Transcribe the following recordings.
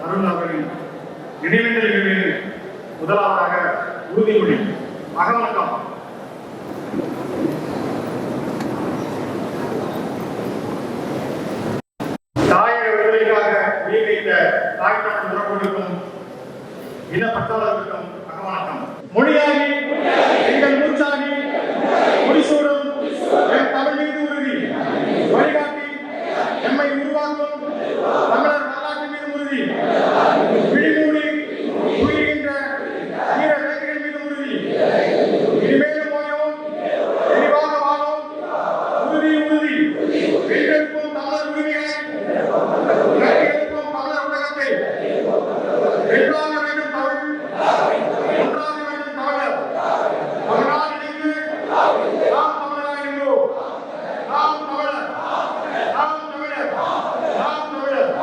அருண் அவர்களின் நினைவேந்தல் நிகழ்வில் முதலாவதாக உறுதிமொழி. மகவணக்கம். தாயக விடுதலைக்காக உயிர் வைத்த தாய் தமிழ் உறவுகளுக்கும் இன பற்றாளர்களுக்கும் மகவணக்கம். மொழியாகி எங்கள் மூச்சாகி முடிசூடும் என் தமிழ் மீது உறுதி. வழிகாட்டி எம்மை உருவாக்கும் தமிழர் வரலாற்று மீது உறுதி. விழிமூடி உயிர்கின்ற வீர வேட்டைகள் மீது உறுதி. இனிமேலும் போயோம் தெளிவாக வாழும் உறுதி உறுதி. வென்றெடுப்போம் தமிழர் உரிமைகளை, வென்றெடுப்போம் தமிழர் உலகத்தை. வென்றாக வேண்டும் தமிழ், ஒன்றாக வேண்டும் தமிழர். தமிழால் இணைந்து நாம் தமிழராக இருந்தோம். நாம் தமிழர், நாம் தமிழர், நாம் தமிழர்.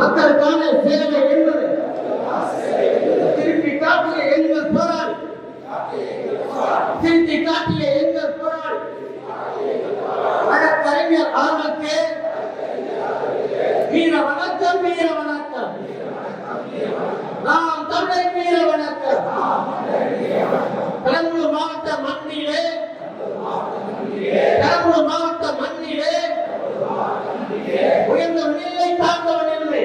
மக்களுக்கான சேவை என்பது திருப்பி காட்டிய எங்கள் போராளி, திருப்பி காட்டிய எங்கள் போராளி வழக்கறிஞர் அவர்களுக்கு வீர வணக்கம், வீர வணக்கம். நாம் தமிழர் வீர வணக்கம். பெரம்பலூர் மாவட்ட மண்ணிலே, பெரம்பலூர் மாவட்ட மண்ணிலே உயர்ந்தவன் இல்லை, தாழ்ந்தவன் இல்லை.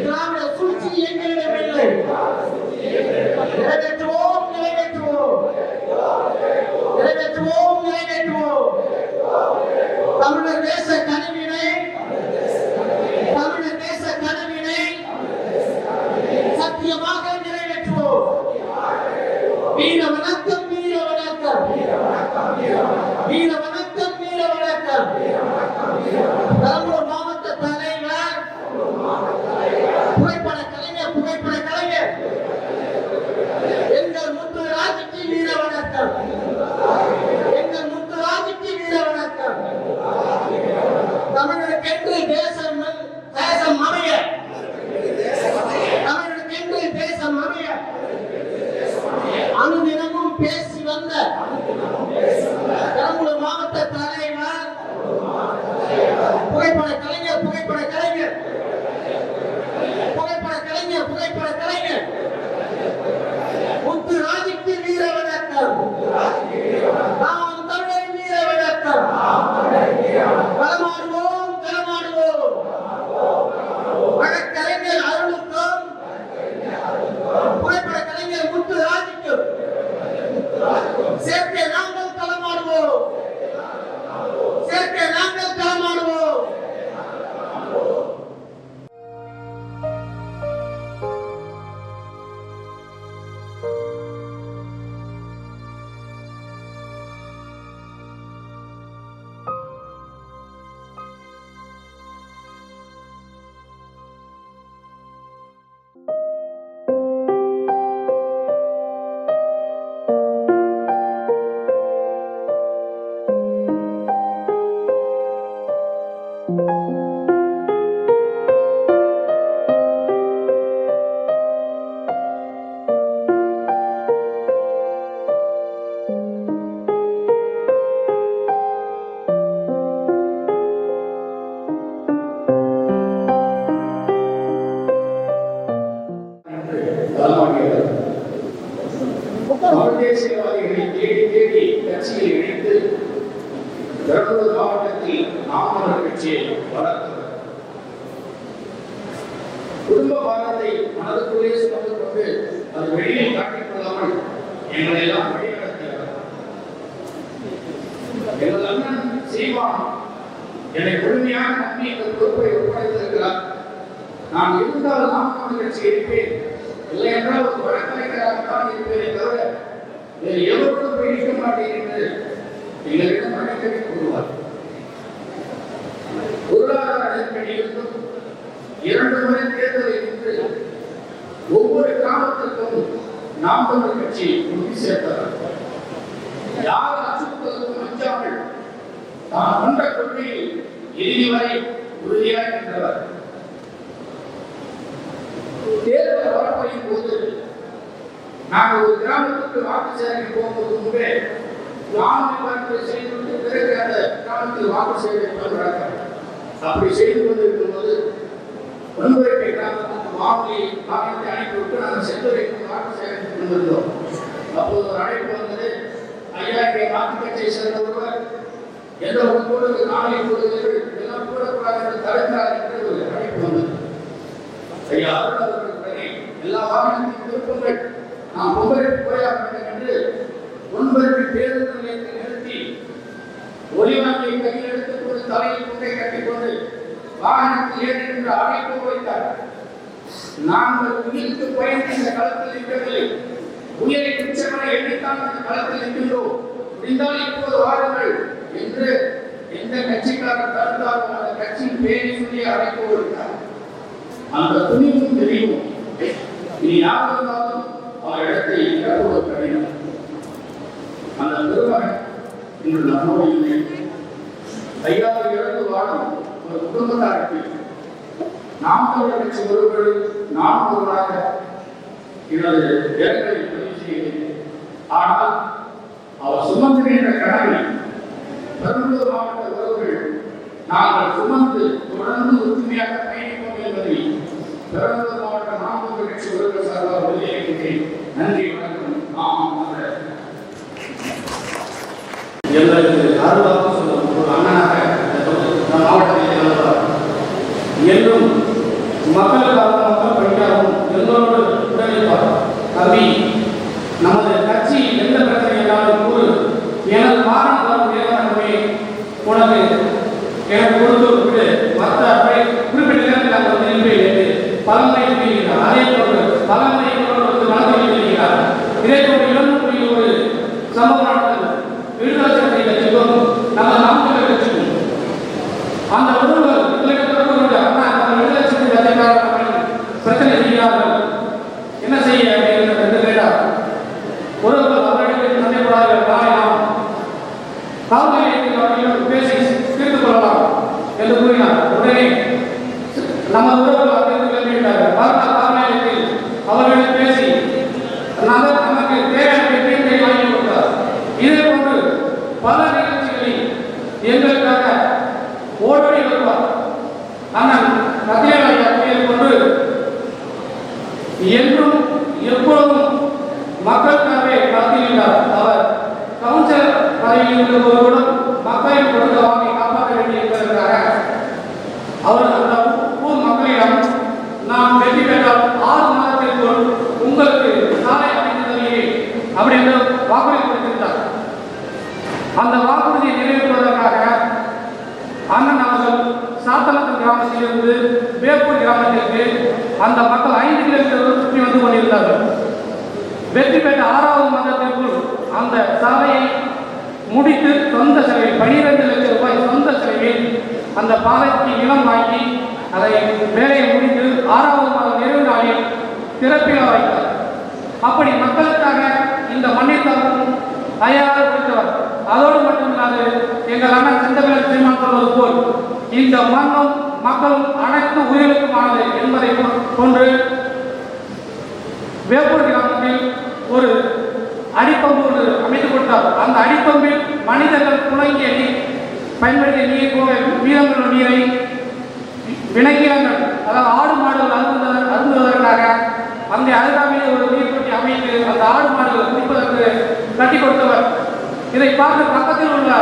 திராவிட சூழ்ச்சி எங்களிடம் இல்லை. நிறைவேற்றுவோம், நிறைவேற்றுவோம், நிறைவேற்றுவோம். புகைப்பட கலைஞர் புகைப்பட கலைஞர் முத்து ராஜுக்கு வீர வணக்கம். நாம் தமிழர் வீர வணக்கம். களமாடுவோம் வழக்கறிஞர் அருளுக்கும் புகைப்பட கலைஞர் முத்து ராஜுக்கும் சேர்க்கை நாங்கள் களமாடுவோம். தமிழ் தேசியவாதிகளை தேடி கட்சியில் இணைத்து பெரம்பலூர் மாவட்டத்தில் நாம் தமிழர் கட்சியை வளர்த்தவர். குடும்ப பாரத்தை மனதுக்குள்ளே சுமந்து கொண்டு அது வெளியில் காட்டிக் கொள்ளாமல் எங்களை எல்லாம் வழிநடத்தியவர். எங்கள் அண்ணன் சீமான் என்னை முழுமையாக நம்பி இந்த பொறுப்பை ஒப்படைத்திருக்கிறார். நான் இருந்தால் நாம் தமிழர் கட்சி இருப்பேன், இல்லை என்றால் ஒரு வழக்கறிஞராக தான் இருப்பேனே தவிர வேறு எவருக்கும் பிடிக்க மாட்டேன் என்று எங்களிடம் வழக்கறி கூறுவார். பொருளாதார நெருக்கடியிலிருந்தும் 2 முறை தேர்தலில் நின்று ஒவ்வொரு கிராமத்திற்கும் நாம் தமிழர் கட்சி உறுதி சேர்த்தவர். யார் அச்சுறுத்தலுக்கும் அஞ்சாமல் தான் கொண்ட கொள்கையில் இறுதி வரை உறுதியாக நின்றவர். தேர்தல் வரப்பையும் போது நாங்கள் ஒரு கிராமத்துக்கு வாக்கு சேகரிக்க போகும்போது முன்பே நாம செய்துவிட்டு பிறகு அந்த கிராமத்தில் வாக்கு சேகரிப்பாங்க. அப்படி செய்து கொண்டிருக்கும் போது 9 கிராமத்துக்கு வாகனத்தை அனுப்பிவிட்டு நாங்கள் சென்றுரைக்கு வாக்கு சேகரித்துக் கொண்டிருந்தோம். அப்போது ஒரு அழைப்பு வந்தது, ஐயா இங்கே வாக்கு கட்சியை சேர்ந்த ஒருவர் எந்த ஒரு கூடுதல் காணொலி கூடுதல்கள் எல்லாம் கூடக்கூடாது என்று தடுக்கிறார் என்று ஒரு அழைப்பு வந்தது. ஐயா அவர்களுடனே எல்லா வாகனத்தையும் திருப்புங்கள், நாம் பொங்கலுக்கு போயாக வேண்டும் என்று 9 பேருந்து நிலையத்தில் நிறுத்தி ஒலிவாங்கியை கையில் எடுத்துக் கொண்டு தலையில் குண்டை கட்டிக்கொண்டு வாகனத்தில் ஏறி என்று அழைப்பு வைத்தார். நாங்கள் உயிருக்கு பயந்து இந்த களத்தில் இருக்கவில்லை, உயிரை துச்சமனை எண்ணித்தான் இந்த களத்தில் இருக்கின்றோம். முடிந்தால் இப்போது வாருங்கள் என்று எந்த கட்சிக்காரர் தடுத்தாலும் அந்த கட்சியின் பேரை சொல்லி அழைப்பு கொடுத்தார். அந்த துணிவும் தெரியும் இனி யார் இருந்தாலும் அவர் இடத்தை இழப்புவது கடினம். அந்த பெருமகன் இன்று நம்மோடு இல்லை. 5 இழந்து வாழும் ஒரு குடும்பத்தாருக்கு நாம் தமிழர் கட்சி ஒருவர்கள் நான் ஒருவராக எனது வேலைகளை பதிவு செய்கிறேன். ஆனால் அவர் சுமந்திருக்கின்ற கடமை பெரம்பலூர் மாவட்ட உறவுகள் நாங்கள் சுமந்து தொடர்ந்து ஒற்றுமையாக பயணிப்போம் என்பதை பெரம்பலூர் மாவட்ட நாம் தமிழர் கட்சி உறவுகள் சார்பாக உறுதியளிக்கின்றேன். நன்றி, வணக்கம். எங்களுக்கு ஆர்வமாக சொல்லும் ஒரு அண்ணனாக மாவட்டத்தில் என்றும் மக்களுக்காகவும் மக்கள் பணிக்காகவும் எங்களோடு உடனிருப்பார். தம்பி, நமது கட்சி எந்த பிரச்சனை என்றாலும் கூறு, எனது மாறன் வரும் நேரமே உனக்கு எனக்கு கொடுத்து விட்டு மற்ற குறிப்பிட்ட நேரத்தில் அந்த நிலைமை என்று பலனை சொல்கிறார். அதே போன்று பலனை மனதை சொல்கிறார். இதே போன்று இளம்புரியில் ஒரு சம்பவம் நடந்தது. விடுதலை சக்தி கட்சிக்கும் நம்ம நாம் தமிழர் கட்சிக்கும் அந்த உறவுகள் விடுதலை சக்தி கட்சிக்காரர்கள் பிரச்சனை செய்கிறார்கள். என்ன செய்ய என்று கேட்டார். உறவுகள் அவர்களிடம் சந்தைப்படாத காவல்துறை அவர்களிடம் பேசி தீர்த்து கொள்ளலாம் என்று கூறினார். உடனே நம்ம உறவுகள் அவர்கள் கிளம்பிவிட்டார்கள். காவல்நிலையத்தில் அவர்களிடம் பேசி நமக்கு தேவையான தீர்ப்பை வாங்கி கொடுத்தார். இதே போன்று பல நிகழ்ச்சிகளில் எங்களுக்காக ஓடோடி வருவார். நாம் வெற்றி பெற்றால் 6 மாதத்திற்குள் உங்களுக்கு சாலை அமைத்து தருகிறேன் அப்படின்னு வாக்குறுதி கொடுத்திருந்தார். அந்த வாக்குறுதியை நிறைவேற்றுவதற்காக அண்ணன் அவர்கள் சாத்தலத்தூர் கிராமத்திலிருந்து வேப்பூர் கிராமத்திற்கு அந்த மக்கள் 5 கிலோமீட்டர் சுற்றி வந்து கொண்டிருந்தார்கள். வெற்றி பெற்ற 6வது மாதத்திற்குள் அந்த சாலையை முடித்து சொந்த செலவில் 12 லட்சம் ரூபாய் சொந்த செலவில் அந்த பாதைக்கு நிலம் வாங்கி அதை வேலையை முடித்து 6வது மாதம் நிறைவு நாளில் திறப்பில் வைத்தார். அப்படி மக்களுக்காக இந்த மண்ணிற்காகவும் தயாராக கொடுத்தவர். அதோடு மட்டுமில்லாது எங்கள் அண்ணன் செந்தமிழர் சீமான் சொல்வது போல் இந்த மண்ணும் மக்களும் அனைத்து உயிர்களுக்குமானது என்பதை போன்று வேப்பூர் கிராமத்தில் ஒரு அடிப்பம்பு ஒன்று அமைத்துக் கொடுத்தார். அந்த அடிப்பம்பில் மனிதர்கள் புழங்கிய நீர் பயன்படுத்திய நீர் போக மீதமுள்ள நீரை விலங்கினங்கள் அதாவது ஆடு மாடுகள் அருந்துவதற்காக அந்த அருகாமையில் ஒரு நீர் தொட்டி அமைத்து அந்த ஆடு மாடுகள் குடிப்பதற்கு கட்டி கொடுத்தவர். இதை பார்த்து பக்கத்தில் உள்ள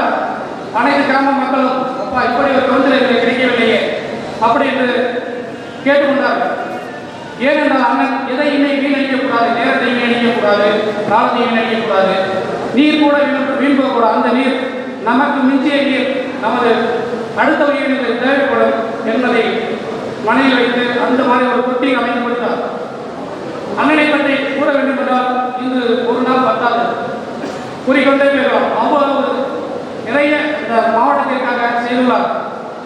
அனைத்து கிராம மக்களும் அப்பா இப்படி ஒரு தொழில் எங்களுக்கு கிடைக்கவில்லையே அப்படி என்று கேட்டுக்கொண்டார்கள். ஏனென்றால் அண்ணன் எதையுமே வீணடிக்கக்கூடாது, நேரத்தை வீணடிக்கக்கூடாது, காலத்தை வீணடிக்கக்கூடாது, நீர் கூட வீண் போகக்கூடாது. அந்த நீர் நமக்கு மிஞ்சிய நீர் நமது அடுத்த உயிரினங்களுக்கு தேவைப்படும் என்பதை மனதில் வைத்து அந்த மாதிரி ஒரு தொட்டியை அமைத்து கொடுத்தார். அண்ணனை பற்றி கூற வேண்டும் என்றால் இன்று ஒரு நாள் பத்தாது, கூறிக்கொண்டே போகலாம். அவ்வளவு நிறைய இந்த மாவட்டத்திற்காக செய்துள்ளார்.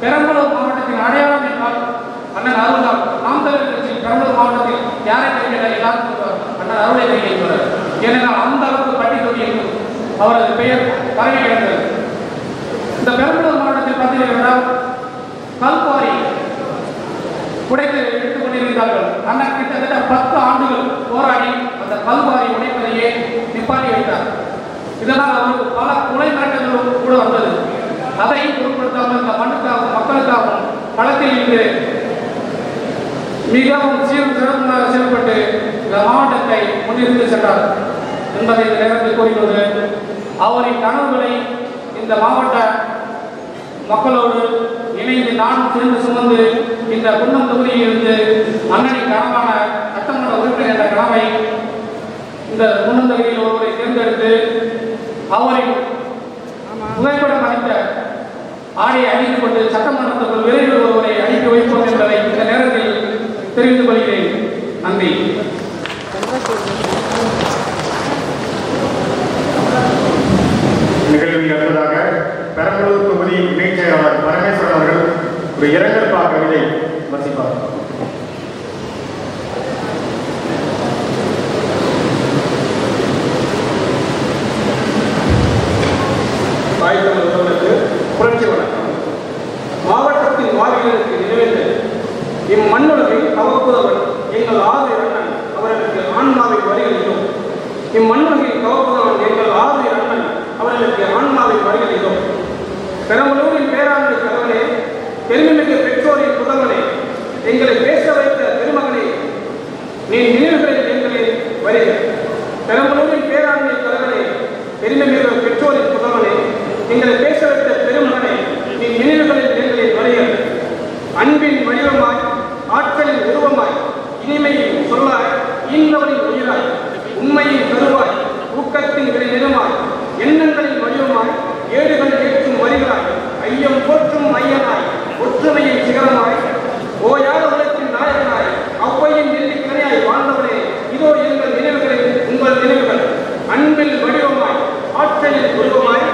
பெரம்பலூர் மாவட்டத்தின் அடையாளம் என்றால் அண்ணன் அருள்தான். நாம் தமிழர் கட்சி பெரம்பலூர் மாவட்டத்தில் யாரை கைவிட்டார் எல்லாரும் சொல்வார், அண்ணன் அருளை கைவிட்டார். ஏனென்றால் அந்த அளவுக்கு பட்டி தொட்டி அவரது பெயர் பரவி கிடந்தது. இந்த பெரம்பலூர் மாவட்டத்தில் பார்த்தீர்கள் கல்குவாரி உடைத்து எடுத்துக் கொண்டிருந்தார்கள். அண்ணன் கிட்டத்தட்ட 10 ஆண்டுகள் போராடி அந்த கல்குவாரி உடைப்பதையே நிப்பாட்டி வைத்தார். இதனால் அவருக்கு பல கொலை மிரட்டல்களும் கூட வந்தது. அதையும் பொருட்படுத்தாமல் இந்த மண்ணுக்காகவும் மக்களுக்காகவும் களத்தில் இருந்து மிகவும் சிறப்பாக செயல்பட்டு இந்த மாவட்டத்தை முன்னிறுத்தி சென்றார் என்பதை இந்த நேரத்தில் கூறிக்கொண்டு அவரின் கனவுகளை இந்த மாவட்ட மக்களோடு இணைந்து நானும் சேர்ந்து சுமந்து இந்த குன்னம் தொகுதியில் இருந்து அண்ணனின் கனவான சட்டமன்ற உறுப்பினர் என்ற கனவை இந்த குன்னம் தொகுதியில் ஒருவரை தேர்ந்தெடுத்து அவரின் புகைப்படம் அளித்த ஆடையை அணிந்து கொண்டு சட்டமன்றத்திற்குள் விரைவில் ஒருவரை அனுப்பி வைப்போம் என்பதை இந்த நேரத்தில் தெரிவித்துக் கொள்கிறேன். நன்றி. நிகழ்வில் அடுத்ததாக பெரம்பலூர் தொகுதி இணைச் செயலாளர் பரமேஸ்வரன் அவர்கள் ஒரு இரங்கல் கவிதை வசிப்பார். தாய் தமிழ் உறவுகளுக்கு புரட்சி வணக்கம். மாவட்டத்தின் வாரிகளுக்கு நினைவேந்த இம்மண்ணுலகை கவப்புதவன் எங்கள் ஆசிரியர் அண்ணன் அவர்களுக்கு ஆன்மாவை வரிகளிலும் இம்மண்ணுலகில் கவப்புதவன் எங்கள் ஆசிரியர் அண்ணன் அவர்களுக்கு ஆன்மாவை வரிகளிலும் பெரம்பலூரின் பேராண்மை தலைவனே, பெருமைமிகு பெற்றோரின் புதல்வனே, எங்களை பேச வைத்த பெருமகனே, நீ நினைவுகளில் எங்களை வருக. பெரம்பலூரின் பேராண்மை தலைவனே, பெருமைமிகு பெற்றோரின் புதல்வனே, எங்களை பேச வைத்த பெருமகனே, நீ நினைவுகளில் எங்களை வருக. அன்பின் வடிவமாய், ஆற்றலின் உருவமாய், இனிமையின் சொல்லாய், ஈன்றவனின் உயிராய், உண்மையின் கருவாய், ஊக்கத்தின் விளைநிலமாய், எண்ணங்களின் வடிவமாய், ஏடுகள் ஏற்றும் வரிகளாய், ஐயம் போற்றும் ஐயனாய், ஒற்றுமையின் சிகரமாய், ஓயாத உலகத்தின் நாயகனாய், அவ்வையின் நெல்லி கனியாய் வாழ்ந்தவனே, இதோ எங்கள் நினைவுகளில் உங்கள் நினைவுகள். அன்பில் வடிவமாய், ஆற்றலின் உருவமாய்,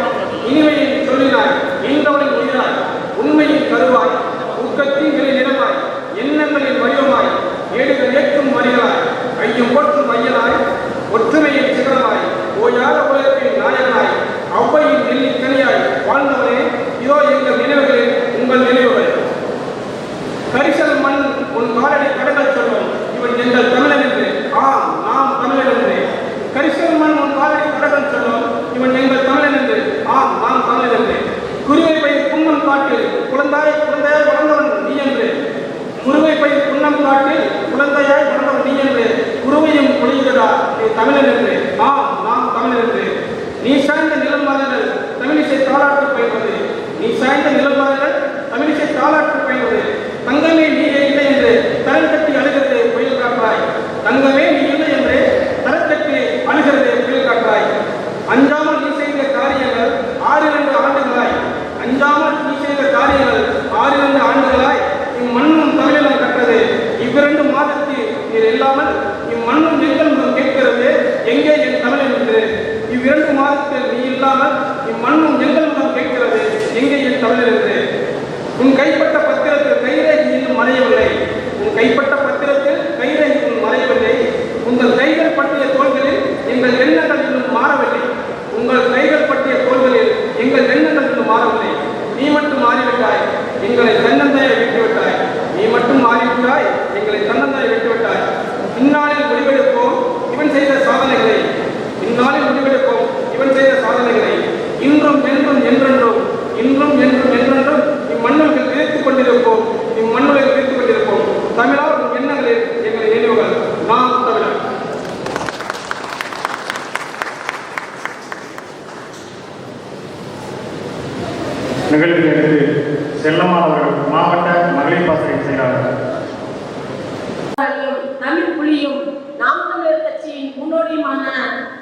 இனிமையின் சொல்லினாய், ஈன்றவனின் உயிராய், உண்மையின் கருவாய், ஊக்கத்தின் விளைநிலமாய், எண்ணங்களின் வடிவமாய், ஏடுகள் ஏற்றும் வரிகளாய், ஐயம் போற்றும் ஐயனாய், ஒற்றுமையின் சிகரமாய், ஓயாத உலகத்தின் நாயகனாய், அவ்வையின் நெல்லி கனியாய் வாழ்ந்தவனே, இதோ எங்கள் நினைவுகளில் உங்கள் நினைவுகள். கரிசல் மண் உன் காலடி கடங்கள் சொல்லும், இவன் எங்கள் தமிழன் என்று. ஆம், நாம் தமிழன் என்று. கரிசல் மண் உன் காலடி கடங்கள் சொல்லும், இவன் எங்கள் தமிழன் என்று. ஆம், நாம் தமிழன் என்று. குருவை பயிர் குன்னம் காட்டில் குழந்தாய் வளர்ந்தவன் நீ என்று. குருவை பயிர் குன்னம் காட்டில் குழந்தையாய் வளர்ந்தவன் நீ என்று. குருவையும் பொழிகிறதா நீ தமிழன் என்று. ஆம், நாம் தமிழன் என்று. நீ சாய்ந்த நிலம் மாதங்கள் தமிழிசை தாளாட்டு பயிர்வது. நீ சாய்ந்த நிலம் மாதங்கள் தமிழிசை தாளாட்டு பயிர்வது. தங்கமே நீ இல்லை என்று தரம் கட்டி அழுகிறது தமிழா உன் எண்ணங்களில் எங்களை ஏற்றுகள். நாம் தமிழர். நிகழ்வில் எடுத்து செல்லம்மா அவர்கள் மாவட்ட மகளிர் பாசறை செயலாளர். தமிழ் புலியும் நாம் தமிழர் கட்சியின் முன்னோடியுமான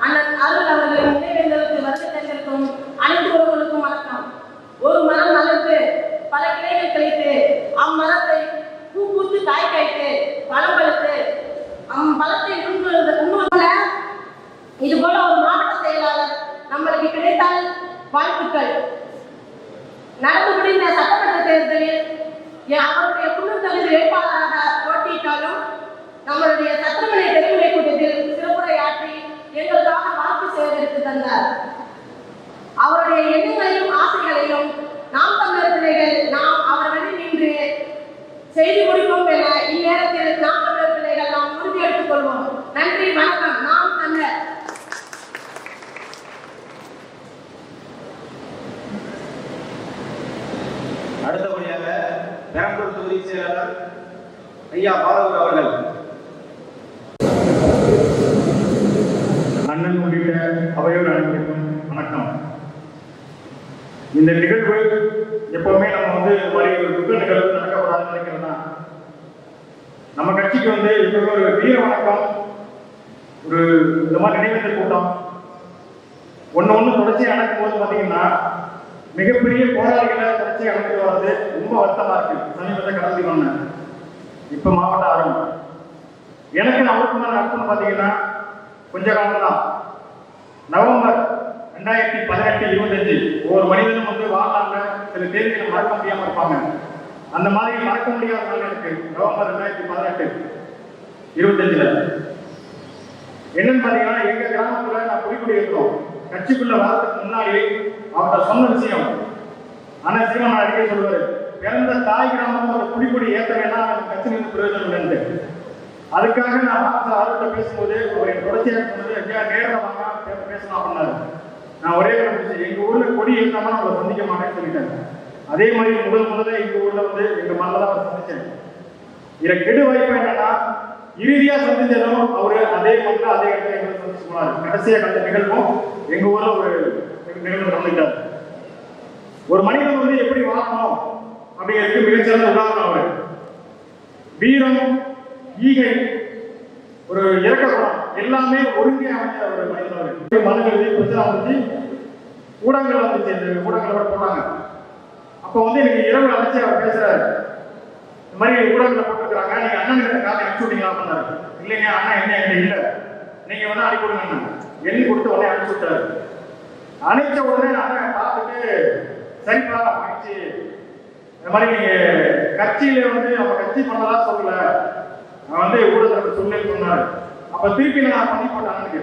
அண்ணன் அருள் அவர்களின் நினைவேந்தலுக்கு வருகை தந்திருக்கும் அனைத்து உறவுகளுக்கும் வணக்கம். ஒரு மரம் வளர்த்து பல கிளைகள் கழித்து அம்மரத்தை பூ பூத்து காய் காய்த்து பழம் பழுத்து பழத்தை உண்ணுவதில் இது போல ஒரு மாவட்ட செயலாளர் நம்மளுக்கு கிடைத்தால் வாழ்த்துக்கள். நடந்து முடிந்த சட்டமன்ற தேர்தலில் அவருடைய குழு தகுதி வேட்பாளராக போட்டியிட்டாலும் நம்மளுடைய சட்டமன்ற தெரிவுரை கூட்டத்தில் சிறப்புரையாற்றி எங்களுக்காக வாக்கு சேகரித்து தந்தார். அவருடைய எண்ணங்களையும் ஆசைகளையும் நாம் தமிழர் பிள்ளைகள் நாம் அவர் வழி நின்று செய்து முடிப்போம் என இந்நேரத்தில் நாம் தமிழர் பிள்ளைகள் நாம் உறுதி எடுத்துக் கொள்வோம். நன்றி, வணக்கம். நாம் தமிழர். அடுத்தபடியாக பெரம்பலூர் தொகுதி செயலாளர் ஐயா பாலவர் அவர்கள். அண்ணன் உள்ளிட்ட அவையோர் அனைவருக்கும் வணக்கம். இந்த நிகழ்வு எப்பவுமே நம்ம வந்து ஒரு துக்க நிகழ்வு நடக்கப்படாதுன்னு நினைக்கிறோம்னா, நம்ம கட்சிக்கு வந்து எப்பவுமே ஒரு வீர வணக்கம், ஒரு இந்த மாதிரி நினைவேந்தல் கூட்டம் ஒன்று தொடர்ச்சியாக நடக்கும் போது பார்த்தீங்கன்னா மிகப்பெரிய போராளிகளை தொடர்ச்சியாக நடந்துட்டு வர்றது ரொம்ப வருத்தமா இருக்கு. சமீபத்தை கடந்து வந்தேன், இப்போ மாவட்ட ஆரம்பம். எனக்கு அவருக்குமான அர்த்தம் பார்த்தீங்கன்னா கொஞ்ச காலம் தான். நவம்பர் 2018, 25 ஒவ்வொரு மனிதனும் வந்து வாழ்நாள்ல சில தேதிகளை மறக்க முடியாம இருப்பாங்க. அந்த மாதிரி மறக்க முடியாத நாள் எனக்கு நவம்பர் 2018, 25 என்னன்னு பார்த்தீங்கன்னா, எங்க கிராமத்துல நான் குடிக்குடி இருக்கிறோம். கட்சிக்குள்ள வரதுக்கு முன்னாடி அவர்கிட்ட சொன்ன விஷயம், ஆனா சீமா அடிக்கடி சொல்லுவாரு, பிறந்த தாய் கிராமம் ஒரு குடிக்குடி ஏற்ற வேணா எனக்கு கட்சியிலிருந்து பிரயோஜனம் இல்லைன்னு. அதுக்காக நான் அவர்கிட்ட பேசும்போது ஒரு தொடர்ச்சியாக சொன்னது, எங்கேயா நேரில் வாங்க பேசலாம் அப்படின்னாரு. நான் ஒரே எங்க ஊர்ல கொடி இருந்தாலும் அவரை சந்திக்க மாட்டேன்னு சொல்லிட்டேன். அதே மாதிரி முதல்ல எங்க ஊர்ல வந்து எங்க மண்ணில் தான் அவர் சந்திச்சேன். இதுல கெடு வாய்ப்பு என்னன்னா, இறுதியா சந்திச்சதும் அவரு அதே மக்கள் அதே இடத்துல எங்களை சந்திச்சு போனாரு. கடைசியா கண்ட நிகழ்வும் எங்க ஊர்ல ஒரு நிகழ்வு நடந்துட்டாரு. ஒரு மனிதன் வந்து எப்படி வாழணும் அப்படிங்கிறதுக்கு மிகச்சிறந்த உதாரணம் அவரு. வீரம், ஈகை, ஒரு இறக்க குணம் எல்லாமே ஒருங்கே அமைஞ்ச ஒரு மனிதன் அவரு. மனநிலை பிரச்சனை வந்துச்சு, ஊடகங்கள் வந்துச்சு, ஊடகங்களை போட்டாங்க. அப்போ வந்து எனக்கு இரவு அழைச்சி அவர் பேசுறாரு, இந்த மாதிரி ஊடகங்களை போட்டுருக்காங்க, நீங்க அண்ணன் கிட்ட காலை அனுப்பிச்சு விட்டீங்களா பண்ணாரு. இல்லைங்க அண்ணா என்ன என்கிட்ட இல்லை, நீங்க வந்து அனுப்பி விடுங்க. எண்ணி கொடுத்து உடனே அனுப்பிச்சு விட்டாரு. அனுப்பிச்ச உடனே அண்ணன் பார்த்துட்டு, சரிப்பா ஆயிடுச்சு, இந்த மாதிரி நீங்க கட்சியில வந்து நம்ம கட்சி பண்ணதா சொல்லல, நான் வந்து ஊடகத்தை சொல்லி சொன்னாரு. அப்ப திருப்பி நான் பண்ணி போட்டேன் அண்ணனுக்கு,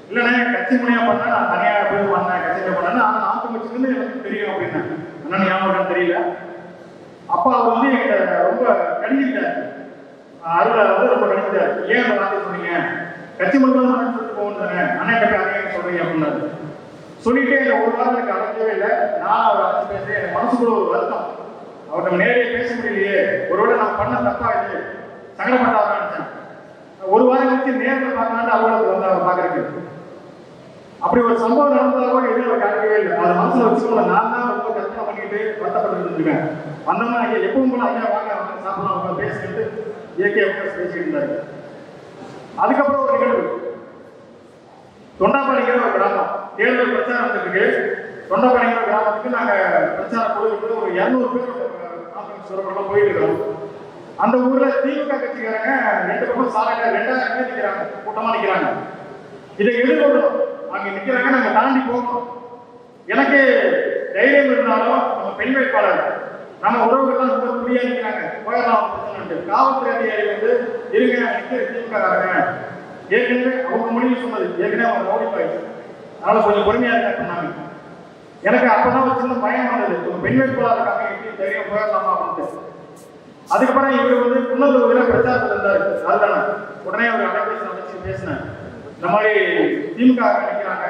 இல்லைண்ணே கட்சி முனையா பண்ணேன், நான் தனியாக போய் பண்ணேன், கட்சியில பண்ணேன், ஆனால் நாட்டு கட்சியிலிருந்து எனக்கு தெரியும் அப்படின்னு. அண்ணன் ஞாபகம் தெரியல. அப்பா அவர் வந்து என்கிட்ட ரொம்ப கடிஞ்சிட்டாரு, அருளை வந்து ரொம்ப கடிஞ்சிட்டாரு. ஏன் அந்த வார்த்தை சொன்னீங்க, கட்சி மட்டும் தான் சொல்லிட்டு போகணும் தானே, அண்ணன் கிட்ட அதே சொல்றீங்க அப்படின்னாரு. சொல்லிட்டே இந்த ஒரு வாரம் எனக்கு அழைக்கவே இல்லை. நான் அவர் அழைச்சி பேசுறேன், எனக்கு மனசுக்குள்ள ஒரு வருத்தம், அவர் நம்ம நேரடியாக பேச முடியலையே, ஒருவேளை நான் பண்ண தப்பா இது சங்கடப்பட்டாதான் நினைச்சேன். ஒரு வாரம் கழிச்சு நேரில் பார்க்கலான்னு அலுவலகத்துக்கு வந்து அவர் பார்க்கறதுக்கு. அப்படி ஒரு சம்பவம் நடந்ததாவோ எதுவும் அவர் காட்டவே இல்லை. அதை மனசுல வச்சுக்கோங்க. நான் தான் ரொம்ப கஷ்டம் பண்ணிட்டு வருத்தப்பட்டு இருந்திருக்கேன். வந்தோம்னா ஐயா எப்பவும் போல ஐயா வாங்க அவங்க சாப்பிடலாம் அவங்க பேசிட்டு இயற்கை பேசிட்டு இருந்தாரு. அதுக்கப்புறம் ஒரு நிகழ்வு, தொண்டாப்பாடிங்கிற ஒரு கிராமம் தேர்தல் பிரச்சாரத்துக்கு, தொண்டாப்பாடிங்கிற கிராமத்துக்கு நாங்க பிரச்சார குழுவுக்கு ஒரு 200 பேர் போயிட்டு இருக்கிறோம். அந்த ஊர்ல திமுக கட்சிக்காரங்க 2 பக்கம் சாலையில 2000 பேர் நிற்கிறாங்க, கூட்டமா நிற்கிறாங்க. இதை எதிர்கொள்ளணும், அங்க நிற்கிறாங்க, நாங்க தாண்டி போகணும். எனக்கு தைரியம் இருந்தாலும் நம்ம பெண் வேட்பாளர் நம்ம உறவுகள்லாம் ரொம்ப புரியா நிற்கிறாங்க, போயிடலாம் பிரச்சனை. காவல்துறை அதிகாரி வந்து இருங்க நிற்கிற திமுக காரங்க, ஏற்கனவே அவங்க மொழியில் சொன்னது ஏற்கனவே அவங்க நோடிப்பாயிடுச்சு, அதனால கொஞ்சம் பொறுமையா இருக்காங்க. எனக்கு அப்பதான் ஒரு சின்ன பயம் வந்தது, ஒரு பெண் வேட்பாளர் இருக்காங்க, எப்படி தைரியம் போயிடலாமா அப்படின்ட்டு. அதுக்கப்புறம் இவர் வந்து குன்னத்தூர்ல பிரச்சாரத்தில் இருந்தாரு, அதுதானே உடனே ஒரு அலைபேசி அமைச்சு பேசினேன், இந்த மாதிரி திமுக நினைக்கிறாங்க,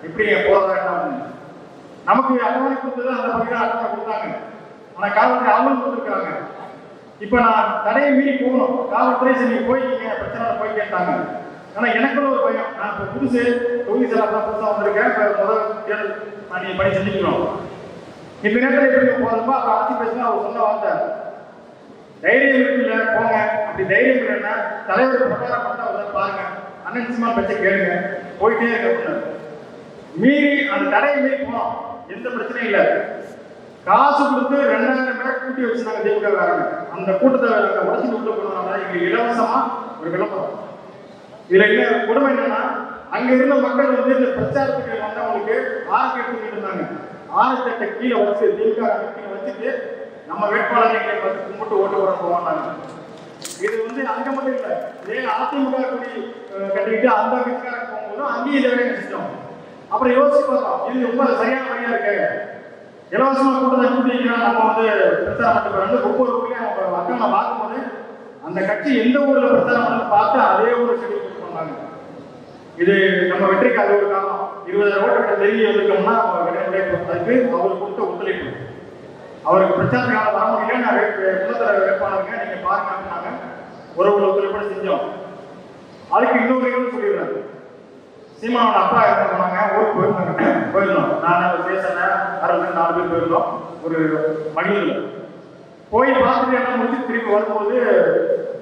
எப்படி போராட்டம். நமக்கு அட்டவணை கொடுத்தது அந்த பகுதியில் அட்டவணை கொடுத்தாங்க, ஆனா காலத்தில் அவங்களும் கொடுத்துருக்காங்க. இப்போ நான் தடையை மீறி போகணும், காவல்துறை சரி போய்க்கிங்க பிரச்சனை போய் கேட்டாங்க. ஆனால் எனக்குள்ள ஒரு பயம், நான் இப்போ புதுசு தொகுதி செயலாளர் புதுசாக வந்திருக்கேன், இப்போ முதல் தேர்தல் நான் பணி செஞ்சுக்கணும். இந்த நேரத்தில் எப்படி போகிறப்போ அவர் ஆட்சி பேசினா அவர் சொன்ன வார்த்தை, தைரியம் இருக்குல்ல போங்க, அப்படி தைரியம் இல்லைன்னா தலைவர் பிரகாரம் பண்ண அவரை பாருங்க, அண்ணன் சீமான் பேச்சை கேளுங்க, போயிட்டே இருக்க. மீறி அந்த தடையை மீறி போனோம், எந்த பிரச்சனையும் இல்லை. காசு கொடுத்து 2000 பேரை கூட்டி வச்சுருந்தாங்க திமுககாரங்க. அந்த கூட்டத்தை உடச்சிட்டு உள்ள போனதுனால எங்களுக்கு இலவசமா ஒரு விளம்பரம். இதுல என்ன கொடுமை என்னன்னா, அங்க இருந்த மக்கள் வந்து இந்த பிரச்சாரத்துக்கு வந்தவங்களுக்கு ஆரம்பிட்டு இருந்தாங்க. ஆரத்தட்டை கீழே வச்சு திமுக வச்சுட்டு நம்ம வேட்பாளரை பார்த்து கும்பிட்டு ஓட்டு போட போவாங்க. இது வந்து அங்க மட்டும் இல்லை, இதே அதிமுக கூடி கட்டிக்கிட்டு அந்த கட்சிக்காரங்க போகும்போதும் அங்கேயும் இதை வேலை செஞ்சோம். அப்புறம் யோசிச்சு பார்த்தோம், இது ரொம்ப சரியான வழியா இருக்கு. இலவசமா கூட்டத்தை கூட்டிங்கன்னா நம்ம வந்து பிரச்சாரம் பண்ணி ஒவ்வொரு ஊர்லயும் அவங்க மக்களை பார்க்கும்போது அந்த கட்சி எந்த ஊர்ல பிரச்சாரம் பண்ணி பார்த்து அதே ஊரை ஷெடியூல் பண்ணாங்க. இது நம்ம வெற்றிக்கு அது ஒரு காரணம். 20,000 ஓட்டு நெருங்கி வந்திருக்கோம்னா அதுக்கு அவர் கொடுத்த ஒத்துழைப்பு. அவருக்கு பிரச்சாரத்துக்காக வர முடியல, நான் குலத்தர வேட்பாளருங்க நீங்க பாருங்க அப்படின்னாங்க. ஒரு ஒத்துழைப்பு செஞ்சோம். அதுக்கு இன்னொரு நிகழ்வு சொல்லிடுறாரு. சீமானோட அப்பா என்ன பண்ணாங்க, ஊருக்கு போயிருந்தோம். நான் பேசின 64 பேர் போயிருந்தோம். ஒரு மடியில் போய் பார்த்துட்டு என்ன முடிச்சு திருப்பி வரும்போது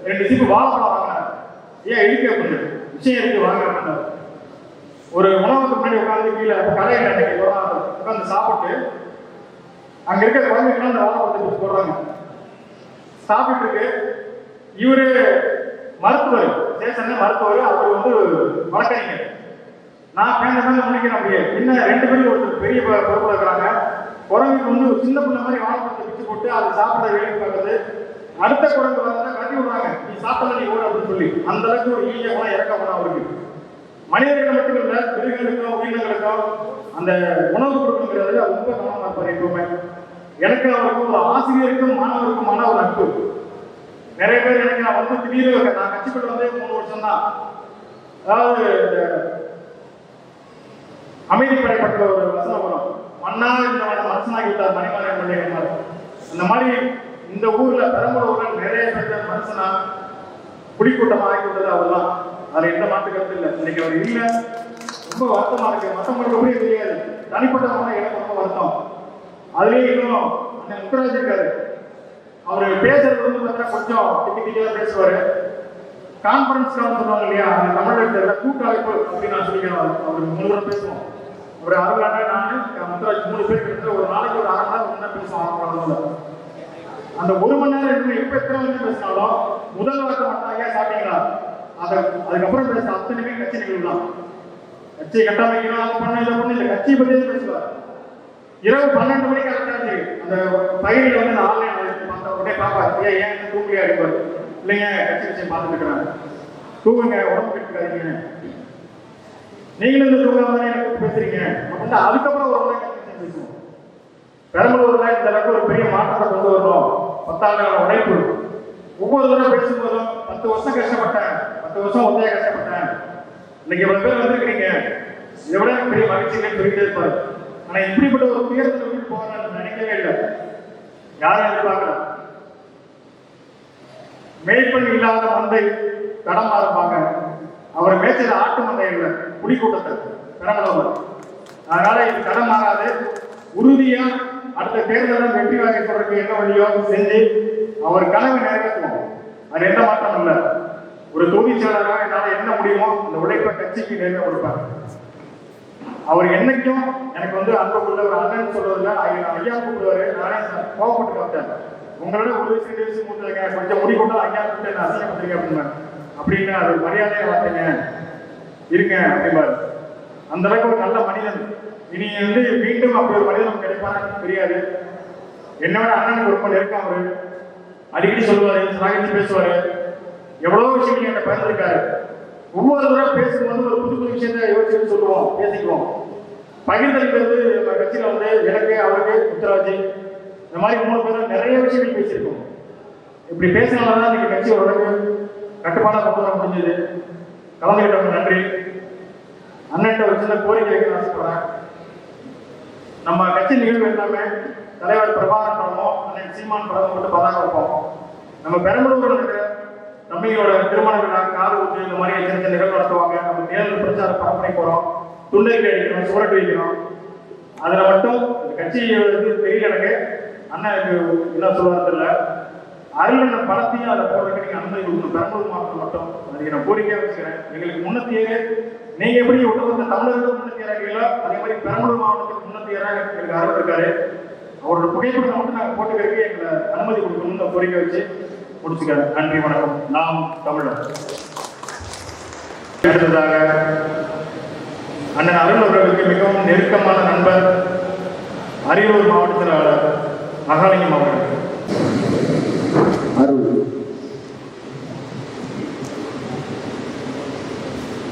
2 சீப்பு வாழைப்பழம் வாங்கினார். ஏன் இழுக்க அப்படின்னு விஷயம் இருக்கு வாங்க அப்படின்னாரு. ஒரு உணவுக்கு முன்னாடி உட்காந்து கீழே கடையில் அன்னைக்கு உட்காந்து சாப்பிட்டு அங்க இருக்க குழந்தைங்களாம் அந்த வாழைப்பழத்தை போடுறாங்க. சாப்பிட்டு இருக்கு. இவரு மருத்துவர், சேஷன் மருத்துவர், அவர் வந்து வழக்கறிஞர். நான் பேந்த முடிக்கிறேன். அப்படியே இன்னும் 2 பேரும் ஒரு பெரிய பொறுப்பில் இருக்கிறாங்க. குரங்குக்கு வந்து சின்ன பிள்ளை மாதிரி வாழைப்பழத்தை பிச்சு போட்டு அதை சாப்பிட வேலைக்கு பார்க்குறது. அடுத்த குரங்கு வரதான் கட்டி விடுறாங்க, நீ சாப்பிட நீ ஓடு அப்படின்னு சொல்லி. அந்த அளவுக்கு ஒரு ஈய குணம் இறக்க குணம் அவருக்கு. மனிதர்கள் மட்டும் இல்லை, மிருகங்களுக்கும் உயிரினங்களுக்கும் அந்த உணவு கொடுக்குங்கிறதுல ரொம்ப கவனமாக இருப்பார் எப்பவுமே. எனக்கு அவருக்கு ஒரு ஆசிரியருக்கும் மாணவருக்குமான ஒரு நட்பு. நிறைய பேர் எனக்கு நான் வந்து திடீர்னு நான் கட்சிப்பட்டு வந்து 3 வருஷம் தான். அதாவது அமைதிப்படைப்பட்ட ஒரு வசனம் வரும், மண்ணா இருந்தவன மனுஷனாகி விட்டார் மணிமாறன் பிள்ளைகள். அந்த மாதிரி இந்த ஊர்ல பெரம்பலூர்ல நிறைய பேர் மனுஷனா குடிக்கூட்டமா ஆகி விட்டது அவர் தான். அது எந்த மாற்று கருத்து இல்லை. இன்னைக்கு அவர் இல்லை, ரொம்ப வருத்தமா இருக்கு. மற்றவங்களுக்கு கூட தெரியாது, தனிப்பட்டவங்க எனக்கு ரொம்ப வருத்தம். அதுலேயே இன்னும் அந்த முத்துராஜ் இருக்காரு, அவர் பேசுறது வந்து பார்த்தா கொஞ்சம் திக்கா பேசுவாரு. கான்பரன்ஸ் கால் சொல்லுவாங்க இல்லையா, அந்த தமிழகத்தில் கூட்டமைப்பு அப்படின்னு நான் சொல்லிக்கிறேன். அவர் 3 முறை பேசுவோம். ஒரு அருளாண்டா நான் முத்துராஜ் 3 பேர் கிட்ட ஒரு நாளைக்கு ஒரு 1/2 மணி நேரம் பேசுவோம். அந்த 1 மணி நேரம் எப்ப எத்தனை வந்து பேசினாலும் முதல் வார்த்தை மட்டும் ஐயா சாப்பிட்டீங்களா, அதுக்கப்புறம் பேச அத்தனையுமே கட்சி நிகழ்வுதான். கட்சியை கட்டமைக்கணும், அதை பண்ண இதை பண்ண, இந்த கட்சியை பற்றி பேசுவார். இரவு 12 மணிக்கு கரெக்டாச்சு அந்த பயிரில் வந்து நான் ஆன்லைன் பார்த்த உடனே பார்ப்பார், ஏன் தூக்கலையா இருப்பார். இல்லைங்க கட்சி விஷயம் பார்த்துட்டு இருக்கிறாங்க, தூங்குங்க உடம்பு கட்டுக்காதீங்க, நீங்களும் இந்த தூங்காம தானே எனக்கு பேசுறீங்க அப்படின்னா அதுக்கப்புறம் ஒரு கட்சி பேசுவோம். பெரம்பலூர்ல இந்த அளவுக்கு ஒரு பெரிய மாற்றத்தை கொண்டு வரணும். 10 ஆண்டுகள உழைப்பு. ஒவ்வொரு தடவை பேசும்போதும் 10 வருஷம் கஷ்டப்பட்டேன், 10 வருஷம் ஒத்தையா கஷ்டப்பட்டேன், இன்னைக்கு இவ்வளவு பேர் வந்திருக்கிறீங்க, இதை விட பெரிய மகிழ்ச்சிகள் சொல்லிட்டே இருப்பாரு. ஆனா இப்படிப்பட்ட ஒரு தேர்தல் போகணும்னு நினைக்கவே இல்லை. யாரும் எதிர்பார்க்கல. மேய்ப்பன் இல்லாத மந்தை கடமா இருப்பாங்க. அவர் மேய்ச்சது ஆட்டு மந்தை இல்லை, புலிக்கூட்டத்தை பெரம்பலூர். அதனால இது கடன் மாறாது. உறுதியா அடுத்த தேர்தலில் வெற்றி வாங்கி சொல்றதுக்கு என்ன வழியோ செஞ்சு அவர் கனவை நிறைவேற்றுவோம். அது எந்த மாற்றம் இல்லை. ஒரு தொகுதி செயலாளராக என்னால் என்ன முடியுமோ அந்த உழைப்பை கட்சிக்கு நிறைவே கொடுப்பார். அவர் என்னைக்கும் எனக்கு வந்து அன்புக்குள்ள ஒரு அண்ணன் சொல்றதுல ஐயா கூப்பிடுவாரு. நானே கோவப்பட்டு பார்த்தேன், உங்களோட ஒரு விஷயம் மூட்டுங்க, கொஞ்சம் முடி கொண்டு ஐயா கூப்பிட்டு என்ன அசிங்கப்படுறீங்க அப்படின்னா, அப்படின்னு அது மரியாதையை வார்த்தைங்க இருங்க அப்படிம்பாரு. அந்த அளவுக்கு ஒரு நல்ல மனிதன். இனி வந்து மீண்டும் அப்படி ஒரு மனிதன் கிடைப்பான்னு தெரியாது. என்னோட அண்ணனுக்கு ரொம்ப நெருக்கம். அவரு அடிக்கடி சொல்லுவாரு, சாகிச்சு பேசுவாரு, எவ்வளவு விஷயங்கள் என்ன பகிர்ந்திருக்காரு. ஒவ்வொரு தடவை பேசும்போது ஒரு புது புது விஷயத்தை யோசிச்சு சொல்லுவோம், பேசிக்குவோம். பகிர்ந்தளிக்கிறது நம்ம கட்சியில வந்து எனக்கு, அவருக்கு, முத்துராஜ் இந்த மாதிரி 3 பேரும் நிறைய விஷயங்கள் பேசியிருக்கோம். இப்படி பேசினால்தான் இன்னைக்கு கட்சி ஓரளவுக்கு கட்டுப்பாடாக கொண்டு வர முடிஞ்சது. கலந்துகிட்டவங்க நன்றி. அண்ணன்ட்ட ஒரு சின்ன கோரிக்கை வைக்க ஆசைப்படுறேன். நம்ம கட்சி நிகழ்வு எல்லாமே தலைவர் பிரபாகரன் படமோ அண்ணன் சீமான் படமோ மட்டும் பதாக வைப்போம். நம்ம பெரம்பலூர்ல இருக்கிற தம்பியோட திருமண விழா, காது ஊத்து, இந்த மாதிரி சின்ன சின்ன நிகழ்வு நடத்துவாங்க. நம்ம தேர்தல் பிரச்சார பரப்புரை போறோம், துண்டறிக்கை அடிக்கிறோம், சுவரட்டு வைக்கிறோம். அதுல மட்டும் கட்சி தெரியல எனக்கு. அண்ணனுக்கு என்ன சொல்லுவாரு தெரியல. அருள் பணத்தையும் அதை போடுறதுக்கு நீங்க அனுமதி கொடுக்கணும். பெரம்பலூர் மாவட்டம் மட்டும் அதுக்கு நான் கோரிக்கையா வச்சுக்கிறேன். எங்களுக்கு முன்னத்தியரே நீங்க எப்படி ஒட்டுமொத்த தமிழர்கள் முன்னத்தியராங்களோ அதே மாதிரி பெரம்பலூர் மாவட்டத்துக்கு முன்னத்தியராக எங்களுக்கு அருள் இருக்காரு. அவரோட புகைப்படத்தை மட்டும் நாங்கள் போட்டுக்கிறதுக்கு எங்களை அனுமதி கொடுக்கணும்னு கோரிக்கை வச்சு முடிச்சுக்கிறேன். நன்றி, வணக்கம். நாம் தமிழர். அடுத்ததாக அண்ணன் அருள் அவர்களுக்கு மிகவும் நெருக்கமான நண்பர் அரியலூர் மாவட்ட செயலாளர் மகாலிங்கம் அவர்கள். அருள்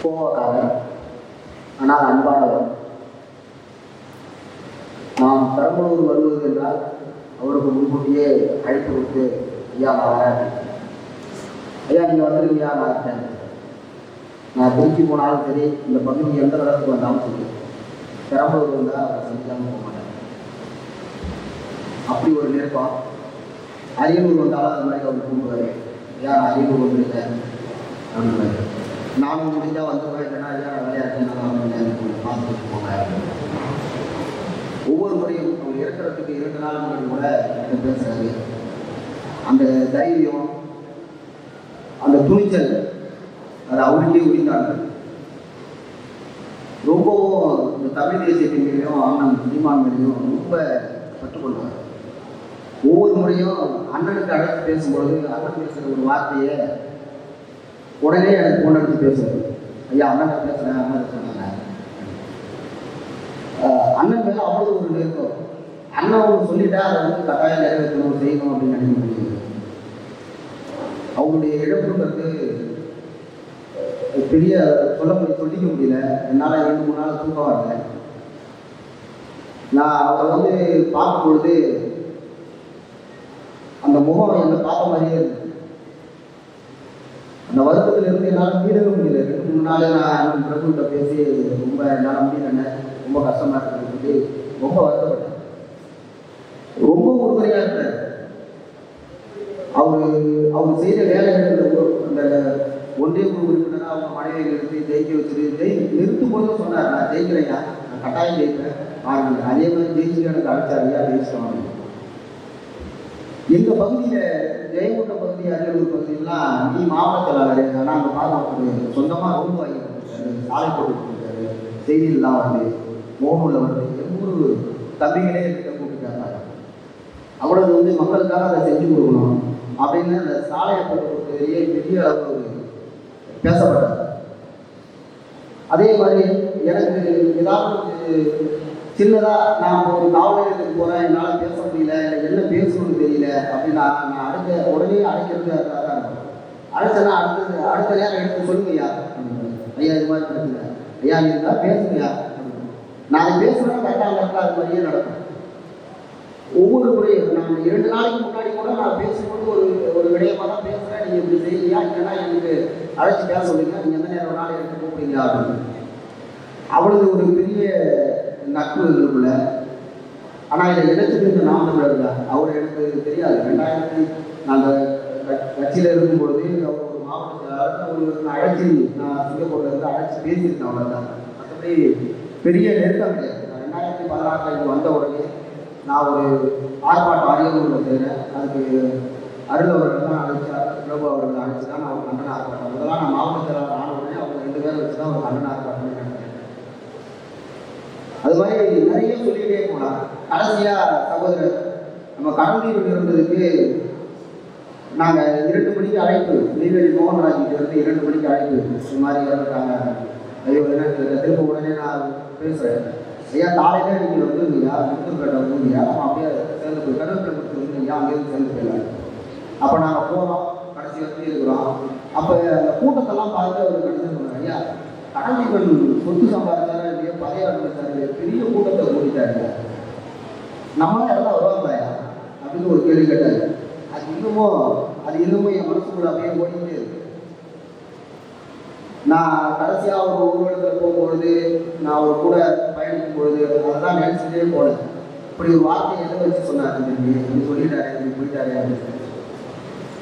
கோவக்காரர், ஆனால் அன்பானவர். நாம் பெரம்பலூர் வருவது என்றால் அவருக்கு முன்கூட்டியே அழைப்பு கொடுத்து, ஐயா நான் வரேன், ஐயா நீங்கள் வந்துருக்கீங்க, நான் இருக்கேன், நான் திருச்சி போனாலும் சரி, இந்த பகுதி எந்த இடத்துக்கு வந்தாலும் சரி, பெரம்பலூர் வந்தால் அவரை சந்திக்காமல் போக மாட்டேன். அப்படி ஒரு நெருக்கம். அரியலூர் வந்தாலும் அந்த மாதிரி அவர் கூப்பிடுவார், ஐயா நான் அரியலூர் வந்துருக்கேன் அப்படின்வாரு. நானும் முடிஞ்சால் வந்துடுவேன், இல்லைன்னா ஐயா நான் வேலையாக இருக்கேன், நான் பார்த்துட்டு போங்க. ஒவ்வொரு முறையும் அவர் இறக்கிறதுக்கு 2 நாள் முன்னாடி கூட என்கிட்ட பேசுறாரு. அந்த தைரியம், அந்த துணிச்சல், அது அவருக்கே உரிந்தாங்க. ரொம்பவும் இந்த தமிழ் தேசியத்தின் மீதையும் அண்ணன் சீமான் மீதையும் ரொம்ப கற்றுக்கொண்டார். ஒவ்வொரு முறையும் அண்ணனுக்கு அழைத்து பேசும்பொழுது அண்ணன் பேசுகிற ஒரு வார்த்தையை உடனே எனக்கு ஃபோன் அடித்து பேசுவார். ஐயா அண்ணன் பேசுகிறேன், அண்ணன் சொன்னாங்க. அண்ணன் மேலே அவ்வளோ ஒரு நெருக்கம். அண்ணன் ஒன்று சொல்லிட்டா அதை வந்து கட்டாயம் நிறைவேற்றணும், செய்யணும் அப்படின்னு நினைக்க முடியாது. அவங்களுடைய இழப்புங்கிறது பெரிய சொல்லிக்க முடியல. என்னால் 2-3 நாள் தூக்கம் வரல. நான் அவரை வந்து பார்க்கும் பொழுது அந்த முகம் என்னை பார்த்த மாதிரியே இருக்கு. அந்த வருத்தத்திலிருந்து என்னால் மீளவே முடியல. 2-3 நாள் நான் பிரபுகிட்ட பேசி ரொம்ப என்னால் முடியல, ரொம்ப கஷ்டமாக இருக்கிறது, ரொம்ப வருத்தப்பட்டேன். ரொம்ப உறுதுணையாக இருக்கார். அவர் செய்த வேலைகள் அந்த ஒன்றிய குழு உறுப்பினராக அவங்க மனைவியை நிறுத்தி ஜெயிக்க வச்சுட்டு நிறுத்தும் போது சொன்னார், நான் ஜெயிக்கிறேன், நான் கட்டாயம் ஜெயிப்பேன் பாருங்க. அதே மாதிரி ஜெயிச்சு எனக்கு அழைச்சார், ஐயா ஜெயிச்சிட்டோம். எங்கள் பகுதியில் ஜெயங்கொண்ட பகுதி, அரியலூர் பகுதியெல்லாம் நீ மாவட்ட செயலாளர், ஆனால் அங்கே பார்க்க சொந்தமாக ரோடு வாங்கி கொடுத்துருக்காரு, சாலை போட்டு கொடுத்துருக்காரு, செய்தியெல்லாம் வந்து மோகனில் வந்து 800 தம்பிகளே கிட்ட கூப்பிட்டுருக்காங்க. அவ்வளவு வந்து மக்களுக்காக அதை செஞ்சு கொடுக்கணும் அப்படின்னு அந்த சாலையை போட்டு கொடுத்ததுலேயே பெரிய அளவு பேசப்பட்டார். அதே மாதிரி எனக்கு ஏதாவது சின்னதாக நான் ஒரு காவல் நிலையத்துக்கு போகிறேன், என்னால் பேச முடியல, என்ன பேசணும்னு தெரியல அப்படின்னா நான் உடனே அழைக்கிறது அதாக இருக்கும். அழைச்சேன்னா அடுத்த நேரம் எடுத்து சொல்லுங்க ஐயா, ஐயா இது மாதிரி பிரச்சனை, ஐயா நீ இருந்தால் பேசுங்கய்யா. நான் பேசுகிறேன் கரெக்டாக அது மாதிரியே நடக்கும். ஒவ்வொரு முறையும் நான் 2 நாளைக்கு முன்னாடி கூட நான் பேசும்போது ஒரு விடயமாக தான் பேசுகிறேன், நீங்கள் இப்படி செய்யலையா, இல்லைன்னா எனக்கு அழைச்சி பேச சொல்லுங்க, நீங்கள் எந்த நேரம் நாளை எடுத்து கூப்பிடுங்க அப்படின்னு. அவ்வளவு ஒரு பெரிய நட்பு இருக்குள்ள. ஆனால் இதை எடுத்துக்கிட்டு நாம் தமிழர்கள் அவர் எனக்கு தெரியாது. 2000 நாங்கள் கட்சியில் இருக்கும்பொழுது அவர் ஒரு மாவட்ட செயலாளர் அழைச்சி நான் சிங்கப்பூரில் இருந்து அழைச்சி பேசியிருக்கேன், அவ்வளோதான். மற்றபடி பெரிய நெருக்கம் கிடையாது. நான் 2016 இங்கே வந்த உடனே நான் ஒரு ஆர்ப்பாட்டம் அரியலூரில் செய்கிறேன். அதுக்கு அருள் அவர்கள் தான் அழைச்சார், பிரபு அவர்கள் அழைச்சி தான் நான் ஒரு கண்டன ஆர்ப்பாட்டம், அதெல்லாம் நான் மாவட்ட செயலாளர் ஆன உடனே அவங்க 2 பேரை வச்சு தான் ஒரு கண்டன ஆர்ப்பாட்டம் நடத்தினேன். அது மாதிரி நிறைய சொல்லிகிட்டே போகலாம். கடைசியாக சகோதரர் நம்ம கடவுள் இருந்ததுக்கு நாங்கள் 2 மணிக்கு அழைப்பு, நெய்வேலி மோகன்ராஜிட்டு இருந்து 2 மணிக்கு அழைப்பு, இது மாதிரி இறந்துட்டாங்க. ஐயோ எனக்கு திரும்ப உடனே நான் பேசுகிறேன், ஐயா காலையில் நீங்கள் வந்துருங்கய்யா, முத்தூர்பேட்டை வந்துருங்கய்யா, நம்ம அப்படியே சேர்ந்து போய் கருவேப்பிலை கொடுத்துருங்கய்யா, அங்கேயிருந்து சேர்ந்து போயிடலாம். அப்போ நாங்கள் போகிறோம், கடைசி வரைக்கும் இருக்கிறோம். அப்போ அந்த கூட்டத்தெல்லாம் பார்த்து அவர் கடைசி சொன்னார், ஐயா கடவுள் சொத்து சம்பாதிச்சாரா இல்லையா, பழைய ஆரம்பிச்சாரு, பெரிய கூட்டத்தை கூட்டிட்டாரு, நம்ம எல்லாம் வருவாங்கயா அப்படின்னு ஒரு கேள்வி கேட்டார். அது இன்னமும் என் மனசுக்குள்ள அப்படியே ஓடிக்கிட்டே இருக்கு. நான் கடைசியாக ஒரு ஊர்வலத்தில் போகும்பொழுது, நான் ஒரு கூட பயணிக்கும் பொழுது அதெல்லாம் நினைச்சுட்டே போனேன். இப்படி ஒரு வார்த்தையை எதை வச்சு சொன்னார், இப்படி சொல்லிட்டாரு, இப்படி போயிட்டாரு அப்படின்னு.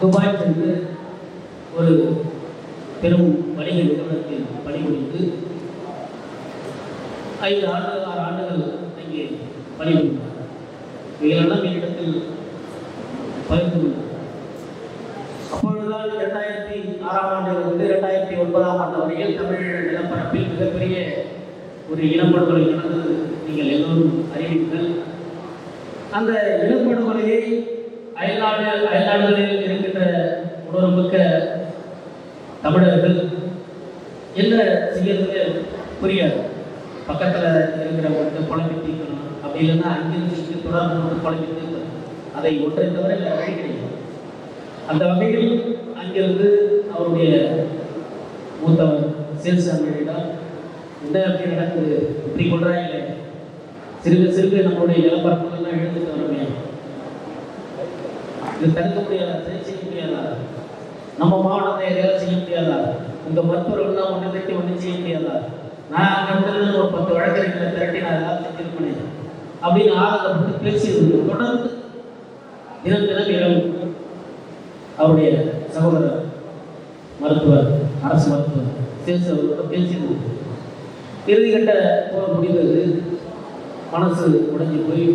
துபாய் சென்று ஒரு பெரும் வணிக நிறுவனத்தில் பணிபுரிந்து 5 ஆண்டுகள் 6 ஆண்டுகள் அங்கே பணிபுரிந்தார். இவைகளெல்லாம் என்னிடத்தில் பகிர்ந்து கொண்டார். அப்பொழுதுதான் 2006ஆம் ஆண்டிலிருந்து 2009ஆம் ஆண்டு வரையில் தமிழ் நிலப்பரப்பில் மிகப்பெரிய ஒரு இனப்படுகொலை நடந்தது. நீங்கள் எல்லோரும் அறிவீர்கள். அந்த இனப்படுகொலையை அயல்நாடுகளில் இருக்கின்ற உணர்வுமிக்க தமிழர்கள் என்ன செய்யறது புரியாது. பக்கத்தில் இருக்கிறவங்களுக்கு குழம்பி தீர்க்கணும், அப்படி இல்லைன்னா அங்கிருந்து இங்கு தொடர்பு குழம்பி தீர்க்கணும். அதை ஒன்றை தவிர வேறு வழி கிடையாது. அந்த வகையில் அங்கிருந்து அவருடைய மூத்தவர் சேல்சாமியிடம் என்ன அப்படி நடக்குது, இப்படி கொள்றாங்களே, சிறுக சிறுக நம்மளுடைய நிலப்பரப்புகள்லாம் எழுந்துட்டு வரமே, இது தடுக்க முடியாதா, சரி செய்ய முடியாதா, நம்ம மாவட்டத்தை எதையாவது செய்ய முடியாதா, உங்கள் மருத்துவர்கள்லாம் ஒன்று திட்டி ஒன்று செய்ய முடியாதா, நான் அங்கே ஒரு 10 வழக்கறிஞர்களை திரட்டி நான் எதாவது செஞ்சிருப்பேன் அப்படின்னு ஆதங்கப்பட்டு பேசியது. தொடர்ந்து தினம் தினம் இரவு அவருடைய சகோதரர் மருத்துவர், அரசு மருத்துவர் சேல்ஸ் அவர்களோட பேசியது. இறுதிக்கட்ட போக முடிந்தது. மனசு உடைஞ்சி போய்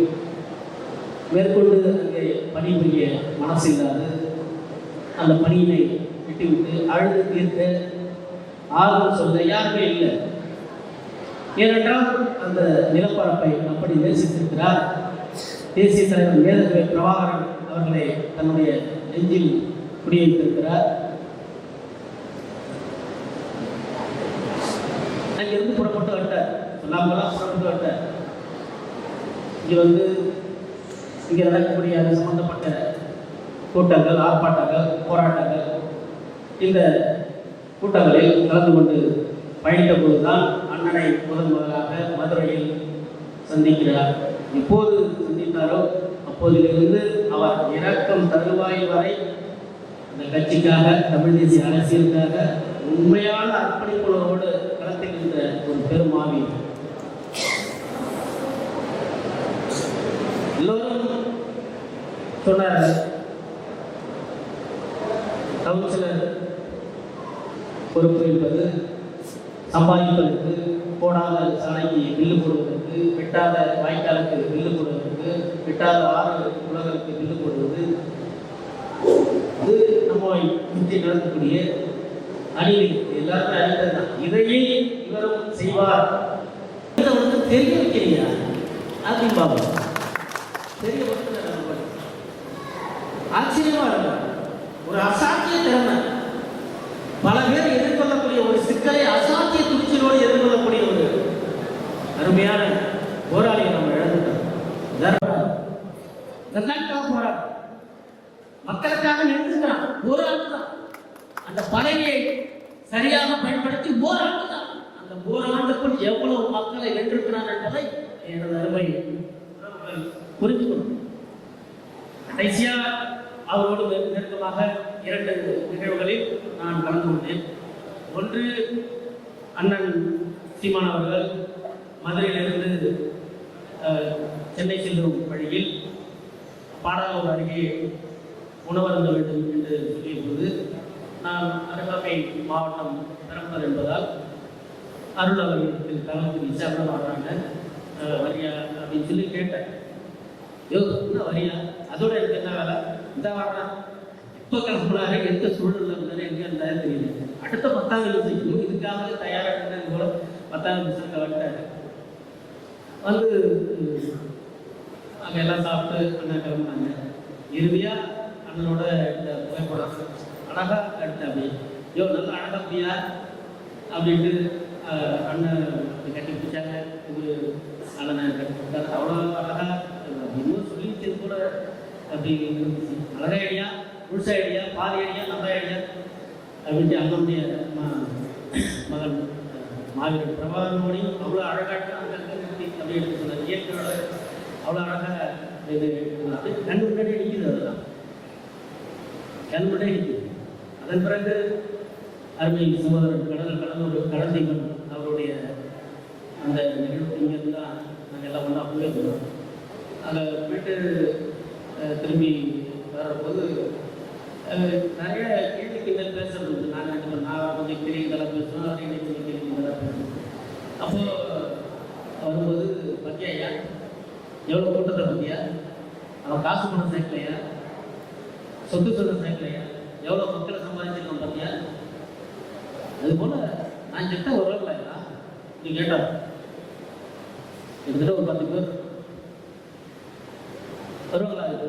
மேற்கொண்டு அங்கே பணிபுரிய மனசு இல்லாது அந்த பணியினை விட்டுவிட்டு அழுது தீர்க்க ஆர்வம் சொல்ல யாருமே இல்லை. ஏனென்றால் அந்த நிலப்பரப்பை அப்படி நேசித்திருக்கிறார். தேசிய தலைவர் மேதகவி பிரபாகரன் அவர்களை தன்னுடைய நெஞ்சில் குடியேற்றிருக்கிறார். அங்கிருந்து புறப்பட்டு வந்தார். சொல்லாமலாம் புறப்பட்டு வந்தார். இங்கே நடக்கக்கூடிய அது சம்பந்தப்பட்ட கூட்டங்கள், ஆர்ப்பாட்டங்கள், போராட்டங்கள், இந்த கூட்டங்களில் கலந்து கொண்டு பயணித்த போதுதான் அண்ணனை முதலாக மதுரையில் சந்திக்கிறார். எப்போது சந்தித்தாரோ அப்போதிலிருந்து அவர் இறக்கும் தருவாய் வரை இந்த கட்சிக்காக, தமிழ் தேசிய அரசியலுக்காக உண்மையான அர்ப்பணிப்புகளோடு களத்திருந்த ஒரு பெருமாவி. எல்லோரும் சொன்னார், கவுன்சிலர் பொறுப்பு என்பது சம்பாதிப்பதற்கு, போடாத சாலைக்கு பில்லு போடுவதற்கு, வெட்டாத வாய்க்காலுக்கு பில்லு போடுவதற்கு, வெட்டாத ஆறு உலகளுக்கு பில்லு போடுவது, இது நம்மை சுற்றி நடக்கக்கூடிய அணிவை எல்லாருமே அறிந்தது தான். இதையே இவரும் செய்வார். இதை வந்து தெரிய வைக்கிறீங்க அப்படின்னு பார்ப்போம். தெரிய வந்து ஆச்சரியமா இருக்கும். ஒரு அசாத்திய திறமை, பல பேர் எதிர்கொள்ளக்கூடிய ஒரு சிக்கலை அசாத்திய துணிச்சலோடு எதிர்கொள்ளக்கூடிய ஒரு அருமையான போராளியை நம்ம இழந்துட்டோம். போராட்டம் மக்களுக்காக நின்றுதான் ஒரு ஆண்டு தான். அந்த பதவியை சரியாக பயன்படுத்தி ஓராண்டு தான். அந்த ஓராண்டுக்குள் எவ்வளவு மக்களை வென்றிருக்கிறார் என்பதை எனது அருமை புரிஞ்சுக்கணும். கடைசியா அவரோடு நெருக்கமாக 2 நிகழ்வுகளில் நான் கலந்து கொண்டேன். ஒன்று, அண்ணன் சீமான் அவர்கள் மதுரையிலிருந்து சென்னை செல்லும் வழியில் பாடாலூர் அருகே உணவருந்த வேண்டும் என்று சொல்லிய போது, நான் அருகாமை மாவட்டம் பெரம்பலூர் என்பதால் அருள் அவர்களுக்கு கலந்து விசாரணை வர்றாங்க, வரியா அப்படின்னு சொல்லி கேட்டேன். என்ன வரியா, அதோட எனக்கு என்ன வேலை, இந்த வரலாம் இப்போ கிளம்புனாரு, எந்த சூழ்நிலை இருந்தாலும் எங்கே இருந்தாலும் தெரியல. அடுத்த 10ஆம் செய்யணும், இதுக்காக தயாராக போல 10ஆம் வந்துட்டாரு. வந்து அங்கே எல்லாம் சாப்பிட்டு அண்ணன் கிளம்புனாங்க. இறுதியாக அண்ணனோட இந்த புகைப்படம் அழகா எடுத்த அப்படி, நல்லா அழகா அப்படியா அப்படின்ட்டு அண்ணன் கட்டி பிடிச்சாங்க. இது அண்ணன் கட்டி பிடிச்சாங்க, அவ்வளோ அழகா இன்னும் சொல்லிச்சது கூட அப்படி இருந்துச்சு. அழகா ஐடியா, முழுசா ஐடியா, பாதி ஐடியா, நல்ல ஐடியா அப்படின்ட்டு அண்ணனுடைய மகன் மாவீரன் பிரபாகரனோடையும் அவ்வளோ அழகாட்டு அங்கே நிறுத்தி அப்படி எடுத்து சொன்னார். இயற்கையோட அவ்வளோ அழகாக இது அப்படியே கண் முன்னாடி நிற்கிது. அதெல்லாம் கண் முன்னாடி நிற்கிது. அதன் பிறகு அருமை சகோதரன் கடந்தீபன் அவருடைய அந்த நிகழ்வு இங்கேருந்து தான் நாங்கள் எல்லாம் ஒன்றா போயிருந்தோம். அதை போயிட்டு திரும்பி வர்றபோது நிறைய கேள்வி கிண்டல் பேசுறது உண்டு. நான் கொஞ்சம் பெரிய இதெல்லாம் பேசுவேன், அவரை கொஞ்சம் கேள்வி கிண்டலாக பேசுவேன். அப்போது வரும்போது பத்தியா ஐயா எவ்வளோ கூட்டத்தை பற்றியா, அவன் காசு பணம் சேர்க்கலையா, சொத்து சொத்து சேர்க்கலையா, எவ்வளோ மக்களை சம்பாதிச்சிருக்கான் பார்த்தியா. அதுபோல் நான் கிட்ட வருவாங்களா நீ கேட்டா கிட்டத்தட்ட ஒரு 10 பேர் வருவாங்களா இது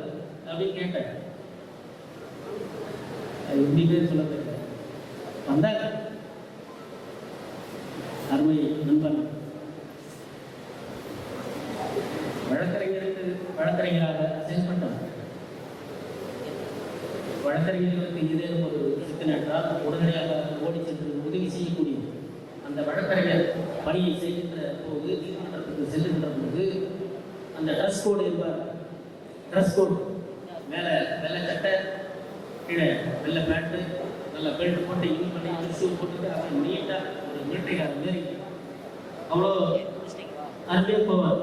அப்படின்னு கேட்டேன். அது எப்படின்னே சொல்ல தெரியல. வந்தாங்க அருமை நண்பன் வழக்கறிஞராக அசைன் பண்ணாங்க. வழக்கறிஞர்களுக்கு இதே ஒரு சிக்கனற்றால் உடனடியாக ஓடி சென்று உதவி செய்யக்கூடிய அந்த வழக்கறிஞர் பணியை செய்கின்ற போது, நீதிமன்றத்துக்கு செல்லுகின்ற போது அந்த ட்ரெஸ் கோடு என்பார். ட்ரெஸ் கோடு மேலே வெள்ளை சட்டை, கீழே வெள்ளை பேண்ட்டு, நல்ல பெல்ட் போட்டு யூஸ் பண்ணி ஷூ போட்டுட்டு அவன் நீட்டாக ஒரு மிலிட்டரிக்கார மாரி அவ்வளோ அருமையாக போவார்.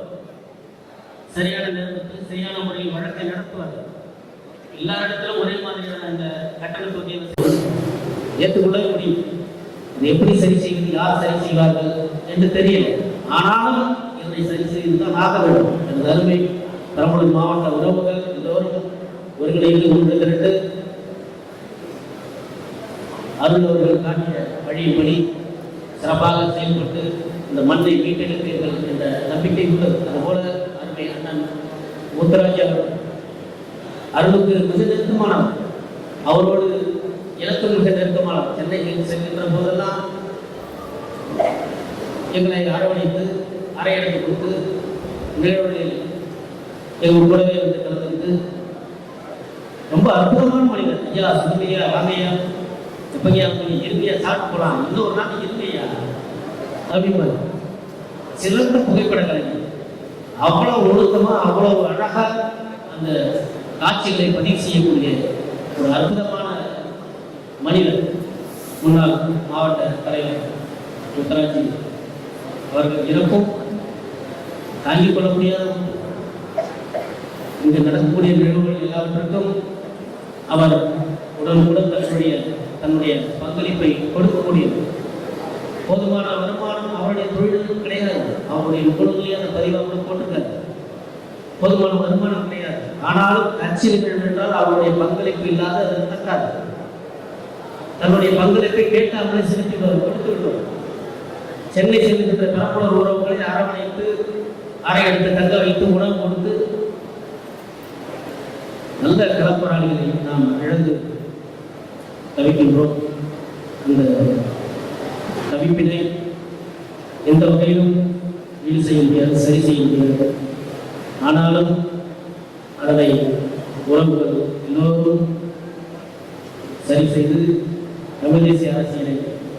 சரியான நேரத்துக்கு சரியான முறையில் வழக்கை நடத்துவார். எல்லா இடத்திலும் ஒரே மாதிரியான அந்த கட்டண தொகையை ஏற்றுக்கொள்ளவே முடியும். அது எப்படி சரி செய்வது, யார் சரி செய்வார்கள் என்று தெரியல. ஆனாலும் இதனை சரி செய்துதான் ஆக வேண்டும். எனது அருமை பெரம்பலூர் மாவட்ட உறவுகள் எல்லோரும் ஒருங்கிணைந்து ஒன்று திரண்டு அருள் அவர்கள் காட்டிய வழியின்படி சிறப்பாக செயல்பட்டு இந்த மண்ணை மீட்டெடுப்பீர்கள் என்ற நம்பிக்கை உள்ளது. அதுபோல அருமை அண்ணன் முத்துராஜ் அவர்கள் அருளுக்கு மிக நெருக்கமானவர், அவரோடு எனக்கு மிக நெருக்கமானவர். சென்னைக்கு செல்கின்ற போதெல்லாம் எங்களை அரவணைத்து அறையடைத்து கொடுத்து நிகழ்வுகளில் எங்கள் கூடவே வந்து கலந்துட்டு ரொம்ப அற்புதமான மனிதர். ஐயா சுமையா வாங்கையா எப்பையா கொஞ்சம் இறுதியா சாப்பிட்டு போகலாம், இன்னொரு நாள் இருக்கையா அப்படிம்பாரு. சிறந்த புகைப்பட கலைஞர், அவ்வளவு ஒழுக்கமாக அவ்வளவு அழகாக அந்த காட்சிகளை பதிவு செய்யக்கூடிய ஒரு அற்புதமான மனிதர். முன்னாள் மாவட்ட தலைவர் முத்துராஜ் அவர்கள் இறப்பும் தாங்கிக் கொள்ள முடியாத இங்கு நடக்கக்கூடிய நிகழ்வுகள் எல்லாவற்றுக்கும் அவர் உடனுக்குடன் தன்னுடைய பங்களிப்பை கொடுக்கக்கூடிய போதுமான வருமானம் அவருடைய தொழிலுக்கும் கிடையாது. அவருடைய முகநூலிலே அந்த பதிவாக போட்டுக்காரு. போதுமான வருமானம் கிடையாது. ஆனாலும் கட்சியில் என்றால் அவருடைய பங்களிப்பு இல்லாத அது நடக்காது. தன்னுடைய பங்களிப்பை கேட்டாமலே செலுத்தி கொடுத்து விடுவார். சென்னை செல்கின்ற பெரம்பலூர் உறவுகளை அரவணைத்து அறை எடுத்து தங்க வைத்து உணவு கொடுத்து நல்ல களப்பொறாளிகளை நாம் இழந்து தவிக்கின்றோம். அந்த தவிப்பினை எந்த வகையிலும் ஈடு செய்ய முடியாது, சரி செய்ய முடியாது. ஆனாலும் அதனை உறவுகள் எல்லோரும் சரி செய்து தமிழ் தேசிய அரசியலை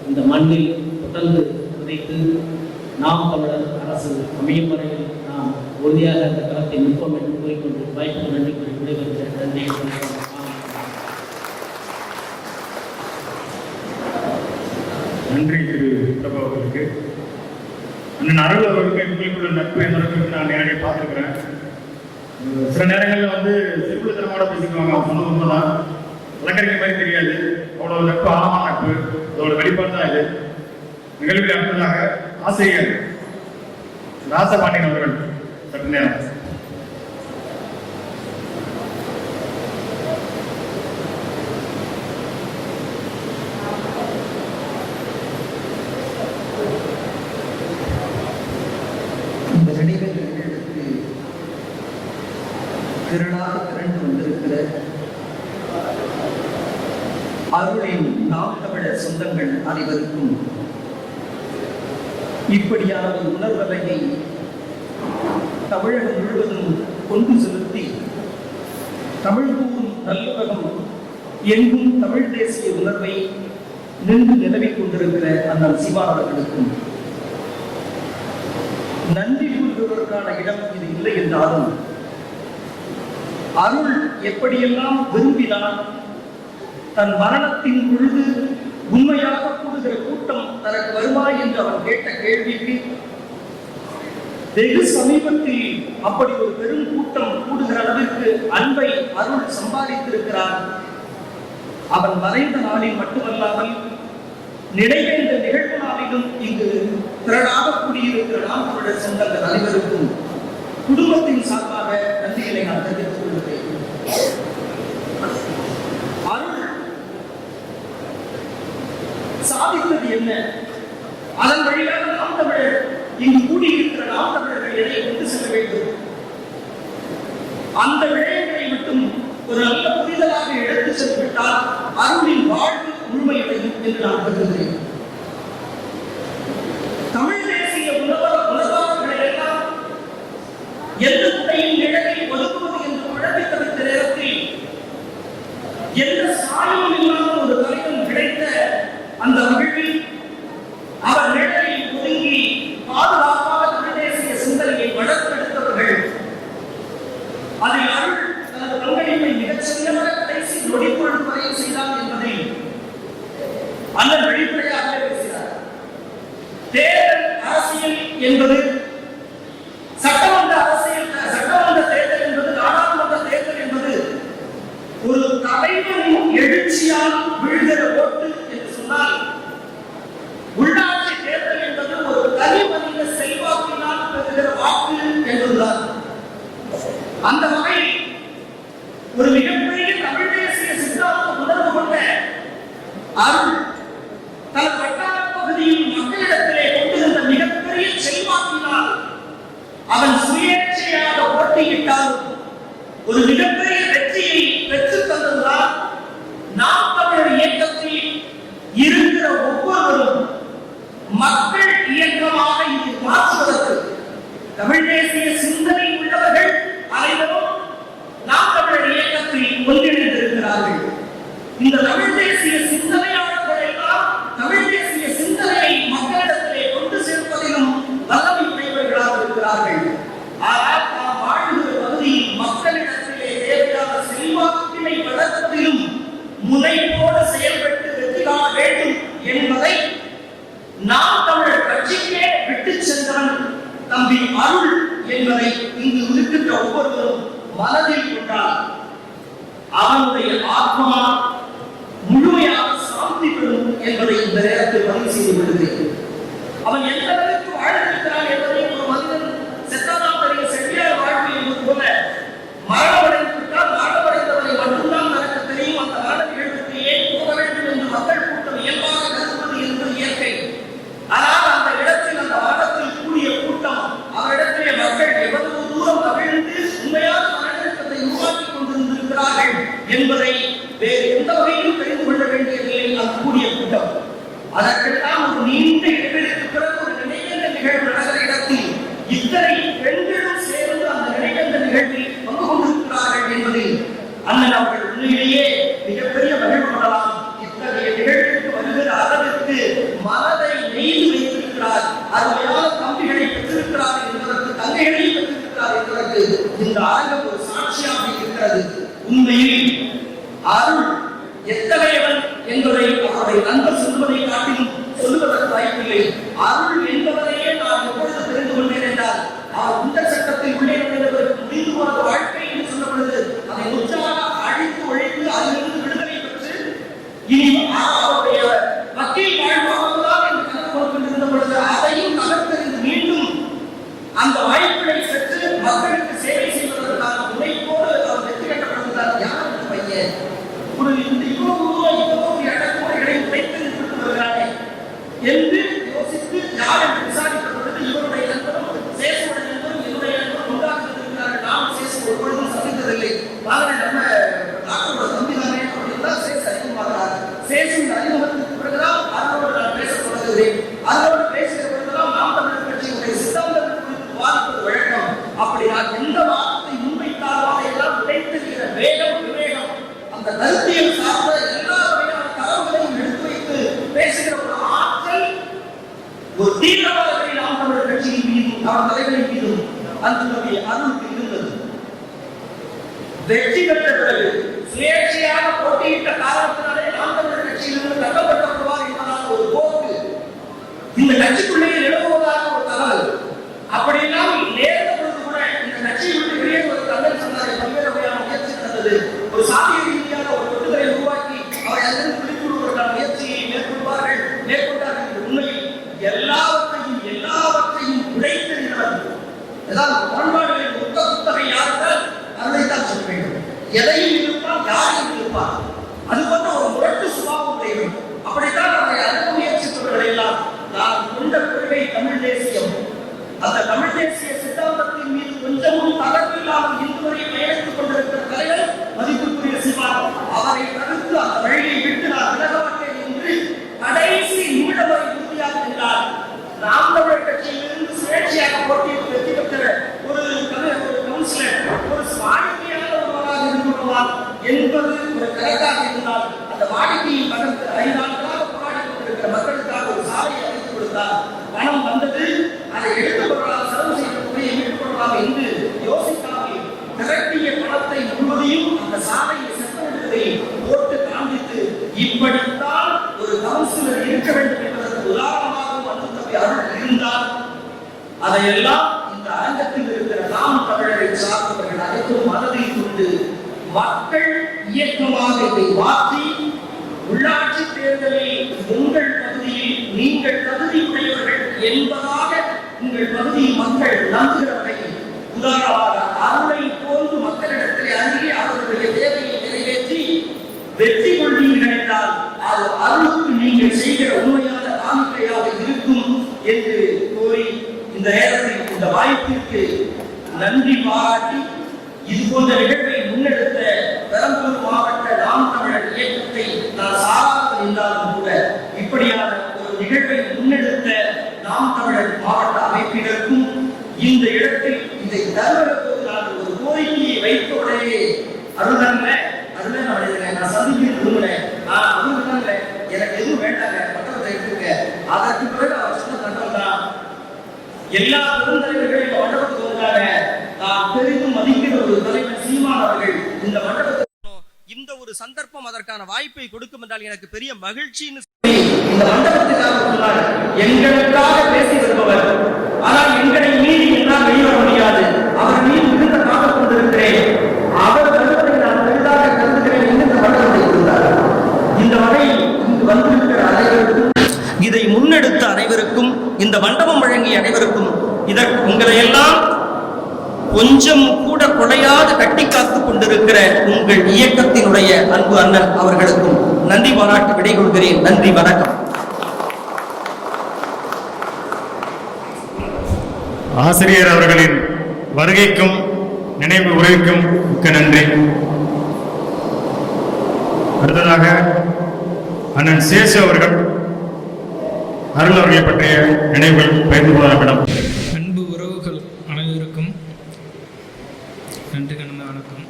இந்த மண்ணில் தொடர்ந்து விதைத்து நாம் தமிழர் அரசு அமையும் வரையில் நாம் உறுதியாக அந்த களத்தை நிற்போம் என்று கூறிக்கொண்டு வாய்ப்பு நன்றி கூறி விடைபெறுகிறேன். நன்றி. நன்றி திரு பிரபு அவர்களுக்கு. அண்ணன் அருள் அவர்களுக்கு எங்களுக்குள்ள நட்பு என்பதற்கு நான் நேரடியாக பார்த்துருக்கிறேன். சில நேரங்களில் வந்து சிறுபுலத்தனமோட பேசிக்குவாங்க. அவங்க சொன்னது உண்மைதான். வழக்கறிஞர் மாதிரி தெரியாது. அவ்வளோ நட்பு, ஆழமான நட்பு. அதோட வெளிப்பாடு தான் இது. நிகழ்வில் அடுத்ததாக ஆசிரியர் ராசபாண்டியன் அவர்கள் சற்று நேரம். இந்த நடிகர்களுக்கு திரளாக திரண்டு வந்திருக்கிற அருளின் நாம் தமிழர் சொந்தங்கள் அனைவருக்கும் இப்படியான ஒரு உணர்வலையை தமிழகம் முழுவதும் கொண்டு செலுத்தி தமிழ் கூறும் நல்லுலகம் எங்கும் தமிழ் தேசிய உணர்வை நின்று நிலவிக் கொண்டிருக்கிற அந்த சிவானவர்களுக்கும் நன்றி கூறுவதற்கான இடம் இது இல்லை என்றாலும் அருள் எப்படியெல்லாம் விரும்பினான், தன் மரணத்தின் பொழுது உண்மையாக கூடுகிற கூட்டம் தனக்கு வருவாய் என்று அவன் கேட்ட கேள்விக்கு வெகு சமீபத்தில் அப்படி ஒரு பெரும் கூட்டம் கூடுகிற அளவிற்கு அன்பை அருள் சம்பாதித்திருக்கிறார். அவன் மறைந்த நாளில் மட்டுமல்லாமல் நினைவேந்த நிகழ்வு நாளிலும் இங்கு திரளாக கூடியிருக்கிற நாம் தமிழர் சொந்தங்கள் அனைவருக்கும் குடும்பத்தின் சார்பாக நன்றிகளை நான் தெரிவித்துக் கொள்கிறேன். அருள் சாதித்தது என்ன? அதன் வழியாக நாம் தமிழர் இங்கு கூடியிருக்கிற நாம் தமிழர்கள் எதை கொண்டு செல்ல வேண்டும்? அந்த விடயங்களை மட்டும் ஒரு நல்ல புரிதலாக எடுத்து சென்றுவிட்டால் அருளின் வாழ்வு முழுமையடையும் என்று நான் கருதுகிறேன். தமிழ் தேசிய உணர்வாளர்களை எல்லாம் எந்த துறையின் நிழலை ஒதுக்குவது என்று குழப்பி தவிர்த்த நேரத்தில் எந்த சாயமும் இல்லாமல் ஒரு தலைவன் கிடைத்த அந்த மகிழ்வில் அவர் நிழலில் ஒதுங்கி பாதுகாப்பாக தமிழ் தேசிய சிந்தனையை வளர்த்தெடுத்தவர்கள். அதில் அருள் தனது பங்களிப்பை மிகச்சரியான கடைசி நொடிப்பொழுது வரையில் செய்தார் என்பதை அண்ணன் வெளிப்படையாக பேசினார். தேர்தல் அரசியல் என்பது சட்டமன்ற அரசியல், சட்டமன்ற தேர்தல் என்பது, நாடாளுமன்ற தேர்தல் என்பது ஒரு தலைவனின் எழுச்சியால் விழுகிற ஓட்டு என்று சொன்னால், உள்ளாட்சி தேர்தல் என்பது ஒரு தனி மனித செல்வாக்கினால் பெறுகிற வாக்கு என்பதுதான். அந்த வகையில் ஒரு மிகப்பெரிய தமிழ் தேசிய சித்தாந்த உணர்வு கொண்ட அருள் தனது வட்டார பகுதியில் மக்களிடத்திலே கொண்டிருந்த மிகப்பெரிய செல்வாக்கினால் அவன் சுயேட்சையாக போட்டியிட்டாலும் ஒரு மிகப்பெரிய வெற்றியை பெற்றுத் தந்ததுதான் நாம் தமிழர் இயக்கத்தில் இருக்கிற ஒவ்வொருவரும் மக்கள் இயக்கமாக இது மாற்றுவதற்கு தமிழ் தேசிய சிந்தனை உள்ளவர்கள் அனைவரும் நாம் தமிழர் இயக்கத்தில் ஒன்றிணைந்திருக்கிறார்கள். இந்த தமிழ் தேசிய சிந்தனையாளர்கள் எல்லாம் தமிழ் தேசிய சிந்தனையை மக்களிடத்திலே கொண்டு சேர்ப்பதிலும் வல்லமை உடையவர்களாக இருக்கிறார்கள். ஆனால் நாம் வாழ்கிற பகுதியில் மக்களிடத்திலே தேவையான செல்வாக்கினை வளர்ப்பதிலும் முனைப்போடு செயல்பட்டு வெற்றி காண வேண்டும் என்பதை நாம் தமிழர் கட்சிக்கே விட்டு சென்றவன் தம்பி அருள் என்பதை இங்கு இருக்கின்ற ஒவ்வொருவரும் மனதில் கொண்டார். அவனுடைய ஆத்மா முழுமையாக சாந்தி பெறும் என்பதை இந்த நேரத்தில் பதிவு செய்து விடுகிறேன். அவன் எந்த அளவுக்கு வாழ்ந்திருக்கிறான் என்பதை ஒரு மனிதன் செத்தாதான் பெரிய செட்டியார் வாழ்வு என்பது போல மரணமடைந்துவிட்டால் மரணமடைந்தவனை மட்டும்தான் எனக்கு தெரியும். அந்த மரண நிகழ்வுக்கு ஏன் போக வேண்டும் என்று மக்கள் கூட்டம் இயல்பாக கருதுவது என்பது இயற்கை. ஆனால் அந்த இடத்தில், அந்த வாரத்தில் கூடிய கூட்டம், அவரிடத்திலே மக்கள் எவ்வளவு தூரம் கவிழ்ந்து உண்மையான மனநிறுத்தத்தை உருவாக்கி கொண்டிருந்திருக்கிறார்கள் என்பதை வேறு எந்த வகையிலும் தெரிந்து கொள்ள வேண்டியதில்லை. அந்த கூடிய கூட்டம் அதற்கெல்லாம் ஒரு நீண்ட இடைவெளிக்கு பிறகு ஒரு நினைவேந்த நிகழ்வு நடக்கிற இடத்தில் இத்தனை பெண்களும் சேர்ந்து அந்த நினைவேந்த நிகழ்வில் பங்கு கொண்டிருக்கிறார்கள் என்பதில் அண்ணன் அவர்கள் உண்மையிலேயே மிகப்பெரிய மகிழ்வு கொள்ளலாம். இத்தகைய நிகழ்வுக்கு வருகிற அளவிற்கு மனதை நெய்து வைத்திருக்கிறார், அருமையான தம்பிகளை பெற்றிருக்கிறார் என்பதற்கு, தங்கைகளை பெற்றிருக்கிறார் என்பதற்கு இந்த அரங்கம் ஒரு சாட்சியாக இருக்கிறது. உண்மையில் அருள் எத்தகையவன் என்பதை அவருடைய நண்பர் சொல்வதை காட்டிலும் சொல்லுவதற்கு வாய்ப்பில்லை. அருள் என்பவரையே நான் எப்பொழுது தெரிந்து கொண்டேன் என்றால், அவர் இந்த சட்டத்தில் உள்ளே நுழைந்தவருக்கு முடிந்து போனது வாழ்க்கை என்று சொல்லப்படுது. அதை முற்றாக அழித்து ஒழித்து அதிலிருந்து விடுதலை பெற்று இனி அவருடைய வக்கீல் வாழ்வாகலாம் என்று கனவு கொண்டிருந்த பொழுது அதையும் தகர்த்தெறிந்து மீண்டும் அந்த வாய்ப்புகளை பெற்று மக்களுக்கு சேவை செய்வதற்கான முனைப்போடு அவர் வெற்றி கட்டப்படுகிறார். யார் இந்த பையன்? ஒரு இந்த இவ்வளவு அடக்குமுறைகளை வைத்து வருகிறானே என்று யோசித்து யார் என்று விசாரித்த பொழுது இவருடைய நண்பரும் சேசுடைய நண்பரும் என்னுடைய நண்பரும் ஒன்றாக இருக்கிறார்கள். நாம் சேசு ஒரு பொழுதும் சந்தித்ததில்லை. நம்ம டாக்டரோட தம்பிதானே அப்படின்னா சேசு அறிமுகமாகிறார். சேசுவின் அறிமுகத்துக்கு பிறகுதான் அதோடு நான் பேச தொடங்குகிறேன். அதோடு பேசுகிற பொழுதுதான் நாம் தமிழர் கட்சியினுடைய சித்தாந்தங்கள் குறித்து விவாதிப்பது வழக்கம். அப்படி நான் எந்த வாதத்தை முன்வைத்தாலும் அதையெல்லாம் உடைத்திருக்கிற வேகம் விவேகம், அந்த கருத்தியல் சார்ந்த எல்லா வகையான தரவுகளையும் எடுத்து வைத்து பேசுகிற ஒரு ஆற்றல், ஒரு தீவிரவாதத்தை நாம் தமிழர் கட்சியின் மீதும் அவர் தலைவரின் மீதும் அந்த அருளுக்கு இருந்தது. வெற்றி பெற்ற பிறகு சுயேட்சையாக போட்டியிட்ட காரணத்தினாலே நாம் தமிழர் கட்சியிலிருந்து தள்ளப்பட்டப்படுவார் என்பதான ஒரு போக்கு இந்த கட்சிக்குள்ளேயே நிலவுவதாக ஒரு தகவல். அப்படி இல்லாமல் நேர்ந்த பொழுது கூட இந்த கட்சியை விட்டு வெளியேறுவதற்கு அண்ணன் சொன்னார். பல்வேறு வகையான முயற்சி நடந்தது. ஒரு சாதிய ரீதியாக ஒரு கொட்டுகளை உருவாக்கி அவரை ஏதாவது முரண்பாடுகளின் புத்தகை யாருக்கால் அருளைத்தான் சொல்ல வேண்டும். எதையும் இருப்பான், யாரையும் இருப்பான். அது போன்ற ஒரு முரட்டு சுபாவம் உடையவன். அப்படித்தான் அவரை அணுக முயற்சித்தவர்கள் எல்லாம் நான் கொண்ட கொள்கை தமிழ் தேசியம். அந்த தமிழ் தேசிய சித்தாந்தத்தின் மீது கொஞ்சமும் தகவல் இல்லாமல் இன்று வரை பயணித்துக் கொண்டிருக்கிற தலைவர் மதிப்புக்குரிய சிவா அவரை தடுத்து அந்த வழியை விட்டு நான் விலக மாட்டேன் என்று கடைசி நிமிடம் வரை உறுதியாக இருந்தார். நாம் தமிழர் கட்சியிலிருந்து சுயேட்சையாக போட்டியில் வெற்றி பெற்ற ஒரு கவுன்சிலர் ஒரு வாடிக்கையாக ஒருவராக இருந்துள்ளார் என்பது ஒரு கணக்காக இருந்தால் அந்த வாடிக்கையை தகர்த்து 5 ஆண்டுகளாக போராடி கொண்டிருக்கிற மக்களுக்காக ஒரு சாலையை அமைத்து கொடுத்தார். பணம் வந்தது, அதை எடுத்துக்கொள்ளலாம், செலவு செய்யக்கூடிய எடுத்துக்கொள்ளலாம் என்று யோசிக்காமல் திரட்டிய பணத்தை முழுவதையும் அந்த சாலையை செப்பனிடுவதை போட்டு காண்பித்து இப்படித்தான் ஒரு கவுன்சிலர் இருக்க வேண்டும் என்பதற்கு உதாரணமாக வந்து அருள் இருந்தால் அதையெல்லாம் இந்த அரங்கத்தில் இருக்கிற நாம் தமிழரை சார்ந்தவர்கள் அனைத்தும் மனதில் கொண்டு மக்கள் இயக்கமாக இதை மாற்றி உள்ளாட்சி தேர்தலில் உங்கள் பகுதியில் நீங்கள் தகுதியுடையவர்கள் என்பதாக உங்கள் பகுதியில் மக்கள் நம்புகிறவரை உதாரணமாக அருளை போன்று மக்களிடத்தில் அணுகி அவர்களுடைய தேவையை நிறைவேற்றி வெற்றி கொள்வீர்கள் என்றால் அது அருளுக்கு நீங்கள் செய்கிற உண்மையான காணிக்கையாக இருக்கும் என்று கோரி இந்த நேரத்தில் இந்த வாய்ப்பிற்கு நன்றி பாராட்டி இது போன்ற நிகழ்வை முன்னெடுத்த பெரம்பலூர் மாவட்ட நாம் தமிழர் இயக்கத்தை நான் சாராமல் இருந்தாலும் கூட இப்படியான ஒரு நிகழ்வை முன்னெடுத்த நாம் தமிழர் மாவட்ட அமைப்பினருக்கும் இந்த இடத்தில் இதை தருவதற்கு நான் ஒரு கோரிக்கையை வைத்த உடனே அருள்தாங்க அதுல நான் சந்திக்க விரும்புகிறேன், நான் அருள்தாங்க எனக்கு எதுவும் வேண்டாங்க மற்றவர்கள் இருக்குங்க. அதற்கு பிறகு அவர் சொன்ன கட்டம் தான் எல்லா பெருந்தலைவர்களும் மண்டபத்துக்கு வந்தாங்க. நான் பெரிதும் மதிக்கிற ஒரு தலைவர் சீமான் அவர்கள் இந்த மண்டபத்தை இந்த ஒரு சந்தர்ப்பம் அதற்கான வாய்ப்பை கொடுக்கும் என்றால் எனக்கு பெரிய மகிழ்ச்சின்னு இந்த மண்டபத்துக்காக சொன்னார். எங்களுக்காக பேசி வருபவர், ஆனால் எங்களை மீறி என்னால் வெளிவர முடியாது. அவர் மீது மிகுந்த காலம் கொண்டிருக்கிறேன். அவர் வருவதை நான் பெரிதாக கருதுகிறேன் என்று இந்த மண்டபத்தை கொடுத்தார். இந்த வகையில் இங்கு வந்திருக்கிற அனைவருக்கும், இதை முன்னெடுத்த அனைவருக்கும், இந்த மண்டபம் வழங்கிய அனைவருக்கும், இதற்கு உங்களை எல்லாம் கொஞ்சம் கூட குறையாது கட்டி காத்துக் கொண்டிருக்கிற உங்கள் இயக்கத்தினுடைய அன்பு அண்ணன் அவர்களுக்கும் நன்றி பாராட்டி விடை கொள்கிறேன். நன்றி, வணக்கம். ஆசிரியர் அவர்களின் வருகைக்கும் நினைவு உரைக்கும் மிக்க நன்றி. அடுத்ததாக அண்ணன் சேசு அவர்கள் அருள் அவர்களை பற்றிய நினைவுகள் பகிர்ந்து கொள்ளப்படும். அன்பு உறவுகள் அனைவருக்கும் நன்றி கலந்த வணக்கம்.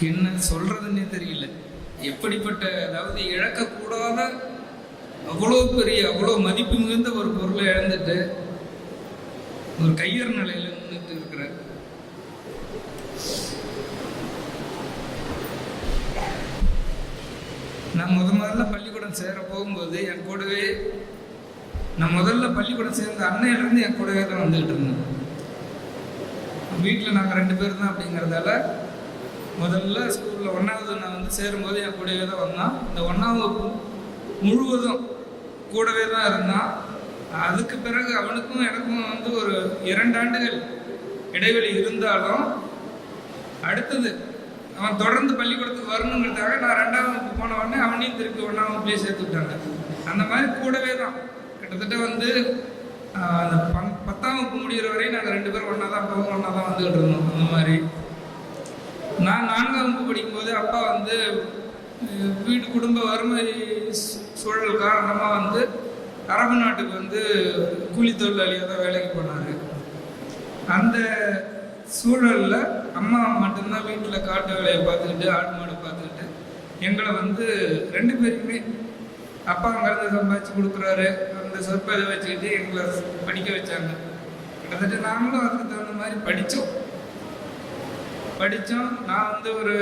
என்ன சொல்றதுன்னே தெரியல. எப்படிப்பட்ட, அதாவது இழக்கக்கூடாத அவ்வளோ பெரிய அவ்வளோ மதிப்பு மிகுந்த ஒரு பொருளை இழந்துட்டு ஒரு கையர் நிலையில நின்றுட்டு இருக்கிற நான் முதல்ல பள்ளிக்கூடம் சேர போகும்போது என் கூடவே, நான் முதல்ல பள்ளிக்கூடம் சேர்ந்த அன்னையிலேருந்து என் கூடவே தான் வந்துகிட்டு இருந்தேன். வீட்டில் நாங்கள் 2 பேர் தான் அப்படிங்கிறதால முதல்ல ஸ்கூலில் 1வது நான் வந்து சேரும்போது என் கூடவே தான் வந்தான். இந்த 1ஆம் வகுப்பு முழுவதும் கூடவே தான் இருந்தான். அதுக்கு பிறகு அவனுக்கும் எனக்கும் வந்து ஒரு 2 ஆண்டுகள் இடைவெளி இருந்தாலும் அடுத்தது அவன் தொடர்ந்து பள்ளிக்கூடத்துக்கு வரணுங்கிறதுக்காக நான் 2ஆம் வகுப்பு போன உடனே அவனையும் திருப்பி 1ஆம் வகுப்புலேயே சேர்த்து விட்டாங்க. அந்த மாதிரி கூடவே தான் கிட்டத்தட்ட வந்து அந்த 10ஆம் வகுப்பு முடிகிற வரையும் நாங்கள் 2 பேரும் ஒன்றா தான் போவோம், ஒன்றா தான் வந்துகிட்டு இருந்தோம். அந்த மாதிரி நான் 4ஆம் வகுப்பு படிக்கும்போது அப்பா வந்து வீடு குடும்ப வறுமை சூழல் காரணமாக வந்து அரபு நாட்டுக்கு வந்து கூலி தொழிலாளியாக தான் வேலைக்கு போனார். அந்த சூழலில் அம்மா மட்டும்தான் வீட்டில் காட்டு வேலையை பார்த்துக்கிட்டு ஆடு மாடு பார்த்துக்கிட்டு எங்களை வந்து 2 பேருமே அப்பா அங்கேருந்து சம்பாதிச்சு கொடுக்குறாரு, அந்த சொற்பதை வச்சுக்கிட்டு எங்களை படிக்க வச்சாங்க. கிட்டத்தட்ட நாங்களும் அதுக்கு தகுந்த மாதிரி படித்தோம். நான் வந்து ஒரு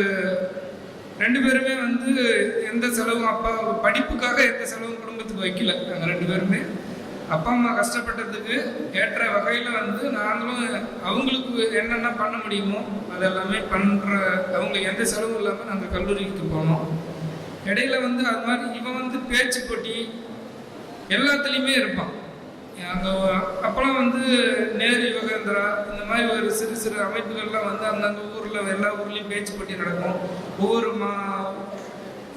2 பேருமே வந்து எந்த செலவும் அப்பா படிப்புக்காக எந்த செலவும் குடும்பத்துக்கு வைக்கல. நாங்கள் 2 பேருமே அப்பா அம்மா கஷ்டப்பட்டதுக்கு ஏற்ற வகையில் வந்து நாங்களும் அவங்களுக்கு என்னென்ன பண்ண முடியுமோ அதெல்லாமே பண்ணுற, அவங்களுக்கு எந்த செலவும் இல்லாமல் நாங்கள் கல்லூரிக்கு போனோம். இடையில வந்து அது மாதிரி இவன் வந்து பேச்சு போட்டி எல்லாத்துலேயுமே இருப்பான். அங்கே அப்போலாம் வந்து நேரு யுகேந்திரா இந்த மாதிரி ஒரு சிறு சிறு அமைப்புகள்லாம் வந்து அந்தந்த ஊரில் எல்லா ஊர்லேயும் பேச்சு போட்டி நடக்கும்.